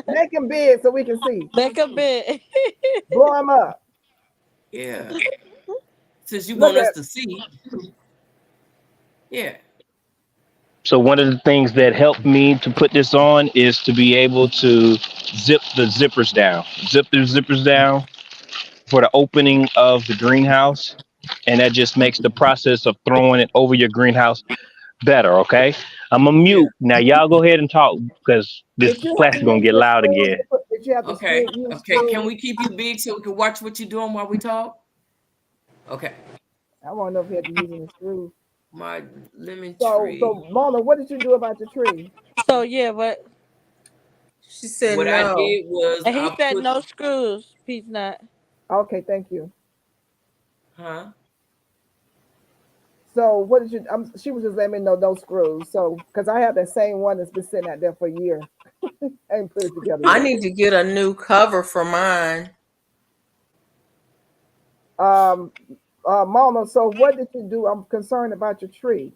Make them big so we can see. Make a bit. Blow them up. Yeah. Since you Look want us at. to see. Yeah. So one of the things that helped me to put this on is to be able to zip the zippers down. Zip the zippers down for the opening of the greenhouse. And that just makes the process of throwing it over your greenhouse better, okay? I'm a Yeah. mute. Now y'all go ahead and talk because this Did you have to plastic gonna use get the loud screws? again. Did you have to Okay. use Okay. Can screws? we keep you big so we can watch what you're doing while we talk? Okay. I want to know if you had to use any screws. My lemon So, tree. so Mona, what did you do about your tree? So yeah, but She said What I no. did was and he I said put no screws, Peace Nut. Okay, thank you. huh? So, what did you? She was just letting me know those screws. So, because I have that same one that's been sitting out there for a year, I ain't put it together I yet. need to get a new cover for mine. Um, Mona. So, what did you do? I'm concerned about your tree.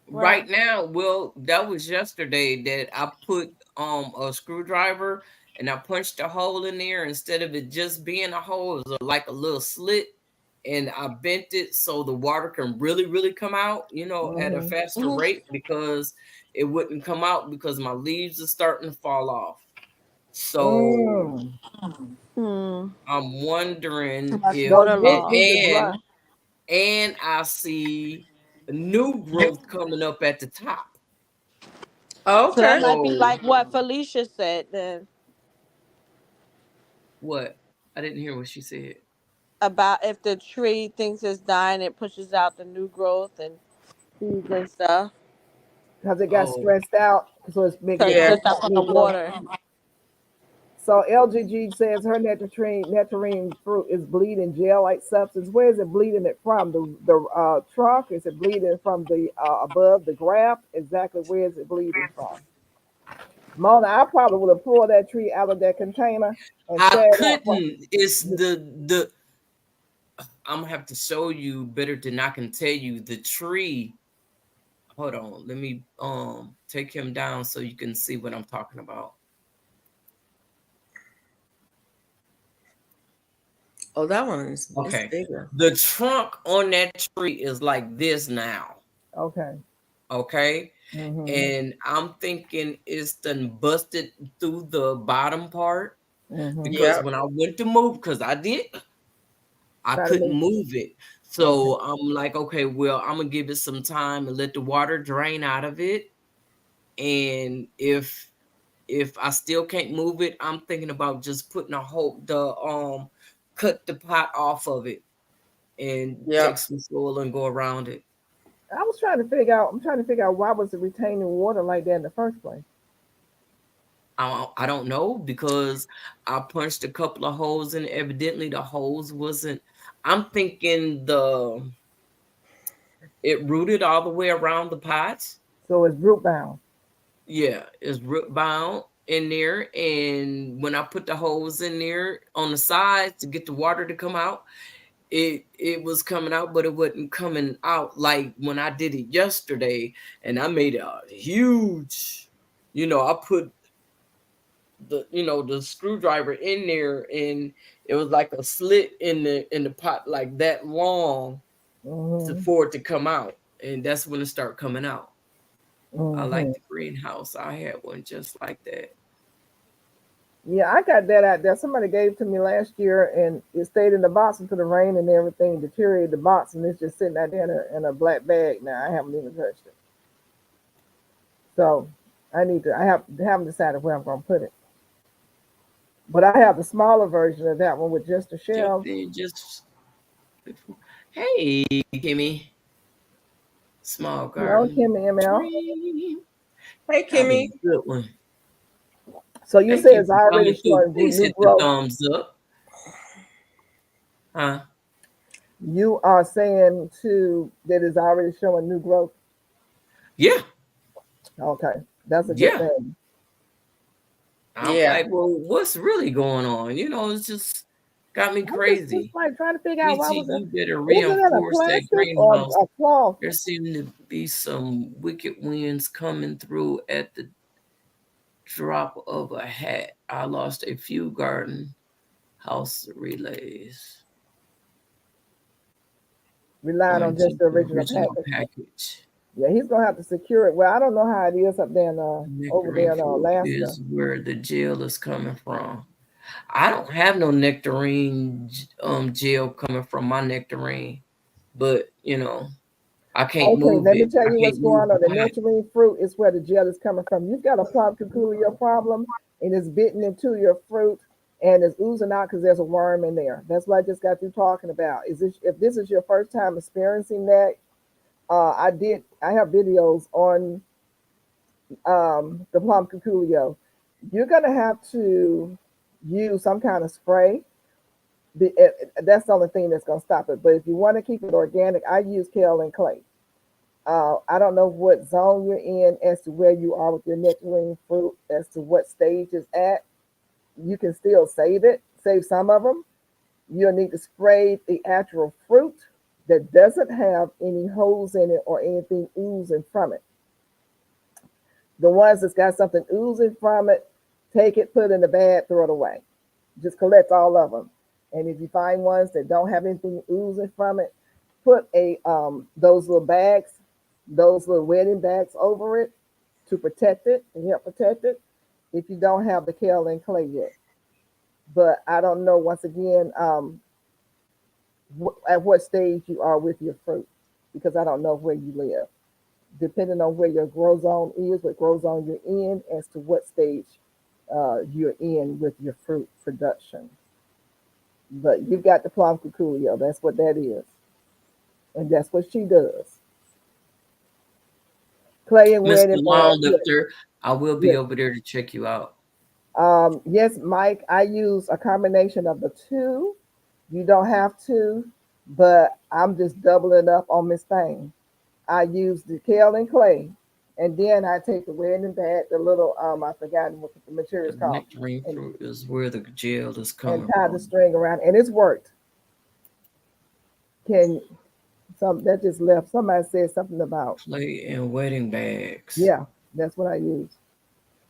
Right now, well, that was yesterday that I put a screwdriver and I punched a hole in there instead of it just being a hole, it was like a little slit, and I bent it so the water can really, really come out, at a Mm-hmm. faster Mhm. rate because it wouldn't come out because my leaves are starting to fall off. So Mm. Hmm. I'm Too wondering much if Those water roots loss. need to dry. and I see new growth coming up at the top. So that Okay. might be So like what Felicia said then what? I didn't hear what she said. about if the tree thinks it's dying, it pushes out the new growth and seeds and stuff. Because it got Oh, stressed out, so it's making Cause it Yeah. just push out out from the new growth. water. So LGG says her nectarine fruit is bleeding gel-like substance. Where is it bleeding it from? The trunk? Is it bleeding from the above the graft? Exactly where is it bleeding from? Mona, I probably would have pulled that tree out of that container and I set it up. couldn't. It's the. I'm gonna have to show you better than I can tell you. The tree. Hold on. Let me take him down so you can see what I'm talking about. Oh, that one is Okay. bigger. The trunk on that tree is like this now. Okay. Okay. Mm-hmm. And I'm thinking it's done busted through the bottom part Mm-hmm. because Yep. when I went to move, because I Try to couldn't move. move it. So I'm like, okay, well, I'm gonna give it some time and let the water drain out of it. And if I still can't move it, I'm thinking about just putting cut the pot off of it and take Yep. some soil and go around it. I was trying to figure out. I'm trying to figure out why was it retaining water like that in the first place. I don't know because I punched a couple of holes and evidently the holes wasn't. I'm thinking it rooted all the way around the pots. So it's root bound. Yeah, it's root bound in there. And when I put the holes in there on the sides to get the water to come out, it was coming out, but it wasn't coming out like when I did it yesterday. And I made a huge, I put the screwdriver in there and it was like a slit in the pot like that long Mm-hmm. for it to come out. And that's when it started coming out. I like Mm-hmm. the greenhouse. I had one just like that. Yeah, I got that out there. Somebody gave it to me last year, and it stayed in the box until the rain and everything deteriorated the box, and it's just sitting out there in a black bag now. I haven't even touched it. So I haven't decided where I'm going to put it. But I have the smaller version of that one with just a shelf. Hey, Kimmy, small Hello, garden Kimmy ML. dream. Hey, That was Kimmy. a good one. So you Thank said you it's for already coming through. showing Please new hit the growth. thumbs up. Huh? You are saying that it's already showing new growth. Yeah, Okay, that's a good yeah. thing. I'm Yeah. like, well, what's really going on? It's just got me I'm just crazy. like trying to figure out why was it. You better Isn't it a reinforce that plastic or greenhouse. a cloth? There seem to be some wicked winds coming through at the drop of a hat. I lost a few garden house relays Relying on on just just the the original original package. package. Yeah, he's gonna have to secure it. Well, I don't know how it is up there in over there Nectarine in fruit Alaska. is where the gel is coming from. I don't have no nectarine gel coming from my nectarine, but I can't Okay, move let me it. tell I you what's can't move going the on. The pot. nectarine fruit is where the gel is coming from. You've got a plum cuculio problem, and it's bitten into your fruit, and it's oozing out because there's a worm in there. That's what I just got through talking about. If this is your first time experiencing that, I have videos on the plum cuculio. You're gonna have to use some kind of spray. That's the only thing that's gonna stop it. But if you want to keep it organic, I use kaolin clay. I don't know what zone you're in as to where you are with your nectarine fruit, as to what stage it's at. You can still save some of them. You'll need to spray the actual fruit that doesn't have any holes in it or anything oozing from it. The ones that's got something oozing from it, take it, put it in the bag, throw it away. Just collect all of them. And if you find ones that don't have anything oozing from it, put those little bags, those little wedding bags over it to protect it and help protect it. If you don't have the kaolin clay yet, but I don't know once again at what stage you are with your fruit because I don't know where you live. Depending on where your grow zone is, what grow zone you're in, as to what stage you're in with your fruit production. But you've got the plum cuculio. That's what that is. And that's what she does. Clay and Mr. wedding bag. Longlifter, I will be Yes. over there to check you out. Yes, Mike, I use a combination of the two. You don't have to, but I'm just doubling up on Miss Thing. I use the kaolin clay, and then I take the wedding bag, the little I forgotten what the material is The called, nectarine and fruit is where the gel is and coming tie the from. string around, and it's worked. Can some that just left? Somebody said something about Clay and wedding bags. yeah, that's what I use.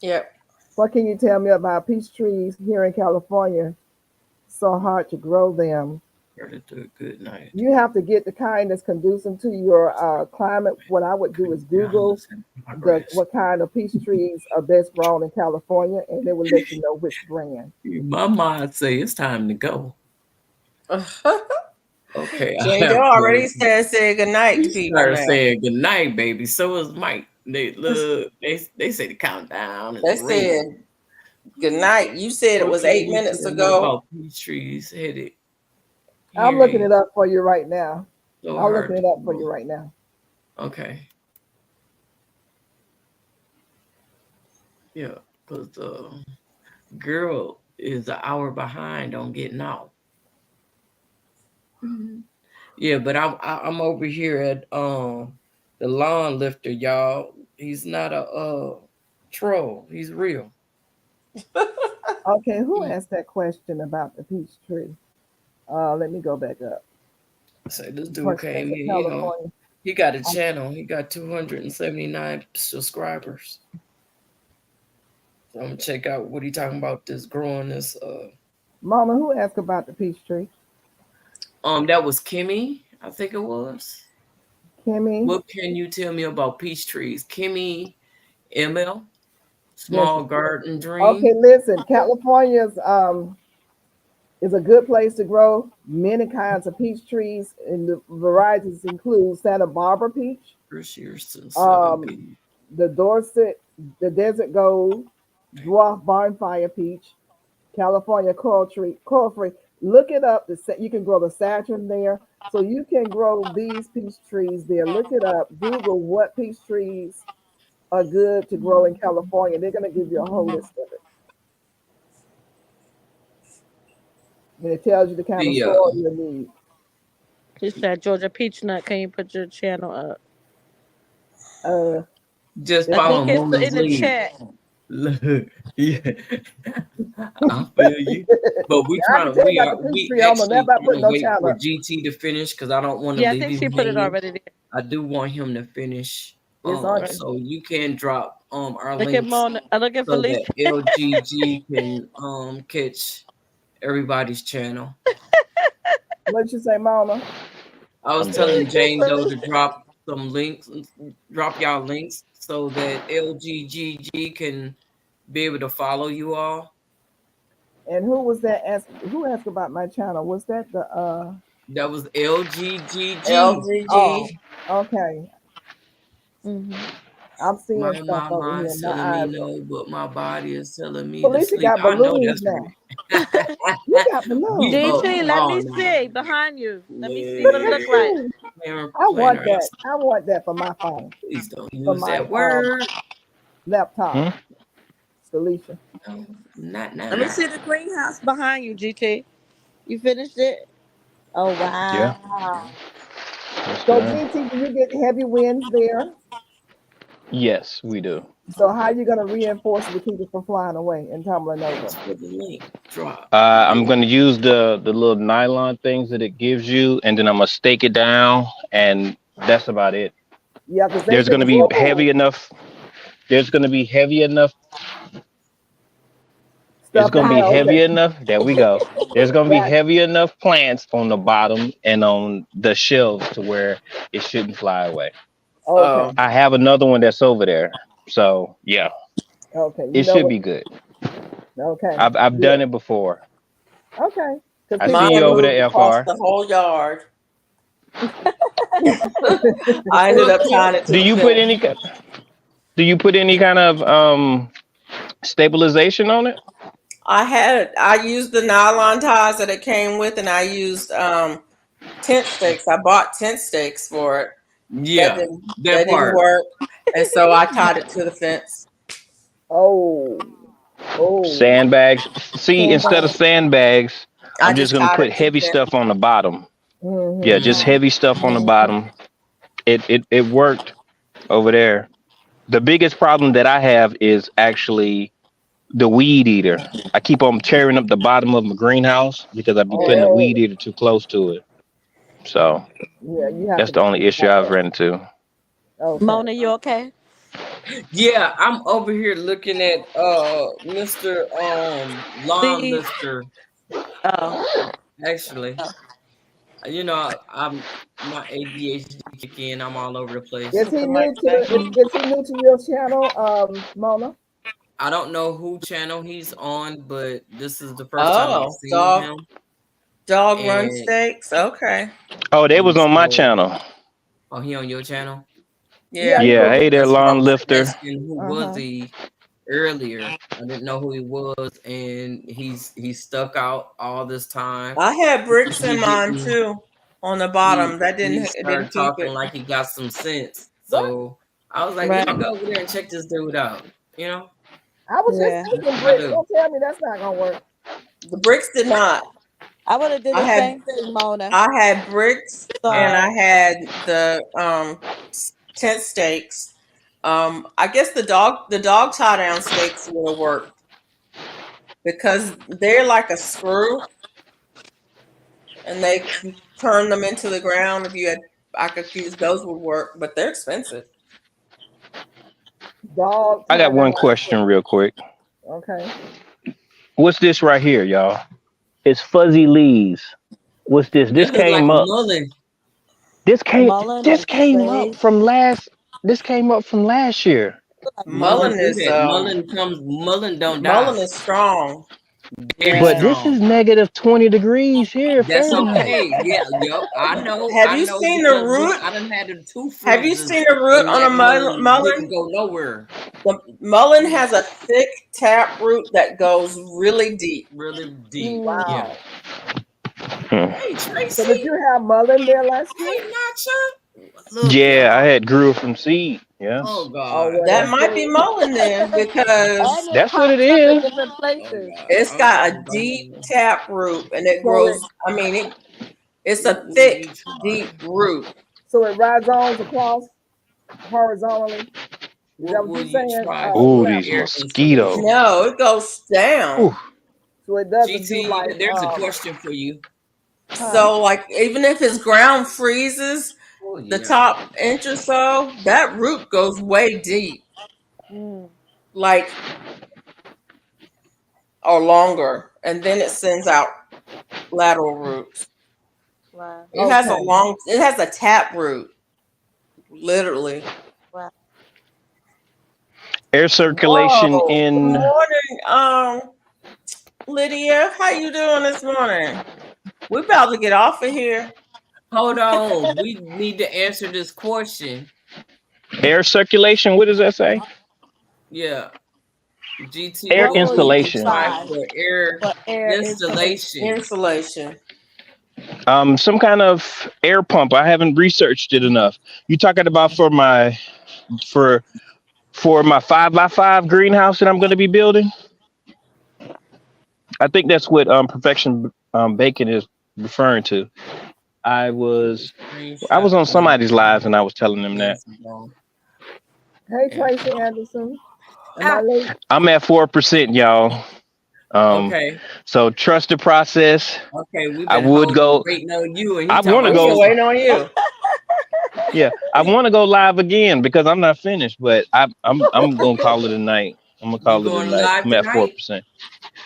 Yep. What can you tell me about peach trees here in California? So hard to grow them. Heard it do a good night. You have to get the kind that's conducive to your climate. What I would do is Google what kind of peach trees are best grown in California, and it will let you know which brand. My mom say it's time to go. Okay, Jane Doe already said good night to people. Started saying good night, baby. So is Mike. They look. They say the countdown. They said good night. You said it was 8 minutes ago. Peach trees headed. I'm looking it up for you right now. So I'm looking it up for you right now. Okay. Yeah, because girl is an hour behind on getting out. Yeah, but I'm over here at the lawn lifter, y'all. He's not a troll. He's real. Okay, who asked that question about the peach tree? Let me go back up. So this dude came in, he got a channel. He got 279 subscribers. So I'm gonna check out what he talking about this growing this. Mama, who asked about the peach tree? That was Kimmy, I think it was. Kimmy. What can you tell me about peach trees? Kimmy ML, Small Garden Dream. Okay, listen, California's is a good place to grow many kinds of peach trees, and the varieties include Santa Barbara peach, the Dorset, the Desert Gold, Dwarf Bonfire peach, California coral free. Look it up. You can grow the Saturn there, so you can grow these peach trees there. Look it up. Google what peach trees are good to grow in California. They're going to give you a whole list of it. And it tells you the kind of soil you need. She said, Georgia Peachnut, can you put your channel up? Just follow in the chat. Yeah, I feel you. But we actually wait for GT to finish because I don't want to. Yeah, I think she put it already there. I do want him to finish. So you can drop our look links. Look at so that LGG can catch everybody's channel. What did you say, Mama? I was telling Jane Doe to drop some links, drop y'all links so that LGGG can be able to follow you all. And who was that who asked about my channel? Was that the that was LGGG. LGG. Oh, okay. Mm-hmm. I'm seeing my stuff over mind here. is telling me no, but my body is telling me Felicia to sleep. got balloons now. You got balloons. DT, let me see behind you. Let me see what it looks like. I want that. I want that for my phone. Please don't use that word. Laptop. Felicia. No, not now. Let me see the greenhouse behind you, GT. You finished it? Oh, wow. Yeah. So, GT, do you get heavy winds there? Yes, we do. So how are you going to reinforce it to keep it from flying away and tumbling over? I'm going to use the little nylon things that it gives you, and then I'm going to stake it down, and that's about it. Yeah, there's going to be heavy enough. There's going to be heavy enough. It's going to be heavy enough. There we go. There's going to be heavy enough plants on the bottom and on the shelves to where it shouldn't fly away. Okay. I have another one that's over there. So yeah. Okay. It should be good. Okay. I've done it before. Okay. I see you over there, FR. The whole yard. I ended up tying it to Do you put any kind of stabilization on it? I used the nylon ties that it came with, and I used tent stakes. I bought tent stakes for it. Yeah, that didn't work, and so I tied it to the fence. Oh. Sandbags. See, instead of sandbags, I'm just gonna put heavy stuff on the bottom. Mm-hmm. Yeah, just heavy stuff on the bottom. It worked over there. The biggest problem that I have is actually the weed eater. I keep on tearing up the bottom of my greenhouse because I've been putting a weed eater too close to it. So yeah, that's the only issue I've run into. Okay. Mona, you okay? Yeah, I'm over here looking at Mr. Lawn Lifter. Oh. Actually. You know, I'm my ADHD kick in. I'm all over the place. Is he The new mic to back. is he new to your channel, Mona? I don't know who channel he's on, but this is the first time I've Oh, seen him. dog run And steaks. Okay. Oh, they was and on my so, channel. oh, he on your channel? Yeah. he Yeah, was hey there, That's why I lawn was lifter. asking who was he earlier. I didn't know who he was, and he stuck out all this time. I had bricks in He mine didn't. too on the bottom. That He didn't it didn't started keep talking it. like he got some sense. What? So I was like, let Right. me go over there and check this dude out. You know, I was Yeah. just thinking, I Bricks. do. Don't tell me that's not gonna work. The bricks did not. I would have did I the had- same thing, Mona. I had bricks Sorry. and I had the tent steaks. I guess the dog tie down steaks would have worked because they're like a screw, and they turn them into the ground. If you had, I could use those would work, but they're expensive. Dog. I got tie one down. question real quick. Okay. What's this right here, y'all? It's Fuzzy Lee's. What's this? This That look like came a up. mullen. This came Mullen this or came up sage. from last this came up from last year. Mullen do is that. Mullen don't die. Mullen is strong. Very But strong. this is negative 20 degrees here. That's Fahrenheit. okay. Yeah, yep. I know. Have I you know seen the because root? I done had the two freezes. Have you seen the root and on that a mullen mullen? didn't go nowhere. The mullen has a thick tap root that goes really deep. Really deep. Wow. Yeah. Hmm. Hey, Tracy. So did you have mullen there last year? Hey, Nacha. Look, Yeah, y'all. I had grew from seed. Yeah. Oh Oh, God. well, That that's might be good. mullen then because And it That's what it pops up in is. different Oh places. God. it's got a Okay. deep tap root and it So grows. I mean, it's a thick, deep root. So it rhizomes across horizontally. Is that What what will you're you saying? try? Ooh, for these air mosquitoes. insulation? No, it goes down. Ooh. So it doesn't do GT, like there's a question for you. So, like, even if his ground freezes Oh, the yeah. top inch or so, that root goes way deep, Mm. like, or longer, and then it sends out lateral roots. Wow. It has a Okay. it has a tap root, literally. Air circulation Whoa. Good in morning, Lydia. How you doing this morning? We're about to get off of here. Hold on. We need to answer this question. air circulation. What does that say? Yeah. GT, Air what will you installation. try for air For air installation? Insulation. Some kind of air pump. I haven't researched it enough. You talking about for my 5x5 greenhouse that I'm going to be building? I think that's what Perfection Bacon is referring to. I was on somebody's live and I was telling them that. Hey, Tracy Anderson. Am I late? I'm at 4%, y'all. Okay. So trust the process. Okay. We've I been would go. waiting on you. And I talking wanna about go- We're waiting on you. Yeah, I want to go live again because I'm not finished, but I'm gonna call it a night. I'm gonna call You it a going night. live I'm at tonight? 4%.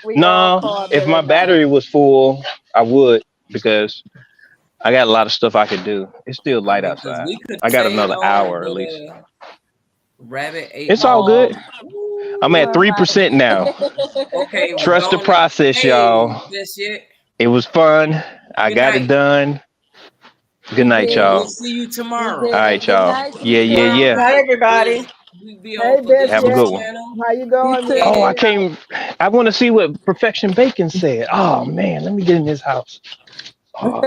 We all No, call if it my a night. battery was full, I would because I got a lot of stuff I could do. It's still light I mean, 'cause outside. we could I got say it another on, hour at but, least. Rabbit ate It's all good. Ooh, I'm at 3% now. Okay. we're Trust the going- process, Hey, y'all. that's it. It was fun. I Good got night. it done. Good night, did. y'all. We'll see you tomorrow. You did. All right, Good y'all. night, Yeah, yeah, Suzanne. yeah. Hi, everybody. We be Hey, on for this Bessie. Have a good one. channel. How you going? You too. Oh, I want to see what Perfection Bacon said. Oh man, let me get in his house. Oh.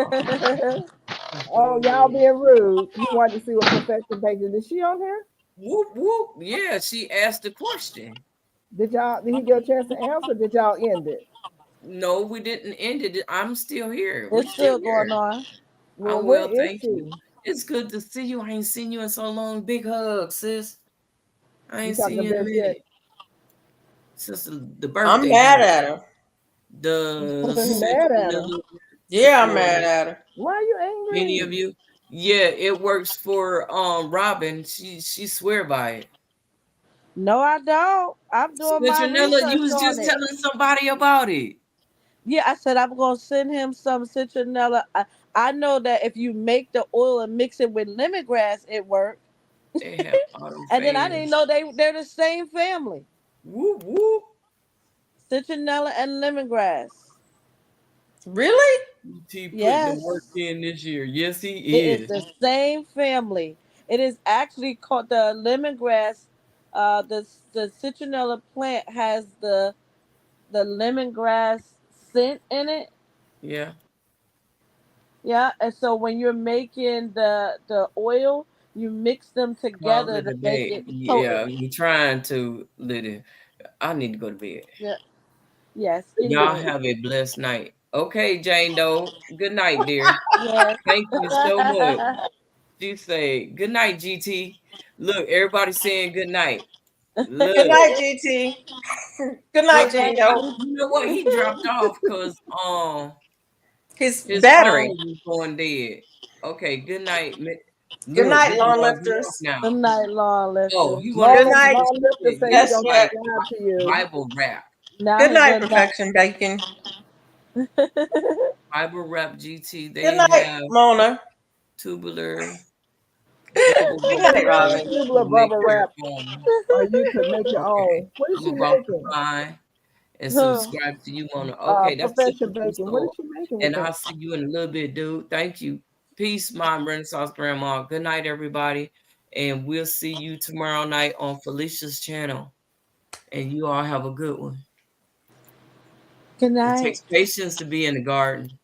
Oh, y'all being rude. He wanted to see what Perfection Bacon. Is she on here? Whoop whoop. Yeah, she asked the question. Did he get a chance to answer? Did y'all end it? No, we didn't end it. I'm still here. We're It's still here. going on. Well, I'm where well, is thank she? you. It's good to see you. I ain't seen you in so long. Big hug, sis. I ain't talking seen you in a to Bessie? minute. Since the birthday. I'm mad at her. The Mad at her. Yeah, I'm mad at her. Why are you angry? Any of you? Yeah, it works for Robin. She swear by it. No, I don't. I'm doing my Citronella, research you was on just it. telling somebody about it. Yeah, I said I'm gonna send him some citronella. I know that if you make the oil and mix it with lemongrass, it works. They have autumn And then I didn't fans. know they're the same family. Whoop whoop. Citronella and lemongrass. Really? He putting the work Yes. in this year. Yes, he It is is. the same family. It is actually called the lemongrass. The citronella plant has the lemongrass scent in it. Yeah. Yeah, and so when you're making the oil, you mix them Call together it to a make day. it potent. Yeah, we trying to let it. I need to go to bed. Yeah. Yes, get in Y'all bed. have a blessed night. Okay, Jane Doe. Good night, dear. Yes. Thank you so much. She say, good night, GT. Look, everybody saying good night. Look, Good night, GT. Good night, look, Jane Doe. you know what? He dropped off because His his battery. phone was going dead. Okay, good night. Good Look, night, he lawn logging off lifters. now. Good night, law Oh, lifters. he wanted Good to night. Long Lifter say he Guess gonna what? subscribe to you. Bible rap. Now Good he night, good night. Perfection Bacon. Bible rap GT. Good They night, have Mona. tubular bubble Good bubble night, They have gum Robin. tubular to make bubble your wrap, own. or you could make your Okay, own. What is I'm she about to making? find and Huh. subscribe to you on. Okay, that's super Profession cool. Bacon. What is So, she making with and that? I'll see you in a little bit, dude. Thank you. Peace, my Renaissance grandma. Good night, everybody, and we'll see you tomorrow night on Felicia's channel. And you all have a good one. Good It night. takes patience to be in the garden.